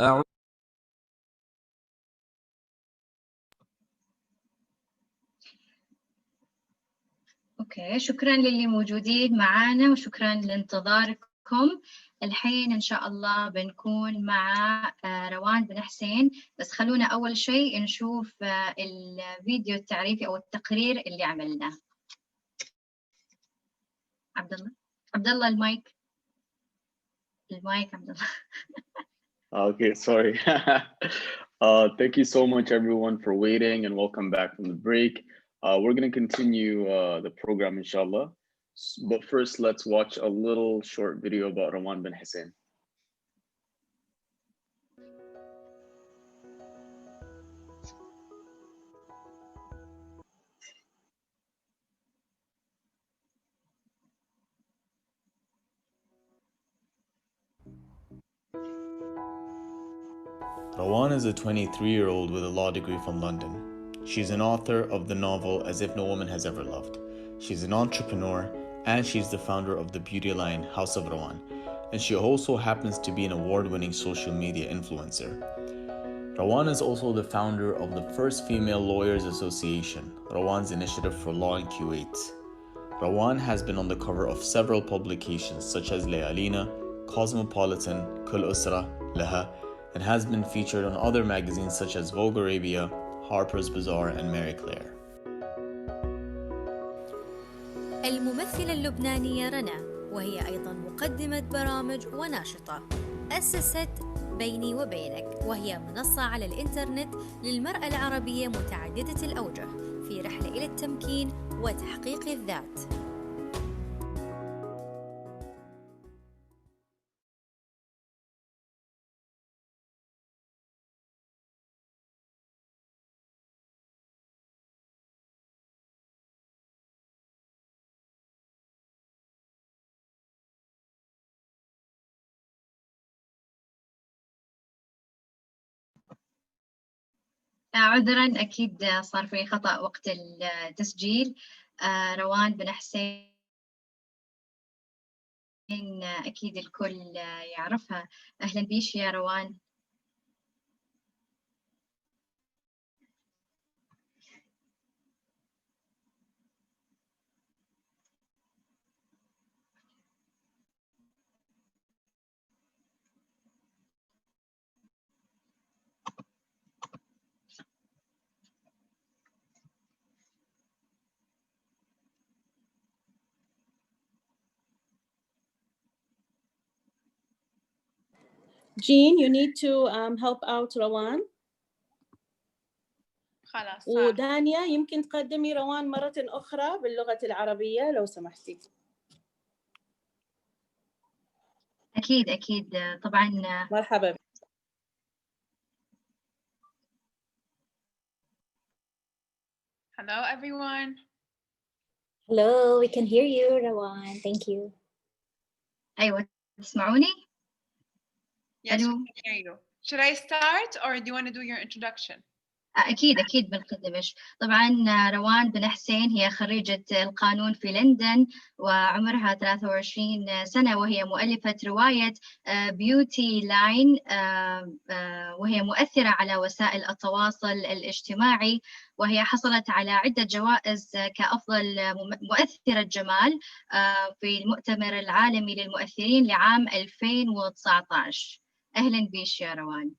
[SPEAKER 4] أوكي، شكرا للي موجودين معانا وشكرا لانتظاركم. الحين إن شاء الله بنكون مع روان بن حسين، بس خلونا أول شيء نشوف الفيديو التعريفي أو التقرير اللي عملناه. عبد الله المايك عبد الله.
[SPEAKER 5] Okay, sorry. Thank you so much, everyone, for waiting, and welcome back from the break. We're going to continue the program, inshallah. But first, let's watch a little short video about Rawan bin Hussein.
[SPEAKER 2] Rawan is a 23-year-old with a law degree from London. She's an author of the novel As If No Woman Has Ever Loved. She's an entrepreneur, and she's the founder of the beauty line House of Rawan. And she also happens to be an award-winning social media influencer. Rawan is also the founder of the first female lawyers association, Rawan's Initiative for Law in Kuwait. Rawan has been on the cover of several publications such as Layalina, Cosmopolitan, Kul Usra, Laha, and has been featured on other magazines such as Vogue Arabia, Harper's Bazaar, and Marie Claire.
[SPEAKER 3] الممثلة اللبنانية رنا، وهي أيضا مقدمة برامج وناشطة، أسست بيني وبينك، وهي منصة على الإنترنت للمرأة العربية متعددة الأوجه في رحلة إلى التمكين وتحقيق الذات.
[SPEAKER 4] عذرا أكيد صار في خطأ وقت التسجيل. روان بن حسين أكيد الكل يعرفها. أهلا بيش يا روان.
[SPEAKER 6] Jean, you need to help out Rawan.
[SPEAKER 7] خلاص.
[SPEAKER 6] ودانيا يمكن تقدمي روان مرة أخرى باللغة العربية لو سمحتي.
[SPEAKER 4] أكيد طبعا.
[SPEAKER 6] مرحبا.
[SPEAKER 7] Hello everyone.
[SPEAKER 8] Hello, we can hear you, Rawan. Thank you.
[SPEAKER 4] أيوة تسمعوني؟
[SPEAKER 7] Yes, we can hear you. Should I start or do you want to do your introduction?
[SPEAKER 4] أكيد بنقدمش. طبعا روان بن حسين هي خريجة القانون في لندن وعمرها 23 سنة، وهي مؤلفة رواية بيوتي لاين، وهي مؤثرة على وسائل التواصل الاجتماعي، وهي حصلت على عدة جوائز كأفضل مؤثرة جمال في المؤتمر العالمي للمؤثرين لعام 2019. أهلا بيش يا روان.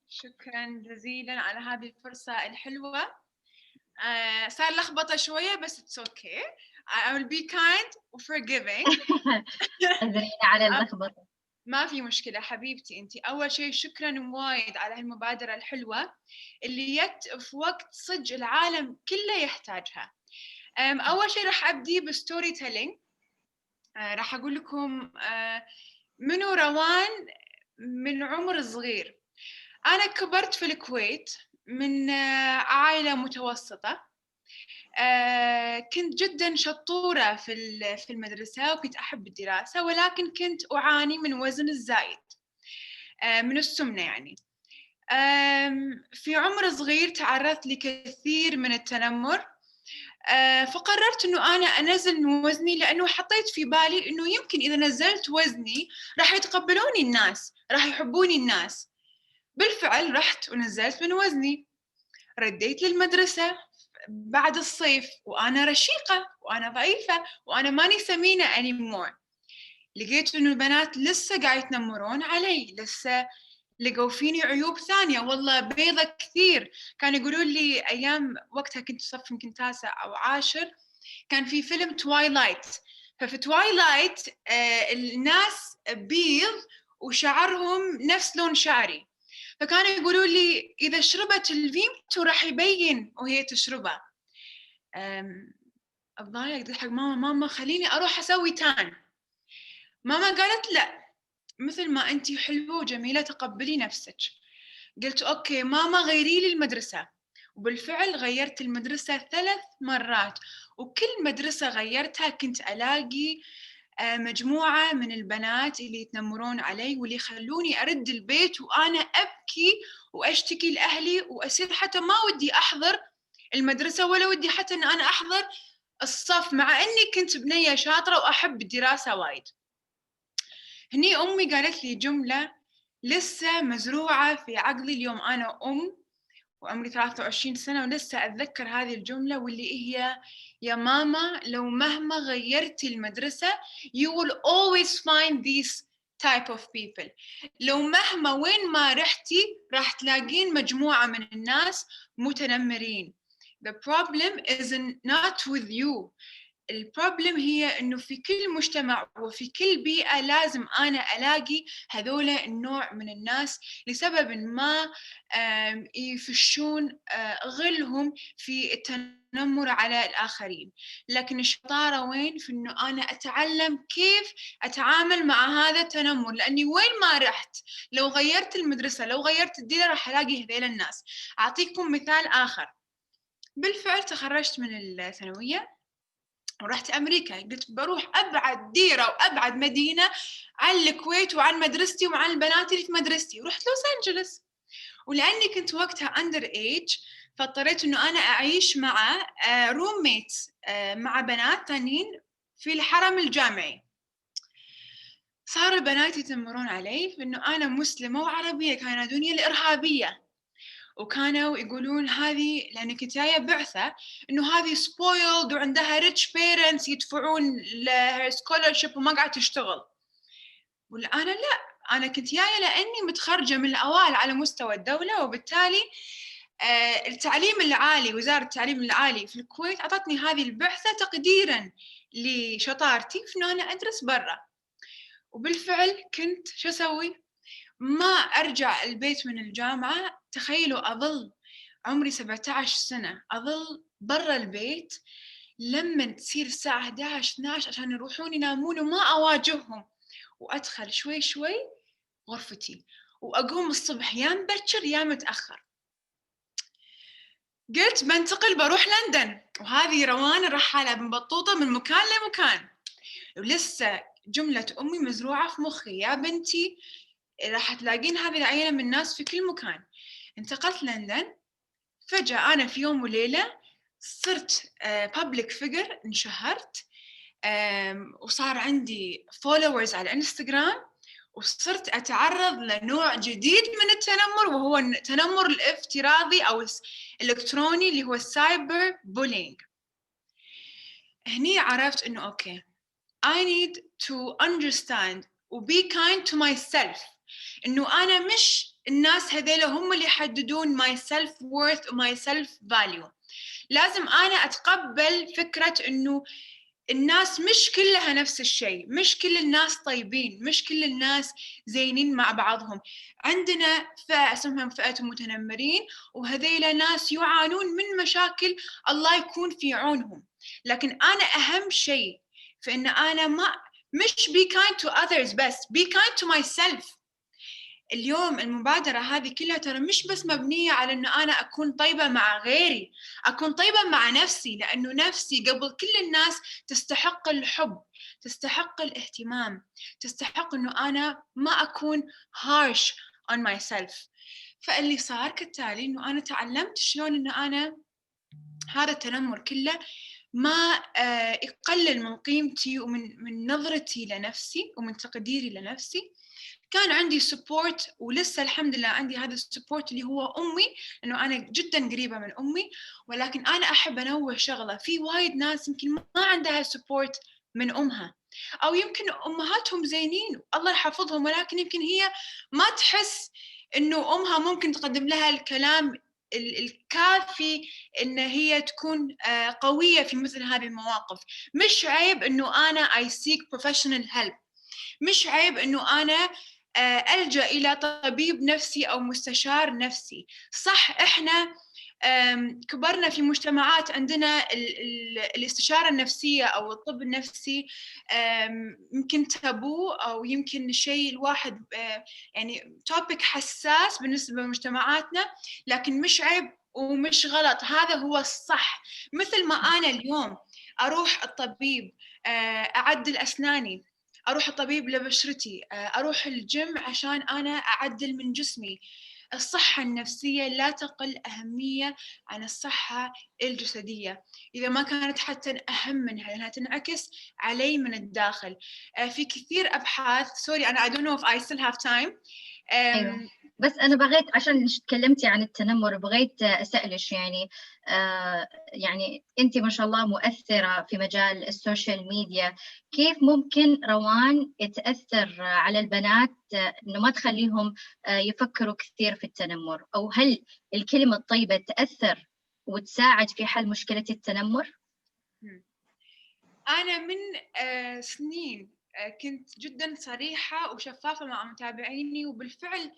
[SPEAKER 7] شكرا جزيلا على هذه الفرصة الحلوة. صار لخبطة شوية بس it's okay. I will be kind and forgiving.
[SPEAKER 4] أدرينا على اللخبطة.
[SPEAKER 7] ما في مشكلة حبيبتي أنتي. أول شيء شكرا وايد على هالمبادرة الحلوة اللي جت في وقت صج العالم كله يحتاجها. أول شيء راح أبدي بستوري تيلينج. راح أقول لكم منو روان من عمر صغير. أنا كبرت في الكويت من عائلة متوسطة. كنت جدا شطورة في المدرسة وكنت أحب الدراسة، ولكن كنت أعاني من وزن الزايد، من السمنة يعني. في عمر صغير تعرضت لكثير من التنمر، فقررت أنه أنا أنزل من وزني، لأنه حطيت في بالي أنه يمكن إذا نزلت وزني راح يتقبلوني الناس، راح يحبوني الناس. بالفعل رحت ونزلت من وزني، رديت للمدرسة بعد الصيف وأنا رشيقة وأنا ضعيفة وأنا ماني سمينة anymore. لقيت إنه البنات لسه قاعد يتنمرون علي، لسه لقوا فيني عيوب ثانية، والله بيضة كثير. كانوا يقولوا لي أيام وقتها كنت صف يمكن 9 أو 10، كان في فيلم توايلايت، ففي توايلايت الناس بيض وشعرهم نفس لون شعري، فكانوا يقولوا لي إذا شربت الفيمتو راح يبين وهي تشربه. الضايق قلت حق ماما خليني أروح أسوي تان. ماما قالت لا، مثل ما أنتي حلوة وجميلة تقبلي نفسك. قلت أوكي ماما غيري لي المدرسة، وبالفعل غيرت المدرسة 3 مرات، وكل مدرسة غيرتها كنت ألاقي مجموعة من البنات اللي يتنمرون علي واللي يخلوني أرد البيت وأنا أبكي وأشتكي لأهلي، وأصير حتى ما ودي أحضر المدرسة ولا ودي حتى أن أنا أحضر الصف، مع أني كنت بنية شاطرة وأحب الدراسة وايد. هني أمي قالت لي جملة لسه مزروعة في عقلي اليوم، أنا وعمري 23 سنة ولسه أتذكر هذه الجملة، واللي هي يا ماما لو مهما غيرتي المدرسة you will always find these type of people. لو مهما وين ما رحتي راح تلاقين مجموعة من الناس متنمرين. The problem is not with you. البروبلم هي إنه في كل مجتمع وفي كل بيئة لازم أنا ألاقي هذول النوع من الناس لسبب ما يفشون غلهم في التنمر على الآخرين. لكن الشطارة وين؟ في إنه أنا أتعلم كيف أتعامل مع هذا التنمر، لأني وين ما رحت لو غيرت المدرسة لو غيرت الديرة راح ألاقي هذيل الناس. أعطيكم مثال آخر. بالفعل تخرجت من الثانوية ورحت أمريكا، قلت بروح أبعد ديرة وأبعد مدينة عن الكويت وعن مدرستي وعن البنات اللي في مدرستي، ورحت لوس أنجلس. ولأني كنت وقتها أندر إيج فاضطريت إنه أنا أعيش مع روميتس مع بنات تانيين في الحرم الجامعي. صار البنات يتنمرون علي بإنه أنا مسلمة وعربية، كانوا ينادوني الإرهابية، وكانوا يقولون هذه لأن كنت جاية بعثة إنه هذه spoiled وعندها rich parents يدفعون لها scholarship وما قاعدة تشتغل. ولا أنا لا، أنا كنت جاية لأني متخرجة من الأوائل على مستوى الدولة، وبالتالي التعليم العالي وزارة التعليم العالي في الكويت أعطتني هذه البعثة تقديراً لشطارتي في إنه أنا أدرس برا. وبالفعل كنت شو أسوي؟ ما أرجع البيت من الجامعة، تخيلوا أظل عمري 17 سنة أظل برا البيت لما تصير الساعة 11-12 عشان يروحون ينامون وما أواجههم، وأدخل شوي شوي غرفتي وأقوم الصبح يا مبكر يا متأخر. قلت بنتقل بروح لندن، وهذه روان الرحالة بن بطوطة من مكان لمكان، ولسه جملة أمي مزروعة في مخي يا بنتي راح تلاقين هذه العينة من الناس في كل مكان. انتقلت لندن، فجأة أنا في يوم وليلة صرت public figure، انشهرت وصار عندي followers على الانستغرام، وصرت أتعرض لنوع جديد من التنمر، وهو التنمر الافتراضي أو الإلكتروني اللي هو السايبر بولينج. هني عرفت إنه أوكي I need to understand و be kind to myself، إنه أنا مش الناس هذيل هم اللي يحددون my self worth و my self value. لازم أنا أتقبل فكرة إنه الناس مش كلها نفس الشيء، مش كل الناس طيبين، مش كل الناس زينين مع بعضهم. عندنا فئة اسمهم فئة المتنمرين، وهذيل ناس يعانون من مشاكل الله يكون في عونهم. لكن أنا أهم شيء في إن أنا مش be kind to others بس be kind to myself. اليوم المبادرة هذه كلها ترى مش بس مبنية على إنه أنا أكون طيبة مع غيري، أكون طيبة مع نفسي، لأنه نفسي قبل كل الناس تستحق الحب، تستحق الاهتمام، تستحق إنه أنا ما أكون harsh on myself. فاللي صار كالتالي إنه أنا تعلمت شلون إنه أنا هذا التنمر كله ما يقلل من قيمتي ومن نظرتي لنفسي ومن تقديري لنفسي. كان عندي سبورت، ولسه الحمد لله عندي هذا السبورت اللي هو أمي، لأنه أنا جدا قريبة من أمي. ولكن أنا أحب أنوه شغلة، في وايد ناس يمكن ما عندها سبورت من أمها، أو يمكن أمهاتهم زينين الله يحفظهم، ولكن يمكن هي ما تحس إنه أمها ممكن تقدم لها الكلام الكافي إن هي تكون قوية في مثل هذه المواقف. مش عيب إنه أنا I seek professional help، مش عيب إنه أنا ألجأ إلى طبيب نفسي أو مستشار نفسي. صح إحنا كبرنا في مجتمعات عندنا الاستشارة النفسية أو الطب النفسي يمكن تابو، أو يمكن شيء الواحد يعني توبيك حساس بالنسبة لمجتمعاتنا، لكن مش عيب ومش غلط، هذا هو الصح. مثل ما أنا اليوم أروح الطبيب أعدل أسناني، أروح الطبيب لبشرتي، أروح الجيم عشان أنا أعدل من جسمي. الصحة النفسية لا تقل أهمية عن الصحة الجسدية، إذا ما كانت حتى أهم منها، لأنها تنعكس علي من الداخل. في كثير أبحاث، سوري أنا I don't know if I still have time.
[SPEAKER 4] أيوة. بس أنا بغيت عشان تكلمتي عن التنمر بغيت أسألش يعني أنت ما شاء الله مؤثرة في مجال السوشيال ميديا، كيف ممكن روان تأثر على البنات إنه ما تخليهم يفكروا كثير في التنمر، أو هل الكلمة الطيبة تأثر وتساعد في حل مشكلة التنمر؟
[SPEAKER 7] أنا من سنين كنت جدا صريحة وشفافة مع متابعيني، وبالفعل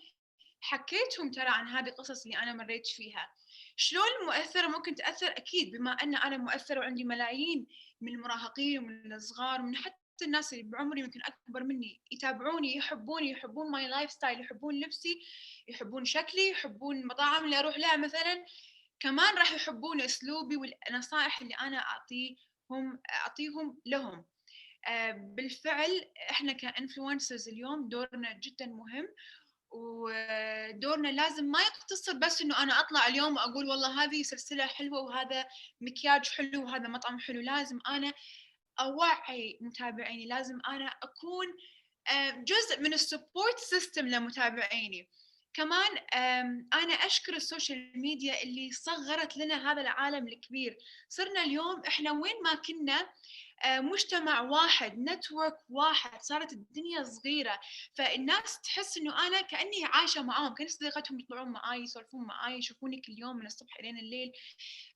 [SPEAKER 7] حكيتهم ترى عن هذه القصص اللي أنا مريت فيها. شلون المؤثرة ممكن تأثر؟ أكيد بما أن أنا مؤثرة وعندي ملايين من المراهقين ومن الصغار ومن حتى الناس اللي بعمري يمكن أكبر مني يتابعوني، يحبوني، يحبون ماي لايف ستايل، يحبون لبسي، يحبون شكلي، يحبون المطاعم اللي أروح لها مثلا، كمان راح يحبون أسلوبي والنصائح اللي أنا أعطيهم لهم. بالفعل إحنا كإنفلونسرز اليوم دورنا جدا مهم، ودورنا لازم ما يقتصر بس إنه أنا أطلع اليوم وأقول والله هذه سلسلة حلوة وهذا مكياج حلو وهذا مطعم حلو. لازم أنا أوعي متابعيني، لازم أنا أكون جزء من السبورت سيستم لمتابعيني. كمان أنا أشكر السوشيال ميديا اللي صغرت لنا هذا العالم الكبير. صرنا اليوم إحنا وين ما كنا مجتمع واحد، نتورك واحد، صارت الدنيا صغيرة، فالناس تحس إنه أنا كأني عايشة معاهم، كأن صديقتهم يطلعون معاي، يسولفون معاي، يشوفوني كل يوم من الصبح إلين الليل.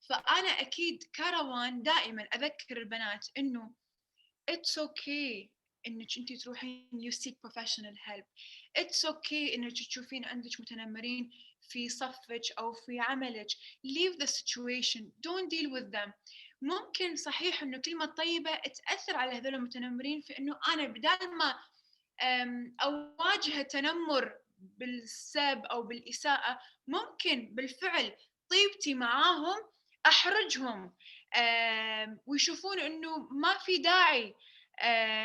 [SPEAKER 7] فأنا أكيد كروان دائما أذكر البنات إنه it's okay إنك أنت تروحين you seek professional help. it's okay إنك تشوفين عندك متنمرين في صفك أو في عملك. leave the situation, don't deal with them. ممكن صحيح إنه كلمة طيبة تأثر على هذول المتنمرين في إنه أنا بدال ما أواجه التنمر بالسب أو بالإساءة، ممكن بالفعل طيبتي معاهم أحرجهم ويشوفون إنه ما في داعي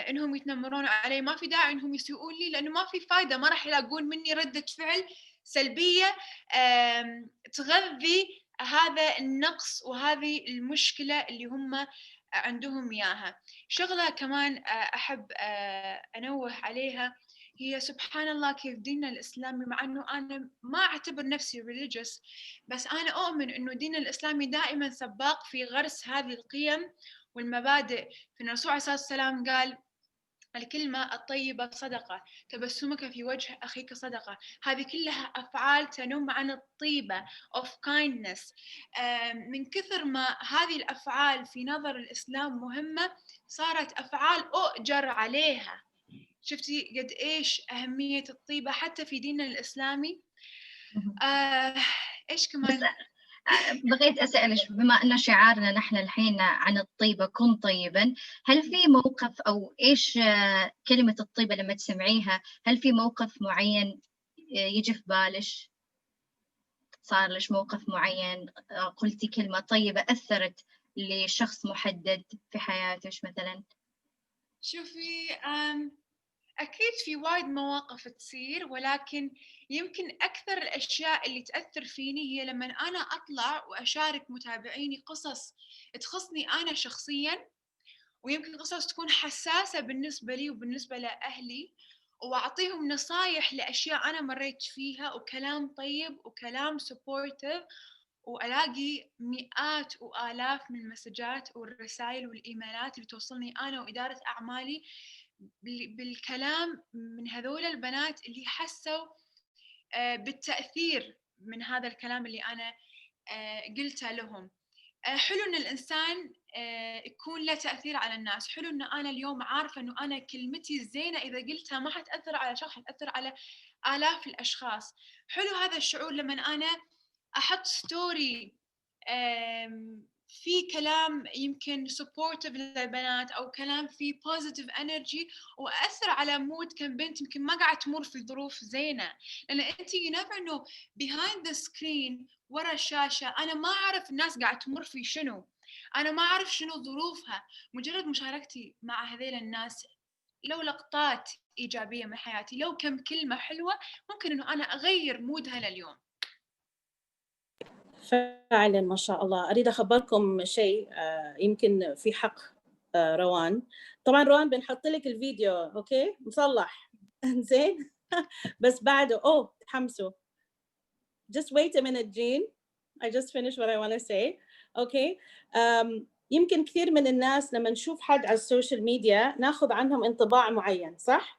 [SPEAKER 7] إنهم يتنمرون علي، ما في داعي إنهم يسيئون لي، لأنه ما في فايدة، ما راح يلاقون مني ردة فعل سلبية تغذي هذا النقص وهذه المشكلة اللي هم عندهم إياها. شغلة كمان أحب أنوه عليها هي سبحان الله كيف ديننا الإسلامي، مع أنه أنا ما أعتبر نفسي religious، بس أنا أؤمن أنه ديننا الإسلامي دائما سباق في غرس هذه القيم والمبادئ. في الرسول عليه الصلاة والسلام قال الكلمة الطيبة صدقة، تبسمك في وجه أخيك صدقة. هذه كلها أفعال تنم عن الطيبة of kindness. من كثر ما هذه الأفعال في نظر الإسلام مهمة، صارت أفعال أؤجر عليها. شفتي قد إيش أهمية الطيبة حتى في ديننا الإسلامي؟ إيش كمان؟
[SPEAKER 4] بغيت أسألش، بما أن شعارنا نحن الحين عن الطيبة كن طيبا، هل في موقف أو إيش كلمة الطيبة لما تسمعيها، هل في موقف معين يجي في بالش؟ صار لش موقف معين قلتي كلمة طيبة أثرت لشخص محدد في حياتك مثلا؟
[SPEAKER 7] شوفي أكيد في وايد مواقف تصير، ولكن يمكن أكثر الأشياء اللي تأثر فيني هي لما أنا أطلع وأشارك متابعيني قصص تخصني أنا شخصياً، ويمكن قصص تكون حساسة بالنسبة لي وبالنسبة لأهلي، وأعطيهم نصايح لأشياء أنا مريت فيها وكلام طيب وكلام supportive، وألاقي مئات وآلاف من المسجات والرسائل والإيميلات اللي توصلني أنا وإدارة أعمالي بالكلام من هذول البنات اللي حسوا بالتأثير من هذا الكلام اللي أنا قلته لهم. حلو إن الإنسان يكون له تأثير على الناس. حلو إن أنا اليوم عارفة إنه أنا كلمتي الزينة إذا قلتها ما حتأثر على شخص، حتأثر على آلاف الأشخاص. حلو هذا الشعور لما أنا أحط ستوري في كلام يمكن supportive للبنات أو كلام فيه positive energy وأثر على مود كم بنت يمكن ما قاعد تمر في ظروف زينة. لأن أنت you never know behind the screen ورا الشاشة أنا ما أعرف الناس قاعد تمر في شنو، أنا ما أعرف شنو ظروفها. مجرد مشاركتي مع هذيل الناس لو لقطات إيجابية من حياتي، لو كم كلمة حلوة، ممكن إنه أنا أغير مودها لليوم.
[SPEAKER 6] فعلا ما شاء الله. أريد أخبركم شيء يمكن في حق روان. طبعا روان بنحط لك الفيديو أوكي مصلح زين بس بعده تحمسوا. Just wait a minute Jean, I just finished what I want to say. Okay. يمكن كثير من الناس لما نشوف حد على السوشيال ميديا ناخذ عنهم انطباع معين صح؟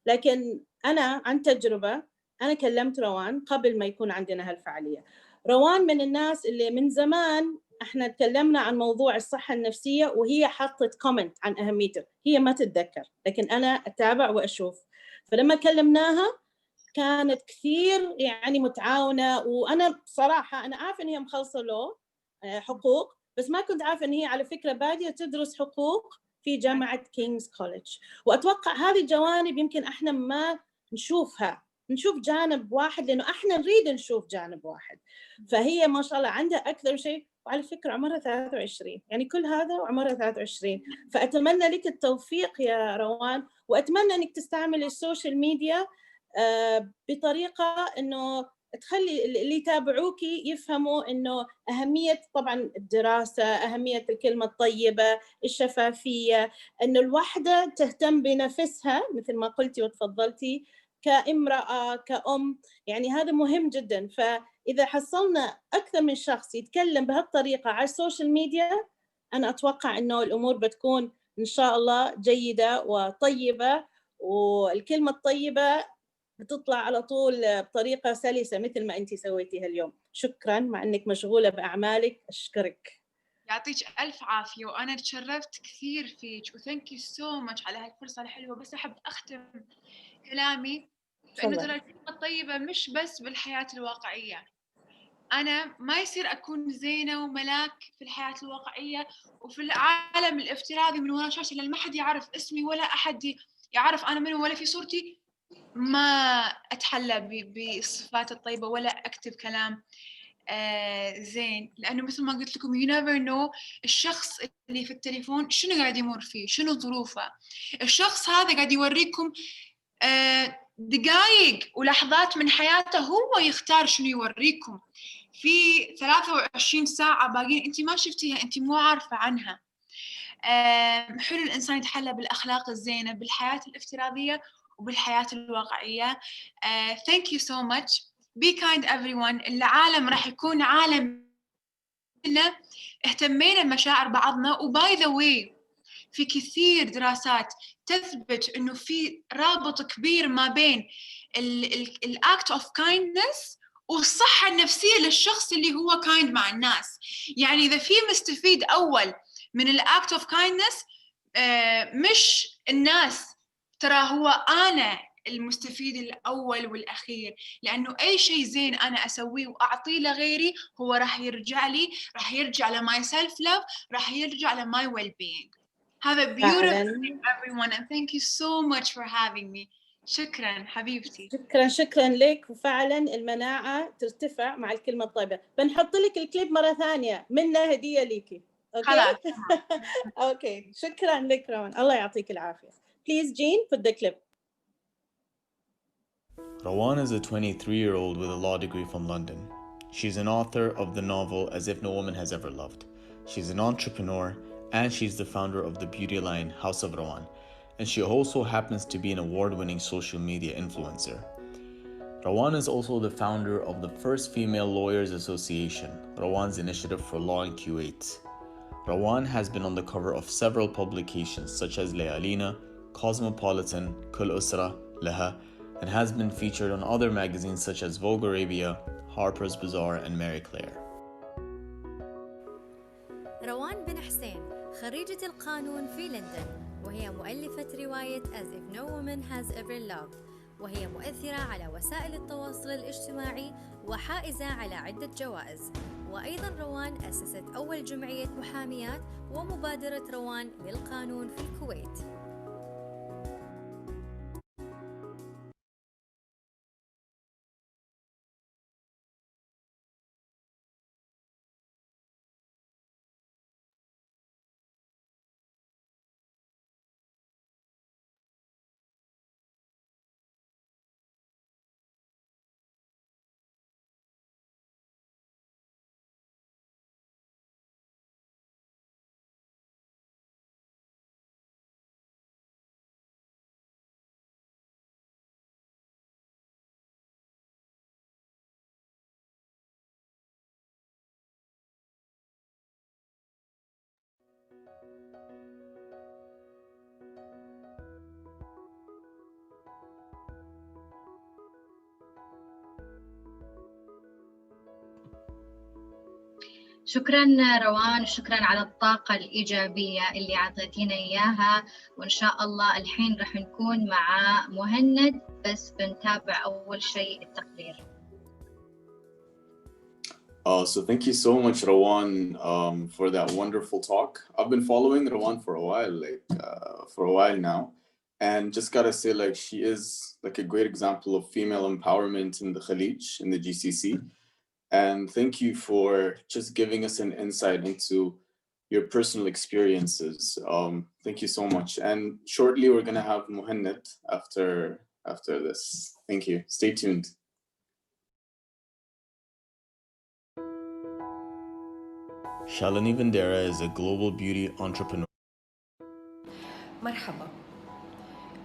[SPEAKER 6] لكن أنا عن تجربة أنا كلمت روان قبل ما يكون عندنا هالفعالية. روان من الناس اللي من زمان احنا تكلمنا عن موضوع الصحة النفسية وهي حطت كومنت عن أهميته، هي ما تتذكر لكن أنا أتابع وأشوف. فلما كلمناها كانت كثير يعني متعاونة، وأنا بصراحة أنا عارفة إن هي مخلصة له حقوق، بس ما كنت عارفة إن هي على فكرة بادية تدرس حقوق في جامعة كينغز كوليدج. وأتوقع هذه الجوانب يمكن إحنا ما نشوفها، نشوف جانب واحد لأنه إحنا نريد نشوف جانب واحد. فهي ما شاء الله عندها أكثر شيء، وعلى فكرة عمرها 23 يعني كل هذا وعمرها 23. فأتمنى لك التوفيق يا روان، وأتمنى إنك تستعمل السوشيال ميديا بطريقة إنه تخلي اللي يتابعوكي يفهموا إنه أهمية طبعاً الدراسة، أهمية الكلمة الطيبة، الشفافية، إنه الوحدة تهتم بنفسها مثل ما قلتي وتفضلتي كامرأة كأم، يعني هذا مهم جداً. فإذا حصلنا أكثر من شخص يتكلم بهالطريقة على السوشيال ميديا أنا أتوقع إنه الأمور بتكون إن شاء الله جيدة وطيبة، والكلمة الطيبة بتطلع على طول بطريقة سلسة مثل ما أنتي سويتيها اليوم. شكراً، مع أنك مشغولة بأعمالك أشكرك.
[SPEAKER 7] يعطيك ألف عافية، وأنا تشرفت كثير فيك وثانك يو سو ماتش على هالفرصة الحلوة. بس أحب أختم كلامي فإنه ترى الكلمة الطيبة مش بس بالحياة الواقعية. أنا ما يصير أكون زينة وملاك في الحياة الواقعية وفي العالم الافتراضي من وراء شاشة، لأن ما حد يعرف اسمي ولا أحد يعرف أنا منو ولا في صورتي ما أتحلى بالصفات الطيبة ولا أكتب كلام زين. لأنه مثل ما قلت لكم you never know الشخص اللي في التليفون شنو قاعد يمر فيه، شنو ظروفه. الشخص هذا قاعد يوريكم دقائق ولحظات من حياته، هو يختار شنو يوريكم. في 23 ساعة باقين أنت ما شفتيها، أنت مو عارفة عنها. حلو الإنسان يتحلى بالأخلاق الزينة بالحياة الافتراضية وبالحياة الواقعية. Thank you so much. Be kind everyone. العالم راح يكون عالم إنه اهتمينا بمشاعر بعضنا. وباي ذا واي في كثير دراسات تثبت إنه في رابط كبير ما بين الأكت أوف كايندنس والصحة النفسية للشخص اللي هو كايند مع الناس. يعني إذا في مستفيد أول من الأكت أوف كايندنس مش الناس، ترى هو أنا المستفيد الأول والأخير. لأنه أي شيء زين أنا أسويه وأعطيه لغيري هو راح يرجع لي، راح يرجع لماي سيلف لوف، راح يرجع لماي ويل بينج. Have a beautiful day everyone and thank you so much for having me. شكرا حبيبتي.
[SPEAKER 6] شكرا لك. وفعلا المناعة ترتفع مع الكلمة الطيبة. بنحط لك الكليب مرة ثانية منا هدية ليكي.
[SPEAKER 7] خلاص.
[SPEAKER 6] اوكي شكرا لك روان، الله يعطيك العافية. Please Jean put the clip.
[SPEAKER 2] Rawan is a 23-year-old with a law degree from London. She's an author of the novel As If No Woman Has Ever Loved. She's an entrepreneur, and she's the founder of the beauty line House of Rawan. And she also happens to be an award-winning social media influencer. Rawan is also the founder of the first female lawyers association, Rawan's Initiative for Law in Kuwait. Rawan has been on the cover of several publications such as Layalina, Cosmopolitan, Kul Usra, Laha, and has been featured on other magazines such as Vogue Arabia, Harper's Bazaar, and Marie Claire.
[SPEAKER 3] روان بن حسين خريجة القانون في لندن، وهي مؤلفة رواية As If No Woman Has Ever Loved، وهي مؤثرة على وسائل التواصل الاجتماعي وحائزة على عدة جوائز. وأيضا روان أسست أول جمعية محاميات ومبادرة روان للقانون في الكويت.
[SPEAKER 4] شكرا روان، شكرا على الطاقة الإيجابية اللي عطيتينا إياها. وإن شاء الله الحين رح نكون مع مهند، بس بنتابع أول شيء التقرير.
[SPEAKER 2] So thank you so much, Rawan, for that wonderful talk. I've been following Rawan for a while now, and just gotta say, she is a great example of female empowerment in the Khaleej, in the GCC. And thank you for just giving us an insight into your personal experiences. Thank you so much. And shortly, we're gonna have Mohannad after this. Thank you. Stay tuned. Shalini Vandera is a global beauty entrepreneur.
[SPEAKER 9] مرحبا.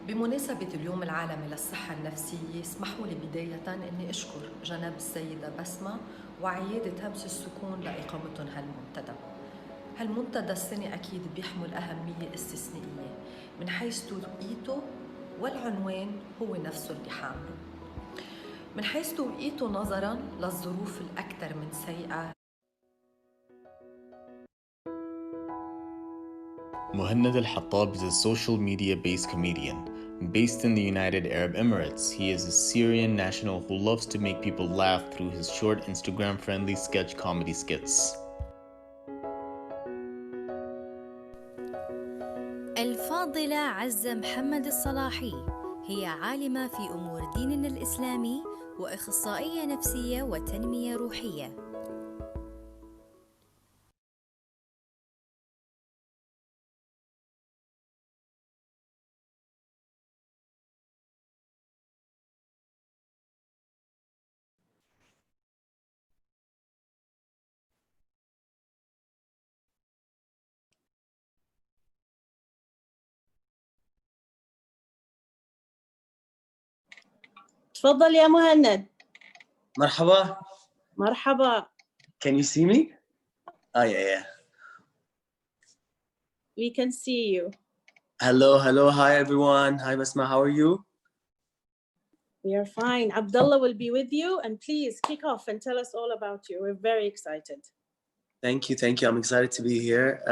[SPEAKER 9] بمناسبة اليوم العالمي للصحة النفسية، اسمحوا لي بداية أني أشكر جناب السيدة بسمة وعيادة همس السكون لإقامتهم هالمنتدى. هالمنتدى السنة أكيد بيحمل أهمية استثنائية من حيث توقيته، والعنوان هو نفسه اللي حامله. من حيث توقيته نظراً للظروف الأكثر من سيئة.
[SPEAKER 2] Mohannad Al-Hattab is a social media-based comedian. Based in the United Arab Emirates, he is a Syrian national who loves to make people laugh through his short Instagram-friendly sketch comedy skits.
[SPEAKER 3] الفاضلة عزة محمد الصلاحي هي عالمة في أمور ديننا الإسلامي وأخصائية نفسية وتنمية روحية.
[SPEAKER 6] تفضل يا مهند.
[SPEAKER 10] مرحبا.
[SPEAKER 6] مرحبا.
[SPEAKER 10] Can you see me? Yeah.
[SPEAKER 6] We can see you.
[SPEAKER 10] Hello. Hi, everyone. Hi, Basma. How are you?
[SPEAKER 6] We are fine. Abdullah will be with you, and please kick off and tell us all about you. We're very excited.
[SPEAKER 10] Thank you. I'm excited to be here.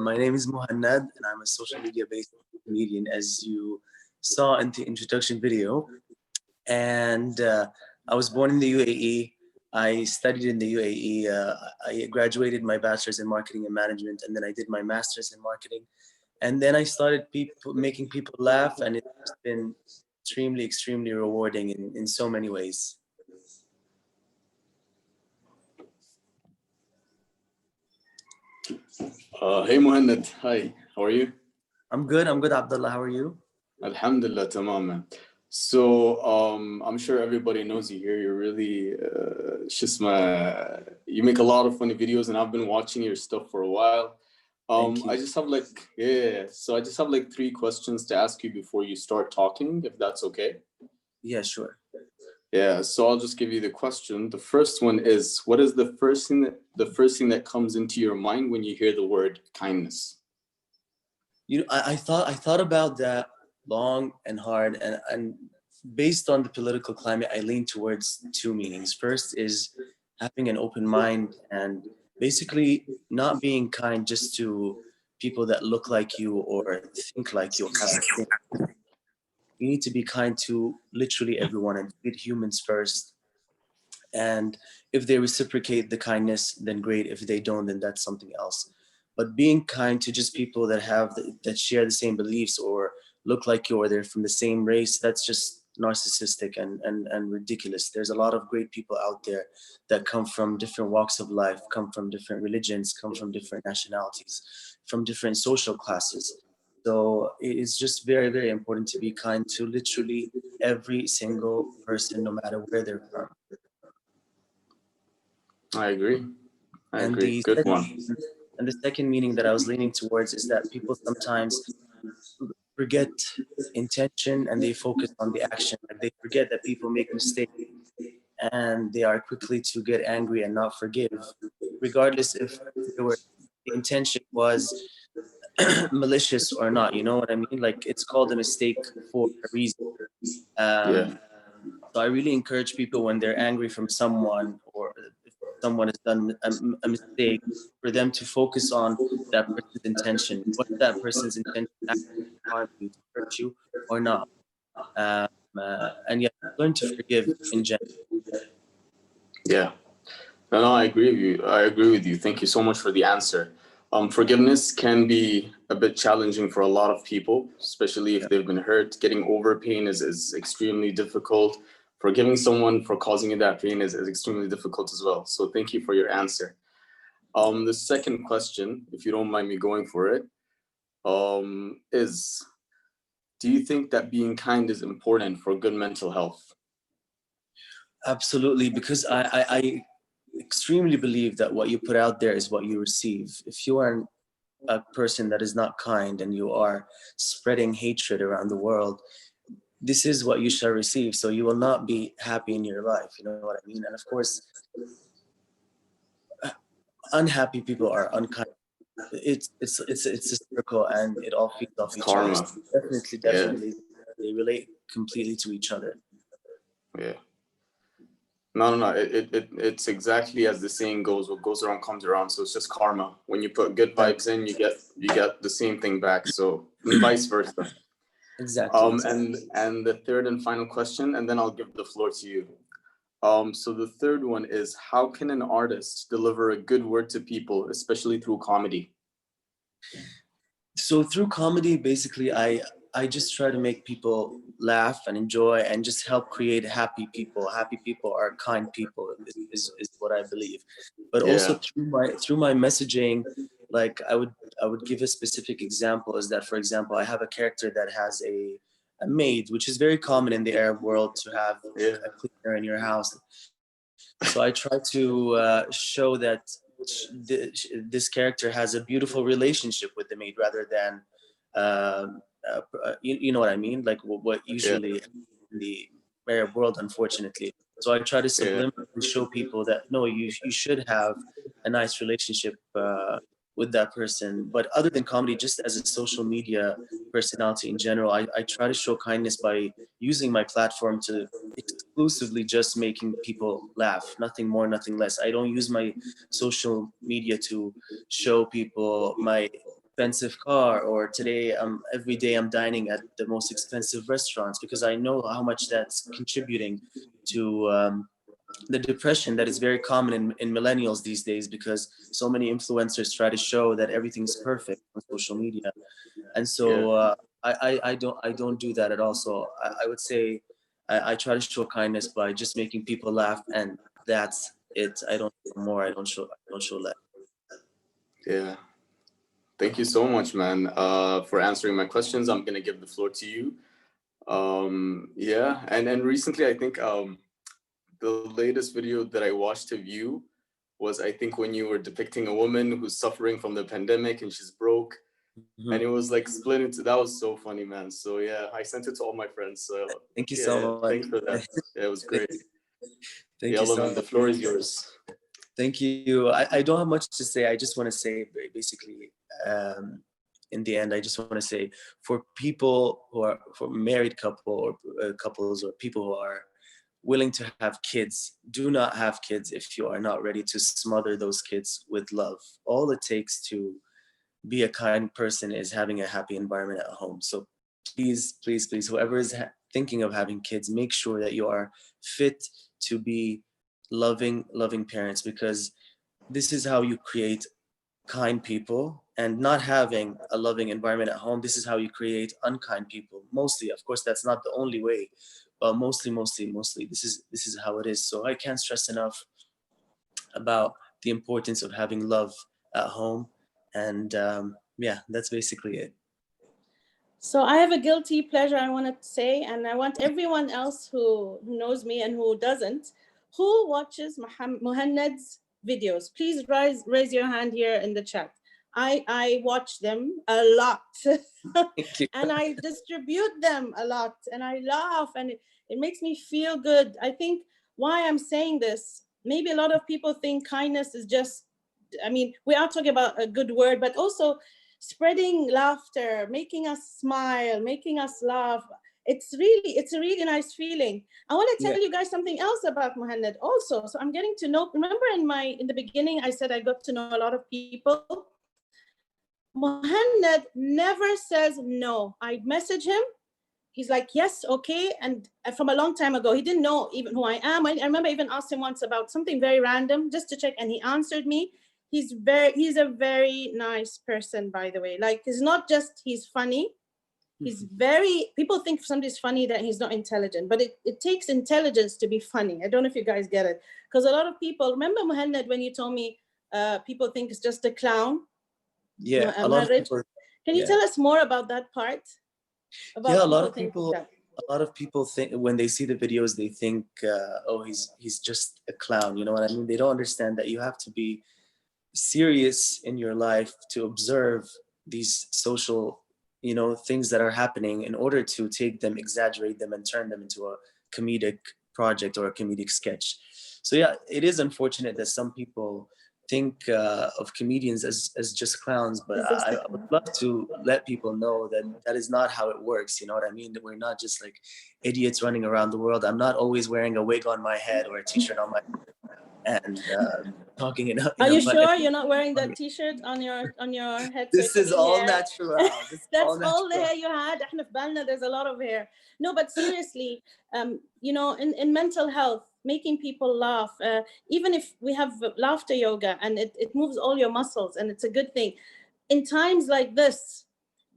[SPEAKER 10] My name is Mohannad, and I'm a social media-based comedian, as you saw in the introduction video. And I was born in the UAE. I studied in the UAE. I graduated my bachelor's in marketing and management, and then I did my master's in marketing. And then I started making people laugh, and it's been extremely rewarding in so many ways.
[SPEAKER 2] Hey Mohannad, hi, how are you?
[SPEAKER 10] I'm good, Abdullah, how are you?
[SPEAKER 2] Alhamdulillah, tamaman.
[SPEAKER 5] So I'm sure everybody knows you here. You're really, you make a lot of funny videos, and I've been watching your stuff for a while. I just have so I just have like 3 questions to ask you before you start talking, if that's okay.
[SPEAKER 10] Yeah, sure.
[SPEAKER 5] Yeah, so I'll just give you the question. The first one is, what is the first thing that comes into your mind when you hear the word kindness?
[SPEAKER 10] You know, I thought about that long and hard, and based on the political climate, I lean towards 2 meanings. First is having an open mind and basically not being kind just to people that look like you or think like you. You need to be kind to literally everyone and treat humans first. And if they reciprocate the kindness, then great. If they don't, then that's something else. But being kind to just people that that share the same beliefs or look like you or they're from the same race, that's just narcissistic and ridiculous. There's a lot of great people out there that come from different walks of life, come from different religions, come from different nationalities, from different social classes. So it's just very, very important to be kind to literally every single person, no matter where they're from.
[SPEAKER 5] I agree.
[SPEAKER 10] And the second meaning that I was leaning towards is that people sometimes forget intention and they focus on the action. And they forget that people make mistakes and they are quickly to get angry and not forgive, regardless if the intention was malicious or not. You know what I mean? Like, it's called a mistake for a reason. So I really encourage people when they're angry from someone or if someone has done a mistake, for them to focus on that person's intention. What that person's intention actually harm you, to hurt you or not. And yeah, learn to forgive in general.
[SPEAKER 5] Yeah. No, I agree with you. I agree with you. Thank you so much for the answer. Forgiveness can be a bit challenging for a lot of people, especially if they've been hurt. Getting over pain is extremely difficult. Forgiving someone for causing you that pain is extremely difficult as well. So thank you for your answer. The second question, if you don't mind me going for it, is, do you think that being kind is important for good mental health?
[SPEAKER 10] Absolutely, because I extremely believe that what you put out there is what you receive. If you are a person that is not kind and you are spreading hatred around the world, this is what you shall receive. So you will not be happy in your life. You know what I mean? And of course, unhappy people are unkind. It's a circle and it all feeds off each other. So definitely, they relate completely to each other.
[SPEAKER 5] Yeah. No. It's exactly as the saying goes. What goes around comes around. So it's just karma. When you put good vibes in, you get the same thing back. So vice versa.
[SPEAKER 10] Exactly.
[SPEAKER 5] And the third and final question, and then I'll give the floor to you. So the third one is, how can an artist deliver a good word to people, especially through comedy?
[SPEAKER 10] So through comedy, basically, I just try to make people laugh and enjoy and just help create happy people. Happy people are kind people, is what I believe. But also through my messaging, like I would give a specific example, is that, for example, I have a character that has a maid, which is very common in the Arab world to have a cleaner in your house. So I try to show that this character has a beautiful relationship with the maid rather than you know what I mean, like what usually in the Arab world, unfortunately. So I try to subliminally show people that no, you should have a nice relationship with that person. But other than comedy, just as a social media personality in general, I try to show kindness by using my platform to exclusively just making people laugh, nothing more, nothing less. I don't use my social media to show people my expensive car or today every day I'm dining at the most expensive restaurants, because I know how much that's contributing to the depression that is very common in millennials these days, because so many influencers try to show that everything's perfect on social media. And so I don't do that at all. So I would say I try to show kindness by just making people laugh, and that's it. I don't show more. I don't show less.
[SPEAKER 5] Yeah. Thank you so much, man, for answering my questions. I'm going to give the floor to you.
[SPEAKER 10] Yeah, and recently I think the latest video that I watched of you was, I think, when you were depicting a woman who's suffering from the pandemic and she's broke. And it was like split into, that was so funny, man. So yeah, I sent it to all my friends. So thank you yeah, so much. thanks for that. Yeah, it was great. Thank you so much.
[SPEAKER 23] The floor is yours.
[SPEAKER 10] Thank you. I don't have much to say. I just want to say basically, in the end, I just want to say for people who are, for married couple or couples or people who are willing to have kids, do not have kids if you are not ready to smother those kids with love. All it takes to be a kind person is having a happy environment at home. So please, please, please, whoever is thinking of having kids, make sure that you are fit to be loving parents, because this is how you create kind people. And not having a loving environment at home, this is how you create unkind people. Mostly, of course, that's not the only way, but mostly, this is how it is. So I can't stress enough about the importance of having love at home. And yeah, that's basically it.
[SPEAKER 6] So I have a guilty pleasure I want to say, and I want everyone else who knows me and who doesn't, who watches Mohannad's videos, please raise your hand here in the chat. I watch them a lot and I distribute them a lot, and I laugh, and it makes me feel good. I think why I'm saying this, maybe a lot of people think kindness is just, I mean, we are talking about a good word, but also spreading laughter, making us smile, making us laugh. It's a really nice feeling. I want to tell you guys something else about Mohannad also. So I'm getting to know, remember in the beginning, I said I got to know a lot of people. Mohannad never says no. I message him. He's like, yes, okay. And from a long time ago, he didn't know even who I am. I remember even asked him once about something very random just to check, and he answered me. He's a very nice person, by the way. Like, it's not just he's funny. He's people think if somebody's funny that he's not intelligent, but it takes intelligence to be funny. I don't know if you guys get it. Because a lot of people, remember Mohannad when you told me people think it's just a clown?
[SPEAKER 10] Yeah, a lot of people.
[SPEAKER 6] Can you tell us more about that part?
[SPEAKER 10] Yeah, a lot of people think when they see the videos, they think, oh, he's just a clown. You know what I mean? They don't understand that you have to be serious in your life to observe these social, things that are happening in order to take them, exaggerate them, and turn them into a comedic project or a comedic sketch. So yeah, it is unfortunate that some people think of comedians as just clowns, but I would love to let people know that that is not how it works. You know what I mean? That we're not just like idiots running around the world. I'm not always wearing a wig on my head or a t-shirt on my head and talking in
[SPEAKER 6] Are you sure you're not wearing that t-shirt on your head?
[SPEAKER 10] This is all natural.
[SPEAKER 6] That's all the hair you had. There's a lot of hair. No, but seriously, in mental health, making people laugh, even if we have laughter yoga and it moves all your muscles and it's a good thing. In times like this,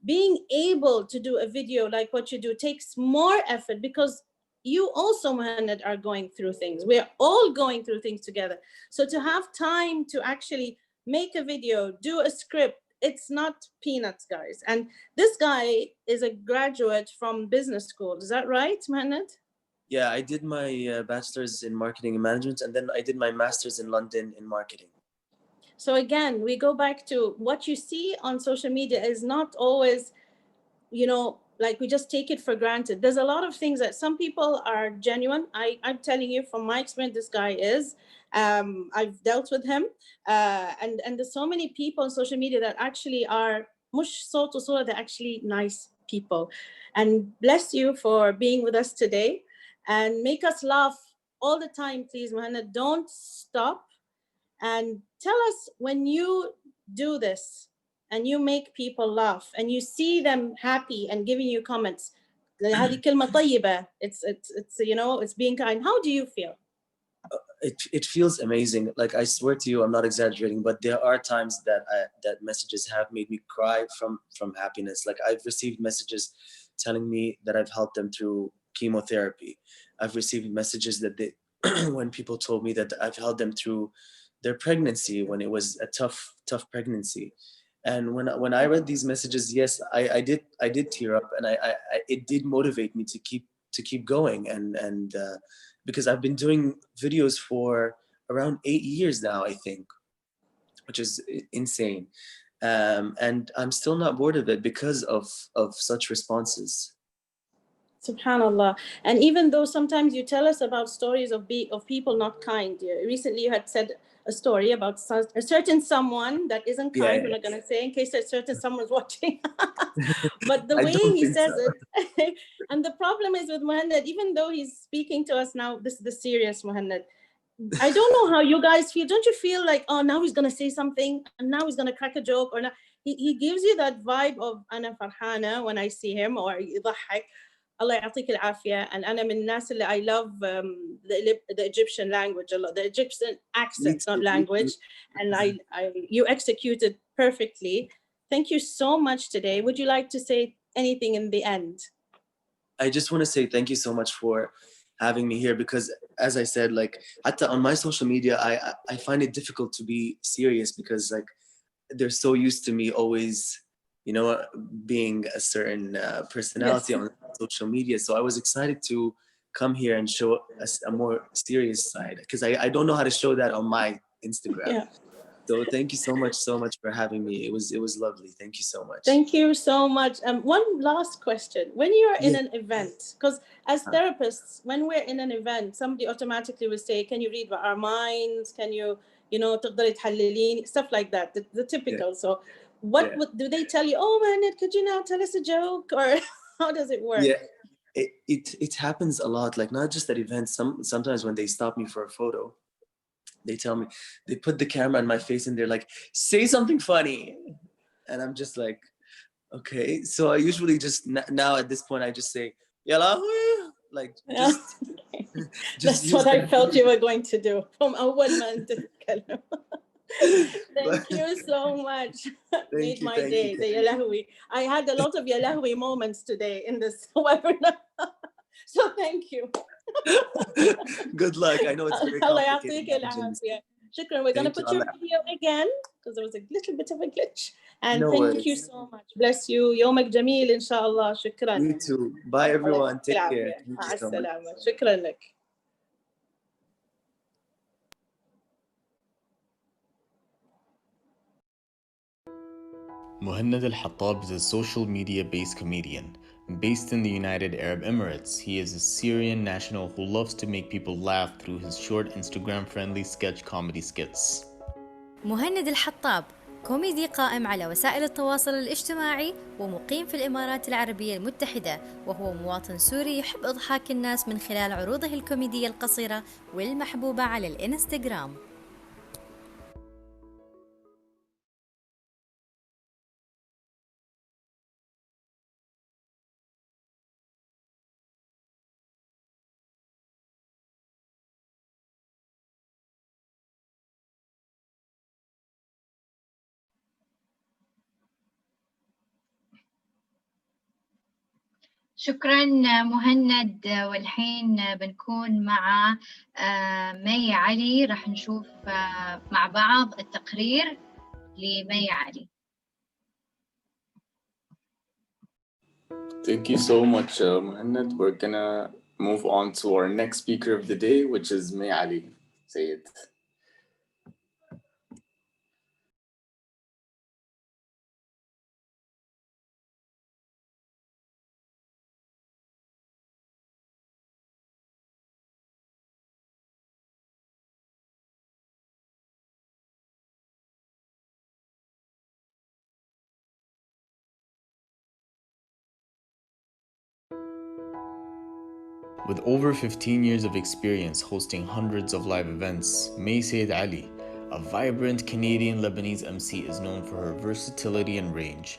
[SPEAKER 6] being able to do a video like what you do takes more effort, because you also, Mohannad, are going through things. We're all going through things together. So to have time to actually make a video, do a script, it's not peanuts, guys. And this guy is a graduate from business school. Is that right, Mohannad?
[SPEAKER 10] Yeah, I did my bachelor's in marketing and management, and then I did my master's in London in marketing.
[SPEAKER 6] So again, we go back to what you see on social media is not always, like we just take it for granted. There's a lot of things that some people are genuine. I'm telling you from my experience, this guy is. I've dealt with him. And there's so many people on social media that actually are they're actually nice people. And bless you for being with us today. And make us laugh all the time, please, Mohannad. Don't stop. And tell us when you do this and you make people laugh and you see them happy and giving you comments. هذه كلمة طيبة. It's being kind. How do you feel?
[SPEAKER 10] It feels amazing. Like, I swear to you, I'm not exaggerating, but there are times that messages have made me cry from happiness. Like, I've received messages telling me that I've helped them through chemotherapy. I've received messages that when people told me that I've helped them through their pregnancy when it was a tough pregnancy. And when I read these messages, yes, I did tear up, and I it did motivate me to keep going, and because I've been doing videos for around 8 years now, I think, which is insane. And I'm still not bored of it because of such responses.
[SPEAKER 6] Subhanallah. And even though sometimes you tell us about stories of people not kind, recently you had said a story about a certain someone that isn't kind. We're not going to say in case a certain someone's watching. But the way he says it, and the problem is with Mohannad, even though he's speaking to us now, this is the serious Mohannad. I don't know how you guys feel. Don't you feel like, oh, now he's going to say something and now he's going to crack a joke? Or now he gives you that vibe of Ana Farhana when I see him, or يضحك. Allah يعطيك العافية. And أنا من الناس اللي I love the Egyptian language a lot, the Egyptian accent, not language. And you executed perfectly. Thank you so much today. Would you like to say anything in the end?
[SPEAKER 10] I just want to say thank you so much for having me here, because as I said, like hatta on my social media, I find it difficult to be serious because like they're so used to me always, you know, being a certain personality on social media. So I was excited to come here and show a more serious side, because I don't know how to show that on my Instagram. Yeah. So thank you so much for having me. It was lovely. Thank you so much.
[SPEAKER 6] Thank you so much. One last question. When you're in an event, because as therapists, when we're in an event, somebody automatically will say, can you read our minds? Can you, تقدري تحللين? Stuff like that, the typical. So what do they tell you? Oh, Mohannad, could you now tell us a joke? Or how does it work?
[SPEAKER 10] Yeah, it happens a lot. Like not just at events. Sometimes when they stop me for a photo, they tell me, they put the camera on my face and they're like, say something funny. And I'm just like, okay. So I usually just now at this point, I just say, Yalla, like, just
[SPEAKER 6] That's what I felt you were going to do from أول ما أنت تتكلم. Thank you so much. Made my day. The Yalahwi. I had a lot of Yalahwi moments today in this webinar. So thank you.
[SPEAKER 10] Good luck. I know it's very complicated.
[SPEAKER 6] Shukran. We're going to put your video again because there was a little bit of a glitch. And
[SPEAKER 10] no
[SPEAKER 6] thank
[SPEAKER 10] worries.
[SPEAKER 6] you so much. Bless you. يومك جميل إن شاء الله. شكرا.
[SPEAKER 10] You too. Bye everyone. Take care.
[SPEAKER 6] مع السلامة. شكرا لك.
[SPEAKER 2] Mohannad Al-Hattab is a social media-based comedian. Based in the United Arab Emirates, he is a Syrian national who loves to make people laugh through his short Instagram-friendly sketch comedy skits.
[SPEAKER 3] مهند الحطاب كوميدي قائم على وسائل التواصل الاجتماعي ومقيم في الإمارات العربية المتحدة، وهو مواطن سوري يحب إضحاك الناس من خلال عروضه الكوميدية القصيرة والمحبوبة على الإنستغرام.
[SPEAKER 4] شكرا مهند. والحين بنكون مع مي علي. راح نشوف مع بعض التقرير لمي علي.
[SPEAKER 2] Thank you so much, Mohannad. We're gonna move on to our next speaker of the day, which is May Ali. Say it. With over 15 years of experience hosting hundreds of live events, May Said Ali, a vibrant Canadian Lebanese MC, is known for her versatility and range.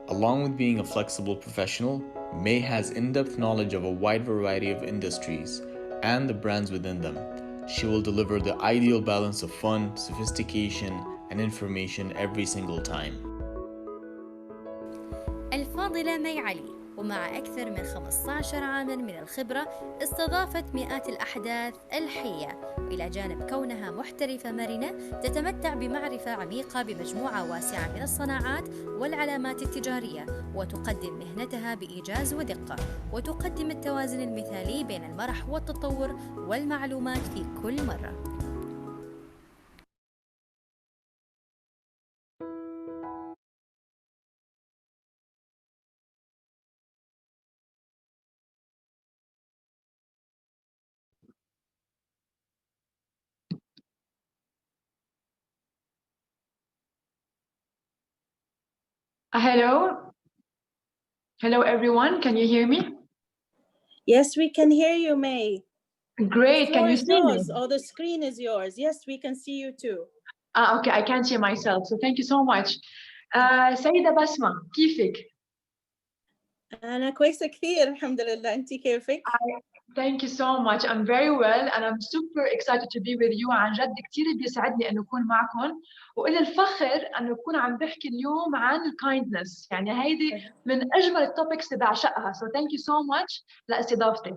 [SPEAKER 2] Along with being a flexible professional, May has in-depth knowledge of a wide variety of industries and the brands within them. She will deliver the ideal balance of fun, sophistication, and information every single time.
[SPEAKER 3] الفاضلة مي علي ومع أكثر من 15 عاماً من الخبرة استضافت مئات الأحداث الحية، وإلى جانب كونها محترفة مرنة تتمتع بمعرفة عميقة بمجموعة واسعة من الصناعات والعلامات التجارية، وتقدم مهنتها بإيجاز ودقة، وتقدم التوازن المثالي بين المرح والتطور والمعلومات في كل مرة.
[SPEAKER 11] Hello everyone, can you hear me?
[SPEAKER 6] Yes, we can hear you, May.
[SPEAKER 11] Great, can you see me?
[SPEAKER 6] Oh, the screen is yours. Yes, we can see you too.
[SPEAKER 11] Okay, I can't see myself, so thank you so much. سيدة بسمة, كيفك?
[SPEAKER 6] أنا كويسة كثير الحمد لله. أنتي كيفك؟
[SPEAKER 11] Thank you so much. I'm very well and I'm super excited to be with you. عن جد كثير بيسعدني أن أكون معكم، وإلي الفخر أن أكون عم بحكي اليوم عن kindness. يعني هيدي من أجمل التوبكس اللي بعشقها. So thank you so much لاستضافتي.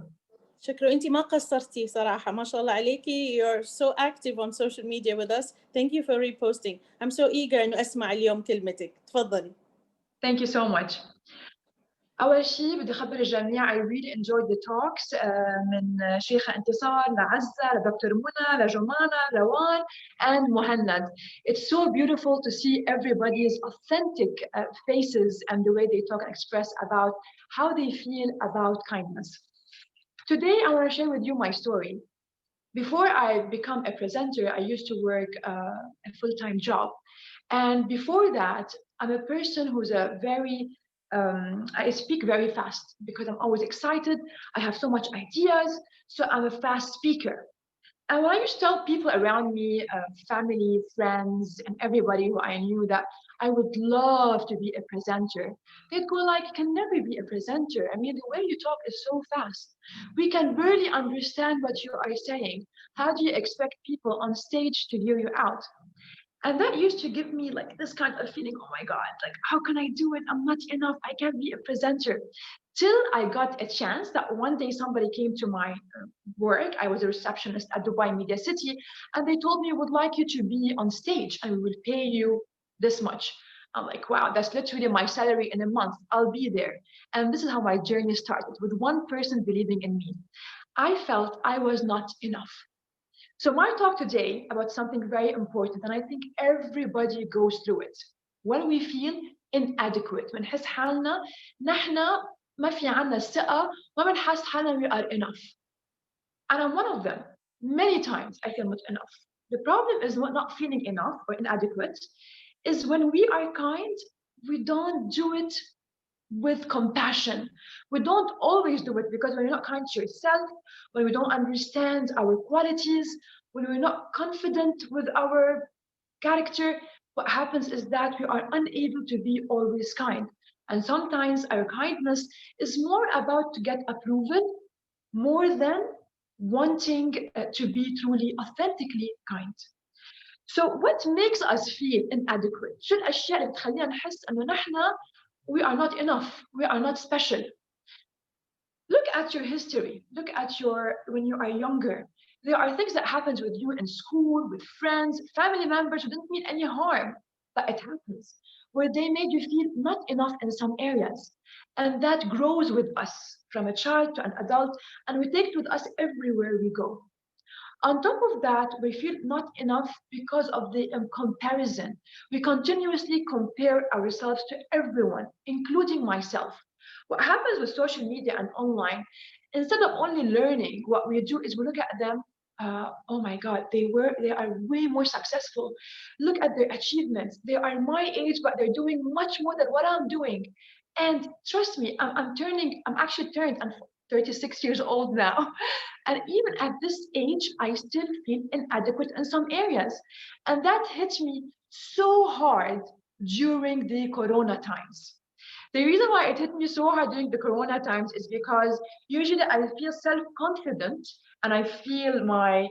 [SPEAKER 6] شكرا، أنتي ما قصرتي صراحة، ما شاء الله عليكي. You're so active on social media with us. Thank you for reposting. I'm so eager إنه أسمع اليوم كلمتك. تفضلي.
[SPEAKER 11] Thank you so much. أول شيء بدي أخبر الجميع I really enjoyed the talks من شيخة انتصار لعزة لدكتور منى لجمانة روان and Mohannad. It's so beautiful to see everybody's authentic faces and the way they talk and express about how they feel about kindness. Today I want to share with you my story. Before I become a presenter, I used to work a full-time job. And before that, I'm a person who's I speak very fast because I'm always excited. I have so much ideas, so I'm a fast speaker. And when I used to tell people around me, family, friends, and everybody who I knew that I would love to be a presenter, they'd go like, you can never be a presenter. I mean, the way you talk is so fast. We can barely understand what you are saying. How do you expect people on stage to hear you out? And that used to give me like this kind of feeling, oh my God, like, how can I do it? I'm not enough. I can't be a presenter. Till I got a chance that one day somebody came to my work. I was a receptionist at Dubai Media City. And they told me, we would like you to be on stage and we will pay you this much. I'm like, wow, that's literally my salary in a month. I'll be there. And this is how my journey started, with one person believing in me. I felt I was not enough. So my talk today about something very important, and I think everybody goes through it. When we feel inadequate, بنحس حالنا نحنا ما في عنا الثقة، ما بنحس حالنا we are enough. And I'm one of them. Many times I feel not enough. The problem is not feeling enough or inadequate is when we are kind, we don't do it with compassion. We don't always do it because when you're not kind to yourself, when we don't understand our qualities, when we're not confident with our character, what happens is that we are unable to be always kind. And sometimes our kindness is more about to get approval more than wanting to be truly, authentically kind. So what makes us feel inadequate? شو الأشياء اللي بتخلينا نحس إنه نحنا we are not enough, we are not special? Look at your history. Look at when you are younger. There are things that happens with you in school, with friends, family members who didn't mean any harm, but it happens, where they made you feel not enough in some areas. And that grows with us from a child to an adult, and we take it with us everywhere we go. On top of that, we feel not enough because of the comparison. We continuously compare ourselves to everyone, including myself. What happens with social media and online, instead of only learning, what we do is we look at them, oh my God, they are way more successful. Look at their achievements. They are my age, but they're doing much more than what I'm doing. And trust me, I'm actually turned, I'm 36 years old now. And even at this age, I still feel inadequate in some areas. And that hit me so hard during the Corona times. The reason why it hit me so hard during the Corona times is because usually I feel self-confident and I feel my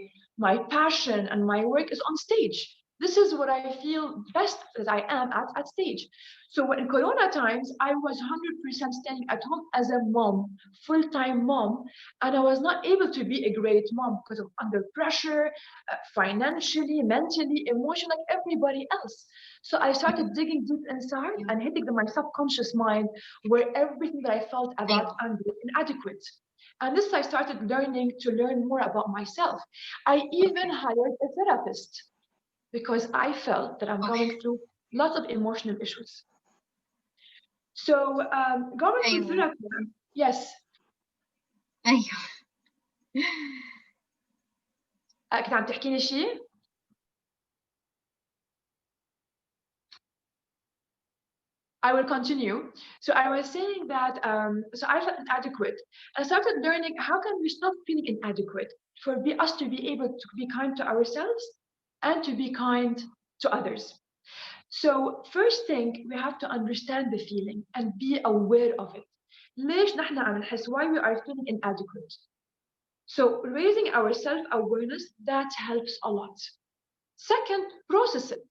[SPEAKER 11] passion and my work is on stage. This is what I feel best that I am at stage. So in Corona times, I was 100% staying at home as a mom, full-time mom, and I was not able to be a great mom because of under pressure, financially, mentally, emotionally, like everybody else. So I started digging deep inside and hitting my subconscious mind where everything that I felt about I'm inadequate. And this I started learning to learn more about myself. I even hired a therapist because I felt that I'm going through lots of emotional issues. So going through therapy, yes. كنت عم تحكيني شيء؟ I will continue. So I was saying that, so I felt inadequate. I started learning how can we stop feeling inadequate for us to be able to be kind to ourselves and to be kind to others. So first thing, we have to understand the feeling and be aware of it. ليش نحن عم نحس? Why we are feeling inadequate? So raising our self-awareness, that helps a lot. Second, process it.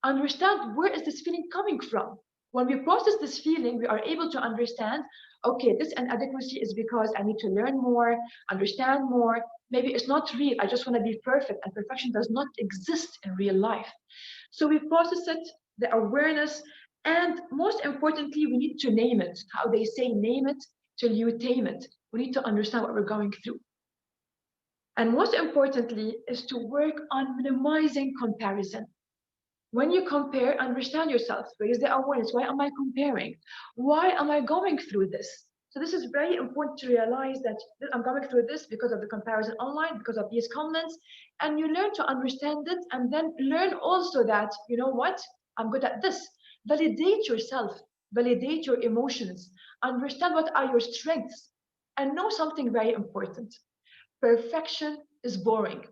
[SPEAKER 11] Understand where is this feeling coming from. When we process this feeling, we are able to understand, okay, this inadequacy is because I need to learn more, understand more. Maybe it's not real. I just want to be perfect, and perfection does not exist in real life. So we process it, the awareness, and most importantly, we need to name it. How they say, name it till you tame it. We need to understand what we're going through. And most importantly is to work on minimizing comparison. When you compare, understand yourself, raise the awareness. Why am I comparing? Why am I going through this? So this is very important to realize that I'm going through this because of the comparison online, because of these comments, and you learn to understand it, and then learn also that, you know what, I'm good at this. Validate yourself, validate your emotions, understand what are your strengths, and know something very important. Perfection is boring,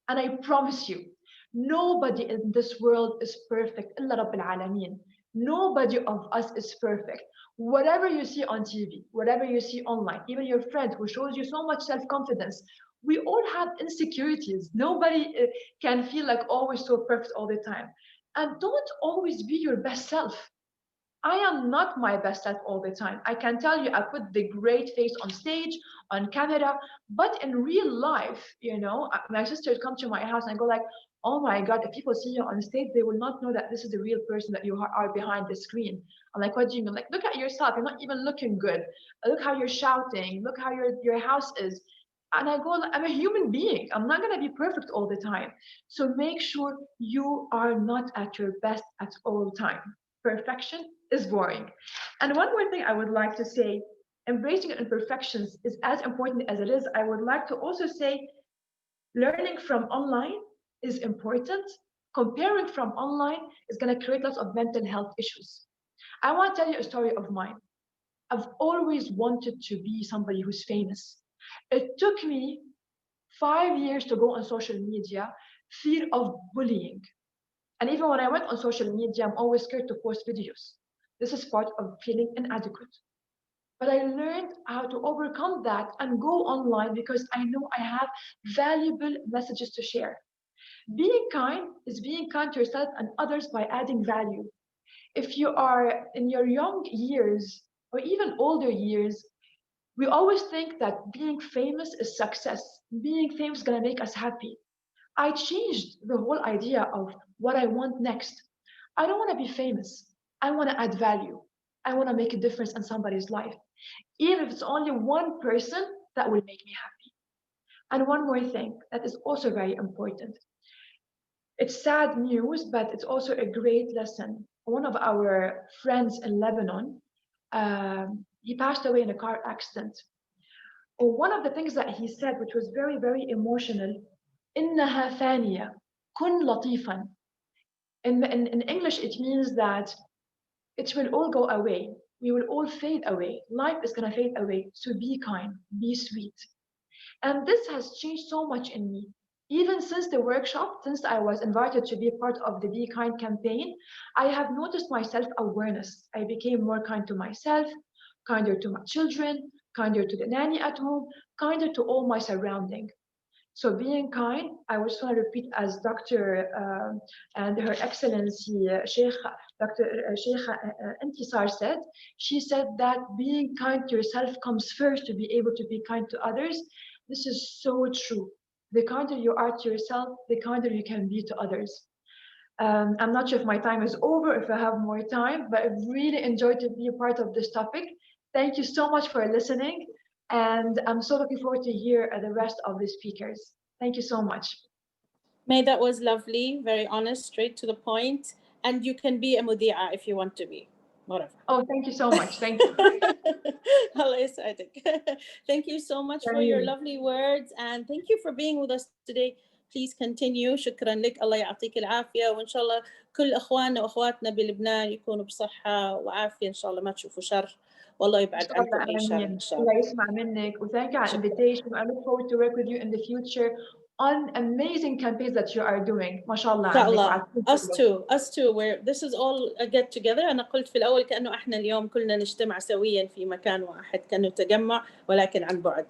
[SPEAKER 11] and I promise you, nobody in this world is perfect. إلا رب العالمين. Nobody of us is perfect. Whatever you see on TV, whatever you see online, even your friend who shows you so much self-confidence, we all have insecurities. Nobody can feel like always so perfect all the time. And don't always be your best self. I am not my best self all the time. I can tell you, I put the great face on stage, on camera, but in real life, you know, my sisters come to my house and go like, oh my God, if people see you on stage, they will not know that this is the real person that you are behind the screen. I'm like, what do you mean? Like, look at yourself. You're not even looking good. Look how you're shouting. Look how your house is. And I go, I'm a human being. I'm not going to be perfect all the time. So make sure you are not at your best at all time. Perfection is boring. And one more thing I would like to say, embracing imperfections is as important as it is. I would like to also say, learning from online is important. Comparing from online is going to create lots of mental health issues. I want to tell you a story of mine. I've always wanted to be somebody who's famous. It took me 5 years to go on social media, fear of bullying. And even when I went on social media, I'm always scared to post videos. This is part of feeling inadequate. But I learned how to overcome that and go online because I know I have valuable messages to share. Being kind is being kind to yourself and others by adding value. If you are in your young years or even older years, we always think that being famous is success. Being famous is going to make us happy. I changed the whole idea of what I want next. I don't want to be famous. I want to add value. I want to make a difference in somebody's life. Even if it's only one person, that will make me happy. And one more thing that is also very important. It's sad news, but it's also a great lesson. One of our friends in Lebanon, he passed away in a car accident. One of the things that he said, which was very, very emotional, إنها ثانية, كن لطيفا. In English, it means that it will all go away. We will all fade away. Life is going to fade away. So be kind, be sweet. And this has changed so much in me. Even since the workshop, since I was invited to be part of the Be Kind campaign, I have noticed my self-awareness. I became more kind to myself, kinder to my children, kinder to the nanny at home, kinder to all my surrounding. So being kind, I just want to repeat as Dr. And Her Excellency Sheikha, Dr. Sheikha Intisar said, she said that being kind to yourself comes first to be able to be kind to others. This is so true. The kinder you are to yourself, the kinder you can be to others. I'm not sure if my time is over, if I have more time, but I've really enjoyed to be a part of this topic. Thank you so much for listening. And I'm so looking forward to hear the rest of the speakers. Thank you so much.
[SPEAKER 6] May, that was lovely, very honest, straight to the point. And you can be a mudi'a if you want to be, whatever.
[SPEAKER 11] Oh, thank you so much. Thank you.
[SPEAKER 6] Allah يسعدك. Thank you so much for your lovely words, and thank you for being with us today. Please continue. شكرا لك. الله يعطيك العافية، وإن شاء الله كل أخواننا وأخواتنا بلبنان يكونوا بصحة وعافية إن شاء الله، ما تشوفوا شر، والله يبعد عنكم أي شر إن شاء الله.
[SPEAKER 11] الله يسمع منك. Thank you for the invitation. I look forward to work with you in the future on amazing campaigns that you are doing. ما شاء الله.
[SPEAKER 6] إن شاء الله. Us too. Where this is all a get together. أنا قلت في الأول كأنه إحنا اليوم كلنا نجتمع سويا في مكان واحد، كأنه تجمع ولكن عن بعد.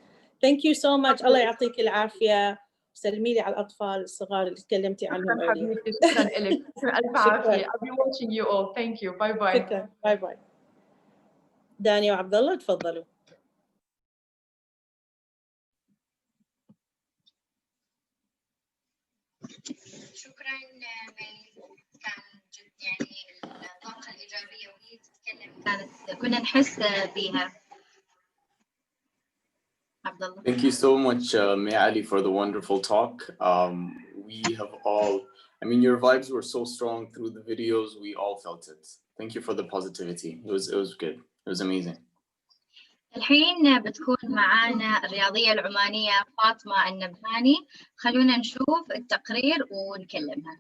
[SPEAKER 6] Thank you so much. الله يعطيك العافية. سلمي لي على الأطفال الصغار اللي تكلمتي عنهم.
[SPEAKER 11] حبيبتي شكرا لك. ألف عافية. I'll be watching you all. Thank you. Bye bye.
[SPEAKER 6] شكرا. باي باي. دانيا وعبد الله تفضلوا.
[SPEAKER 4] شكرا مي، كان جد يعني الطاقة الإيجابية وهي تتكلم كنا نحس بيها. عبد الله.
[SPEAKER 2] Thank you so much, May Ali, for the wonderful talk. We have all, I mean, your vibes were so strong through the videos. We all felt it. Thank you for the positivity. It was good. It was amazing.
[SPEAKER 4] الحين بتكون معانا الرياضية العمانية فاطمة النبهاني. خلونا نشوف التقرير ونكلمها.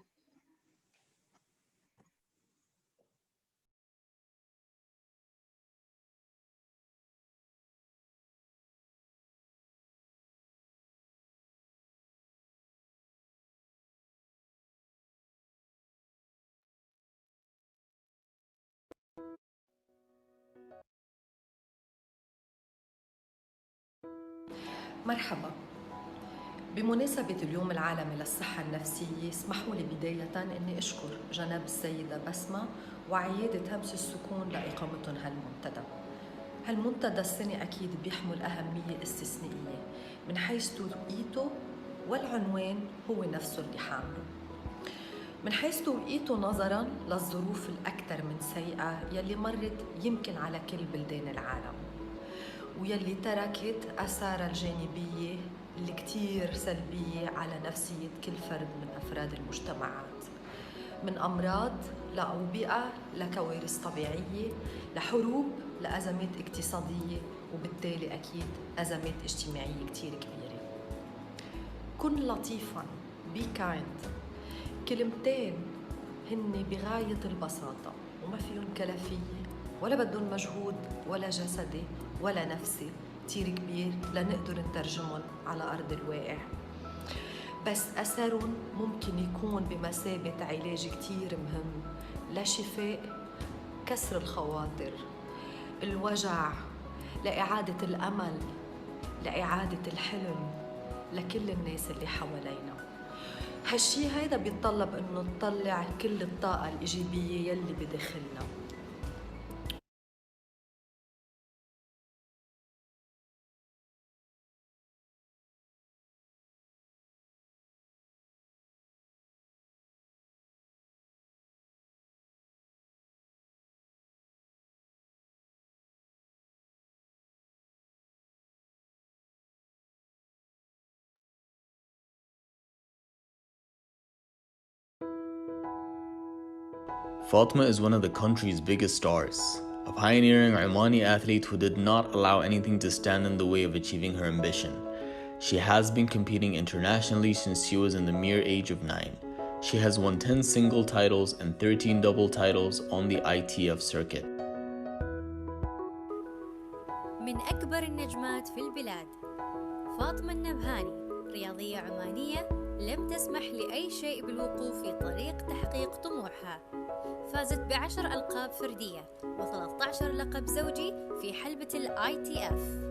[SPEAKER 9] مرحبا. بمناسبة اليوم العالمي للصحة النفسية، اسمحوا لي بداية أني أشكر جناب السيدة بسمة وعيادة همس السكون لإقامتهم هالمنتدى السنة أكيد بيحمل أهمية استثنائية من حيث توقيته، والعنوان هو نفسه اللي حامله. من حيث توقيته نظراً للظروف الأكثر من سيئة يلي مرت يمكن على كل بلدان العالم، ويلي تركت آثارها الجانبية اللي كتير سلبية على نفسية كل فرد من أفراد المجتمعات، من أمراض لأوبئة لكوارث طبيعية لحروب لأزمات اقتصادية، وبالتالي أكيد أزمات اجتماعية كتير كبيرة. كن لطيفاً، be kind، كلمتين هن بغاية البساطة وما فيهم كلفية ولا بدهم مجهود ولا جسدي ولا نفسي كتير كبير لنقدر نترجمهم على أرض الواقع، بس أثرهم ممكن يكون بمثابة علاج كتير مهم لشفاء كسر الخواطر، الوجع، لإعادة الأمل، لإعادة الحلم لكل الناس اللي حوالينا. هالشي هيدا بيتطلب إنه نطلع كل الطاقة الإيجابية يلي بداخلنا.
[SPEAKER 2] Fatima is one of the country's biggest stars, a pioneering Omani athlete who did not allow anything to stand in the way of achieving her ambition. She has been competing internationally since she was in the mere age of 9. She has won 10 single titles and 13 double titles on the ITF circuit.
[SPEAKER 3] من أكبر النجمات في البلاد، فاطمة النبهاني رياضية عمانية لم تسمح لأي شيء بالوقوف في طريق تحقيق طموحها. فازت ب10 ألقاب فردية و13 لقب زوجي في حلبة الITF.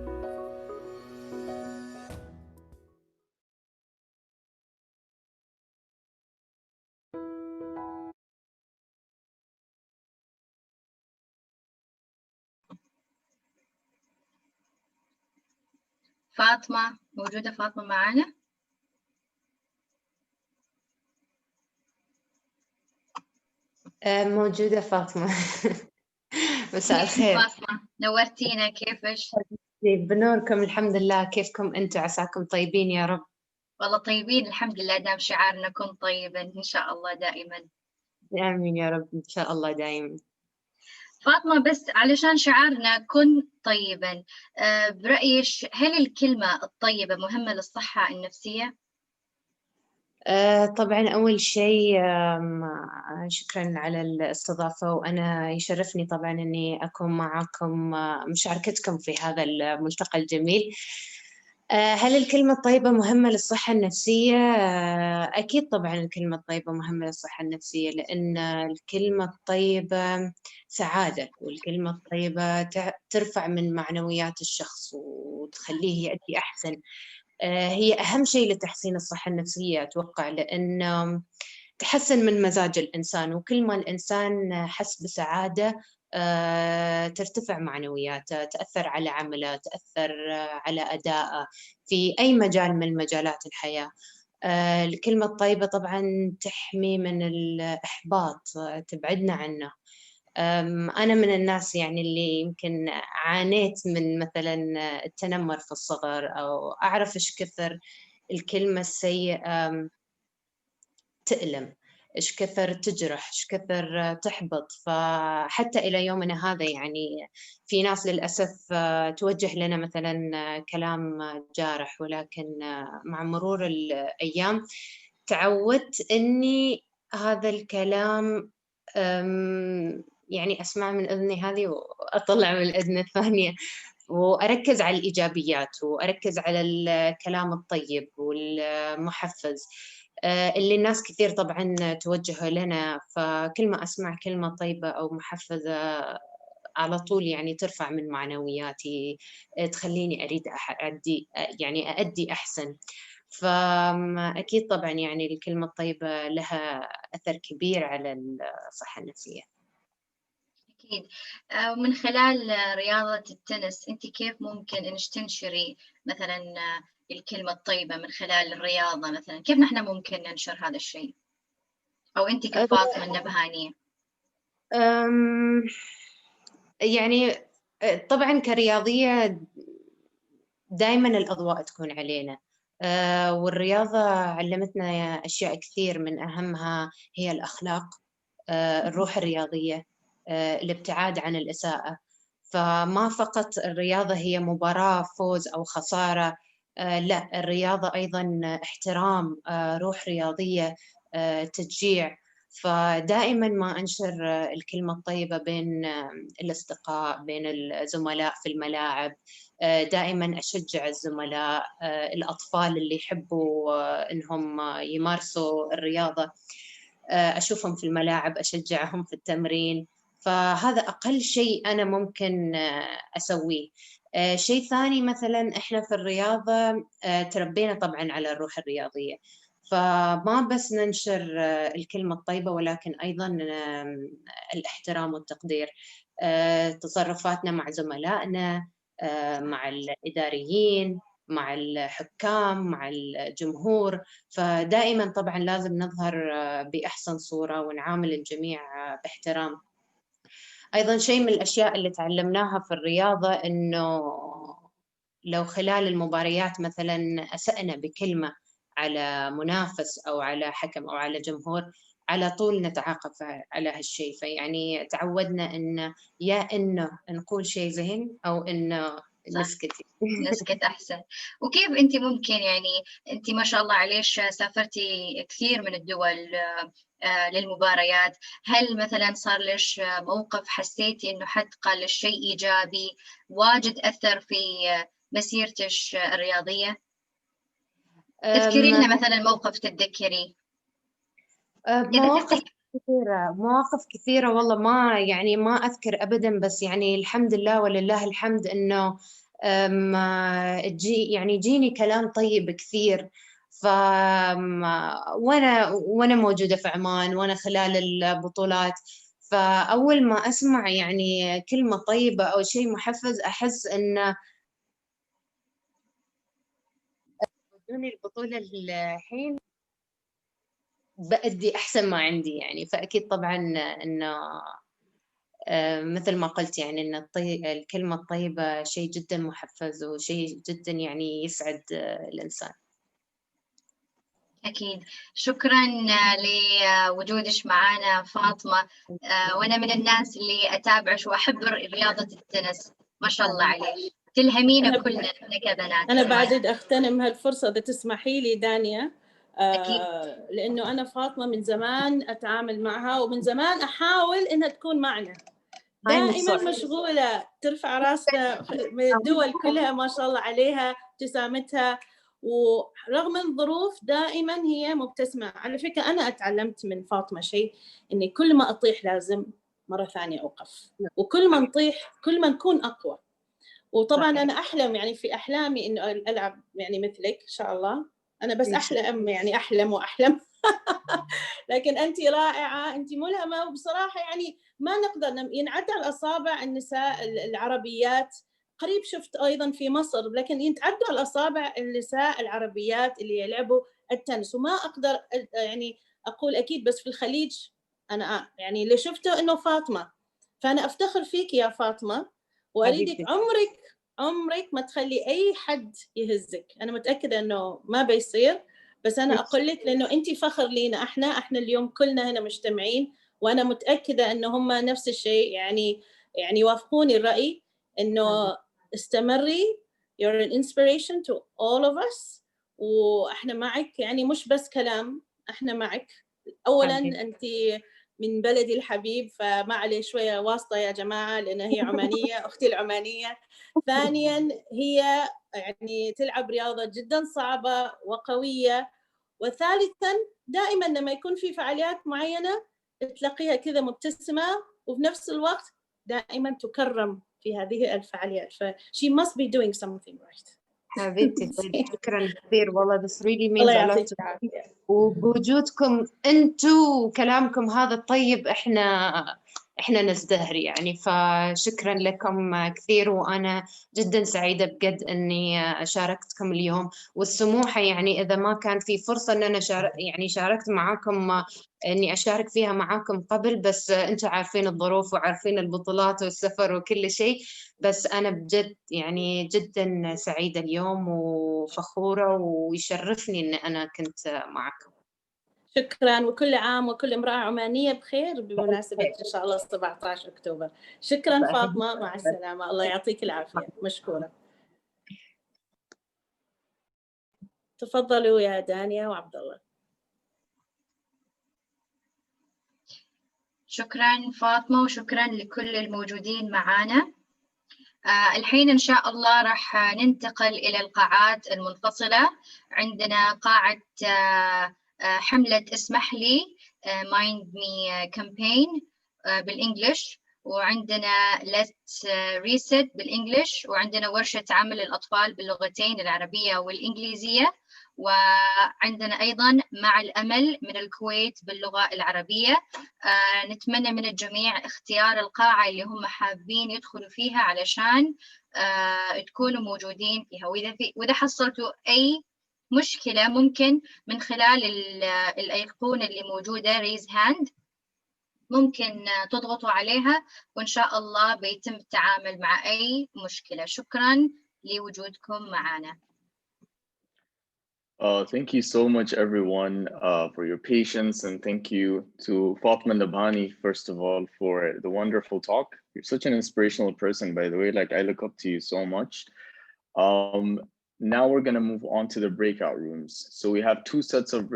[SPEAKER 4] فاطمة موجودة؟ فاطمة معانا؟
[SPEAKER 1] موجودة فاطمة. مساء الخير.
[SPEAKER 4] فاطمة نورتينا، كيفش؟
[SPEAKER 1] بنوركم الحمد لله، كيفكم أنتم؟ عساكم طيبين يا رب.
[SPEAKER 4] والله طيبين الحمد لله، دام شعارنا كن طيبا إن شاء الله دائما.
[SPEAKER 1] آمين يا رب إن شاء الله دائما.
[SPEAKER 4] فاطمة بس علشان شعارنا كن طيبا، برأيك هل الكلمة الطيبة مهمة للصحة النفسية؟
[SPEAKER 1] طبعا أول شيء شكرا على الاستضافة، وأنا يشرفني طبعا أني أكون معكم مشاركتكم في هذا الملتقى الجميل. هل الكلمة الطيبة مهمة للصحة النفسية؟ أكيد طبعا الكلمة الطيبة مهمة للصحة النفسية، لأن الكلمة الطيبة سعادة، والكلمة الطيبة ترفع من معنويات الشخص وتخليه يأتي أحسن. هي أهم شيء لتحسين الصحة النفسية أتوقع، لأن تحسن من مزاج الإنسان، وكل ما الإنسان حس بسعادة ترتفع معنوياته، تأثر على عمله، تأثر على أدائه في أي مجال من مجالات الحياة. الكلمة الطيبة طبعا تحمي من الإحباط، تبعدنا عنه. أنا من الناس يعني اللي يمكن عانيت من مثلا التنمر في الصغر، أو أعرف إيش كثر الكلمة السيئة تألم، إيش كثر تجرح، إيش كثر تحبط. فحتى إلى يومنا هذا يعني في ناس للأسف توجه لنا مثلا كلام جارح، ولكن مع مرور الأيام تعودت إني هذا الكلام يعني أسمع من أذني هذه وأطلع من الأذن الثانية، وأركز على الإيجابيات، وأركز على الكلام الطيب والمحفز اللي الناس كثير طبعا توجه لنا. فكل ما أسمع كلمة طيبة أو محفزة على طول يعني ترفع من معنوياتي، تخليني أريد أؤدي أحسن. فأكيد طبعا يعني الكلمة الطيبة لها أثر كبير على الصحة النفسية.
[SPEAKER 4] أكيد. من خلال رياضة التنس أنت كيف ممكن إنك تنشري مثلا الكلمة الطيبة من خلال الرياضة؟ مثلا كيف نحن ممكن ننشر هذا الشيء، أو أنت كفاطمة النبهانية؟
[SPEAKER 1] يعني طبعا كرياضية دائما الأضواء تكون علينا، والرياضة علمتنا أشياء كثير، من أهمها هي الأخلاق، الروح الرياضية، الابتعاد عن الإساءة. فما فقط الرياضة هي مباراة فوز أو خسارة، لا، الرياضة أيضا احترام، روح رياضية، تشجيع. فدائما ما أنشر الكلمة الطيبة بين الأصدقاء، بين الزملاء في الملاعب. دائما أشجع الزملاء، الأطفال اللي يحبوا إنهم يمارسوا الرياضة أشوفهم في الملاعب، أشجعهم في التمرين. فهذا أقل شيء أنا ممكن أسويه. شيء ثاني مثلا إحنا في الرياضة تربينا طبعا على الروح الرياضية، فما بس ننشر الكلمة الطيبة، ولكن أيضا الاحترام والتقدير. تصرفاتنا مع زملائنا، مع الإداريين، مع الحكام، مع الجمهور. فدائما طبعا لازم نظهر بأحسن صورة ونعامل الجميع باحترام. أيضا شيء من الأشياء اللي تعلمناها في الرياضة إنه لو خلال المباريات مثلا أسأنا بكلمة على منافس أو على حكم أو على جمهور، على طول نتعاقب على هالشيء. فيعني تعودنا إنه نقول شيء زين أو إنه نسكت.
[SPEAKER 4] نسكت أحسن. وكيف أنت ممكن يعني أنت ما شاء الله عليش سافرتي كثير من الدول للمباريات، هل مثلا صار لش موقف حسيتي إنه حد قال لش شيء إيجابي واجد أثر في مسيرتك الرياضية؟ اذكري لنا مثلا موقف تتذكري.
[SPEAKER 1] مواقف كثيرة والله، ما أذكر أبدا، بس يعني الحمد لله ولله الحمد إنه جيني كلام طيب كثير. وأنا موجودة في عمان، وأنا خلال البطولات، فأول ما أسمع يعني كلمة طيبة أو شيء محفز أحس إنه ادوني البطولة الحين بأدي أحسن ما عندي يعني. فأكيد طبعا إنه مثل ما قلت يعني إن الكلمة الطيبة شيء جدا محفز وشيء جدا يعني يسعد الإنسان.
[SPEAKER 4] أكيد. شكرا لوجودك معنا فاطمة. وأنا من الناس اللي أتابعك وأحب رياضة التنس، ما شاء الله عليك، تلهمينا كلنا كبنات.
[SPEAKER 6] أنا بعد أغتنم هالفرصة إذا تسمحي لي دانيا، لأنه أنا فاطمة من زمان أتعامل معها ومن زمان أحاول إنها تكون معنا، دائما مشغولة ترفع راسنا من الدول كلها ما شاء الله عليها، ابتسامتها، ورغم الظروف دائما هي مبتسمة. على فكرة أنا أتعلمت من فاطمة شيء، إني كل ما أطيح لازم مرة ثانية أوقف، وكل ما نطيح كل ما نكون أقوى. وطبعا أنا أحلم يعني في أحلامي إنه ألعب يعني مثلك إن شاء الله. أنا بس أحلم يعني أحلم وأحلم لكن أنت رائعة، أنت ملهمة، وبصراحة يعني ما نقدر ينعد على الأصابع النساء العربيات. قريب شفت أيضا في مصر، لكن ينتعدوا على الأصابع النساء العربيات اللي يلعبوا التنس. وما أقدر يعني أقول أكيد، بس في الخليج أنا يعني اللي شفته إنه فاطمة. فأنا أفتخر فيك يا فاطمة، وأريدك عمرك ما تخلي أي حد يهزك. أنا متأكدة إنه ما بيصير، بس أنا أقول لك لأنه أنت فخر لينا. إحنا اليوم كلنا هنا مجتمعين، وأنا متأكدة إنه هم نفس الشيء يعني يوافقوني الرأي إنه استمري. you're an inspiration to all of us، وإحنا معك يعني مش بس كلام، إحنا معك. أولاً أنت من بلدي الحبيب، فما عليه شوية واسطة يا جماعة، لأن هي عمانية، أختي العمانية. ثانياً هي يعني تلعب رياضة جداً صعبة وقوية. وثالثاً دائماً لما يكون في فعاليات معينة تلاقيها كذا مبتسمة، وفي نفس الوقت دائماً تكرم في هذه الفعاليات. she must be doing something right.
[SPEAKER 1] حبيبتي شكرا كثير والله. this really means
[SPEAKER 6] الله
[SPEAKER 1] a lot
[SPEAKER 6] يعطيك
[SPEAKER 1] to me.
[SPEAKER 6] العافية.
[SPEAKER 1] وبوجودكم انتو وكلامكم هذا الطيب احنا نزدهر يعني. فشكرا لكم كثير، وانا جدا سعيده بجد اني شاركتكم اليوم. والسموحه يعني اذا ما كان في فرصه ان انا شاركت معاكم اني اشارك فيها معاكم قبل، بس انتم عارفين الظروف وعارفين البطولات والسفر وكل شيء. بس انا بجد يعني جدا سعيده اليوم وفخوره، ويشرفني ان انا كنت معكم.
[SPEAKER 6] شكرا، وكل عام وكل امرأة عمانية بخير بمناسبة إن شاء الله 17 أكتوبر. شكرا فاطمة، مع السلامة، الله يعطيك العافية، مشكورة. تفضلوا يا دانيا وعبد الله.
[SPEAKER 4] شكرا فاطمة، وشكرا لكل الموجودين معنا. الحين إن شاء الله راح ننتقل إلى القاعات المنفصلة. عندنا قاعة حملة اسمح لي Mind Me Campaign بالإنجليش، وعندنا Let's Reset بالإنجليش، وعندنا ورشة عمل الأطفال باللغتين العربية والإنجليزية، وعندنا أيضا مع الأمل من الكويت باللغة العربية. نتمنى من الجميع اختيار القاعة اللي هم حابين يدخلوا فيها علشان تكونوا موجودين فيها. وإذا حصلتوا أي مشكلة ممكن من خلال الأيقونة اللي موجودة raise hand ممكن تضغطوا عليها، وإن شاء الله بيتم التعامل مع أي مشكلة. شكرا لوجودكم معنا.
[SPEAKER 5] Thank you so much, everyone, for your patience, and thank you to Fatima Nabhani, first of all, for the wonderful talk. You're such an inspirational person, by the way. Like, I look up to you so much. Now we're going to move on to the breakout rooms. So we have two sets of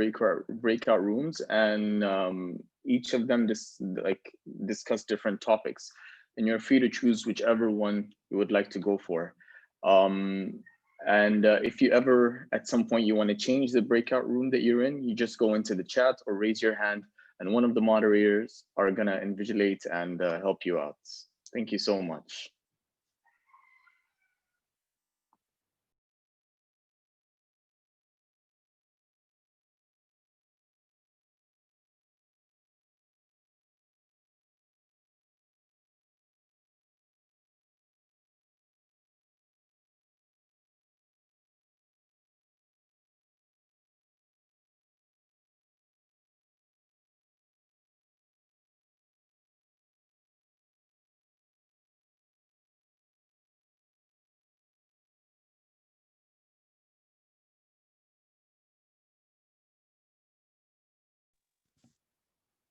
[SPEAKER 5] breakout rooms, and each of them discuss different topics. And you're free to choose whichever one you would like to go for. And if you ever, at some point, you want to change the breakout room that you're in, you just go into the chat or raise your hand, and one of the moderators are going to invigilate and help you out. Thank you so much.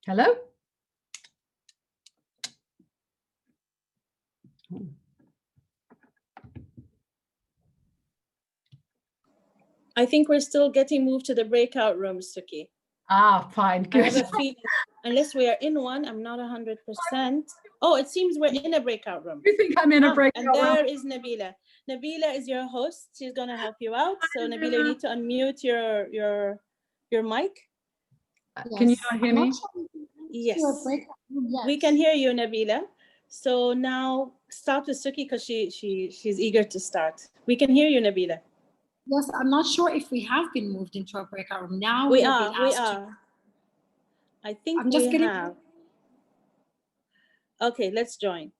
[SPEAKER 12] Hello?
[SPEAKER 6] I think we're still getting moved to the breakout rooms, Suki.
[SPEAKER 12] Ah, fine. Good.
[SPEAKER 6] I have a feeling, unless we are in one, I'm not 100%. Oh, it seems we're in a breakout room.
[SPEAKER 12] You think I'm in a breakout room?
[SPEAKER 6] And there is Nabila. Nabila is your host. She's going to help you out. So Nabila, you need to unmute your mic.
[SPEAKER 12] Can you not hear me?
[SPEAKER 6] Yes. We can hear you, Nabila. So now start with Suki because she's eager to start. We can hear you, Nabila.
[SPEAKER 13] Yes, I'm not sure if we have been moved into a breakout room. Now
[SPEAKER 6] we are. I think we have. Okay, let's join.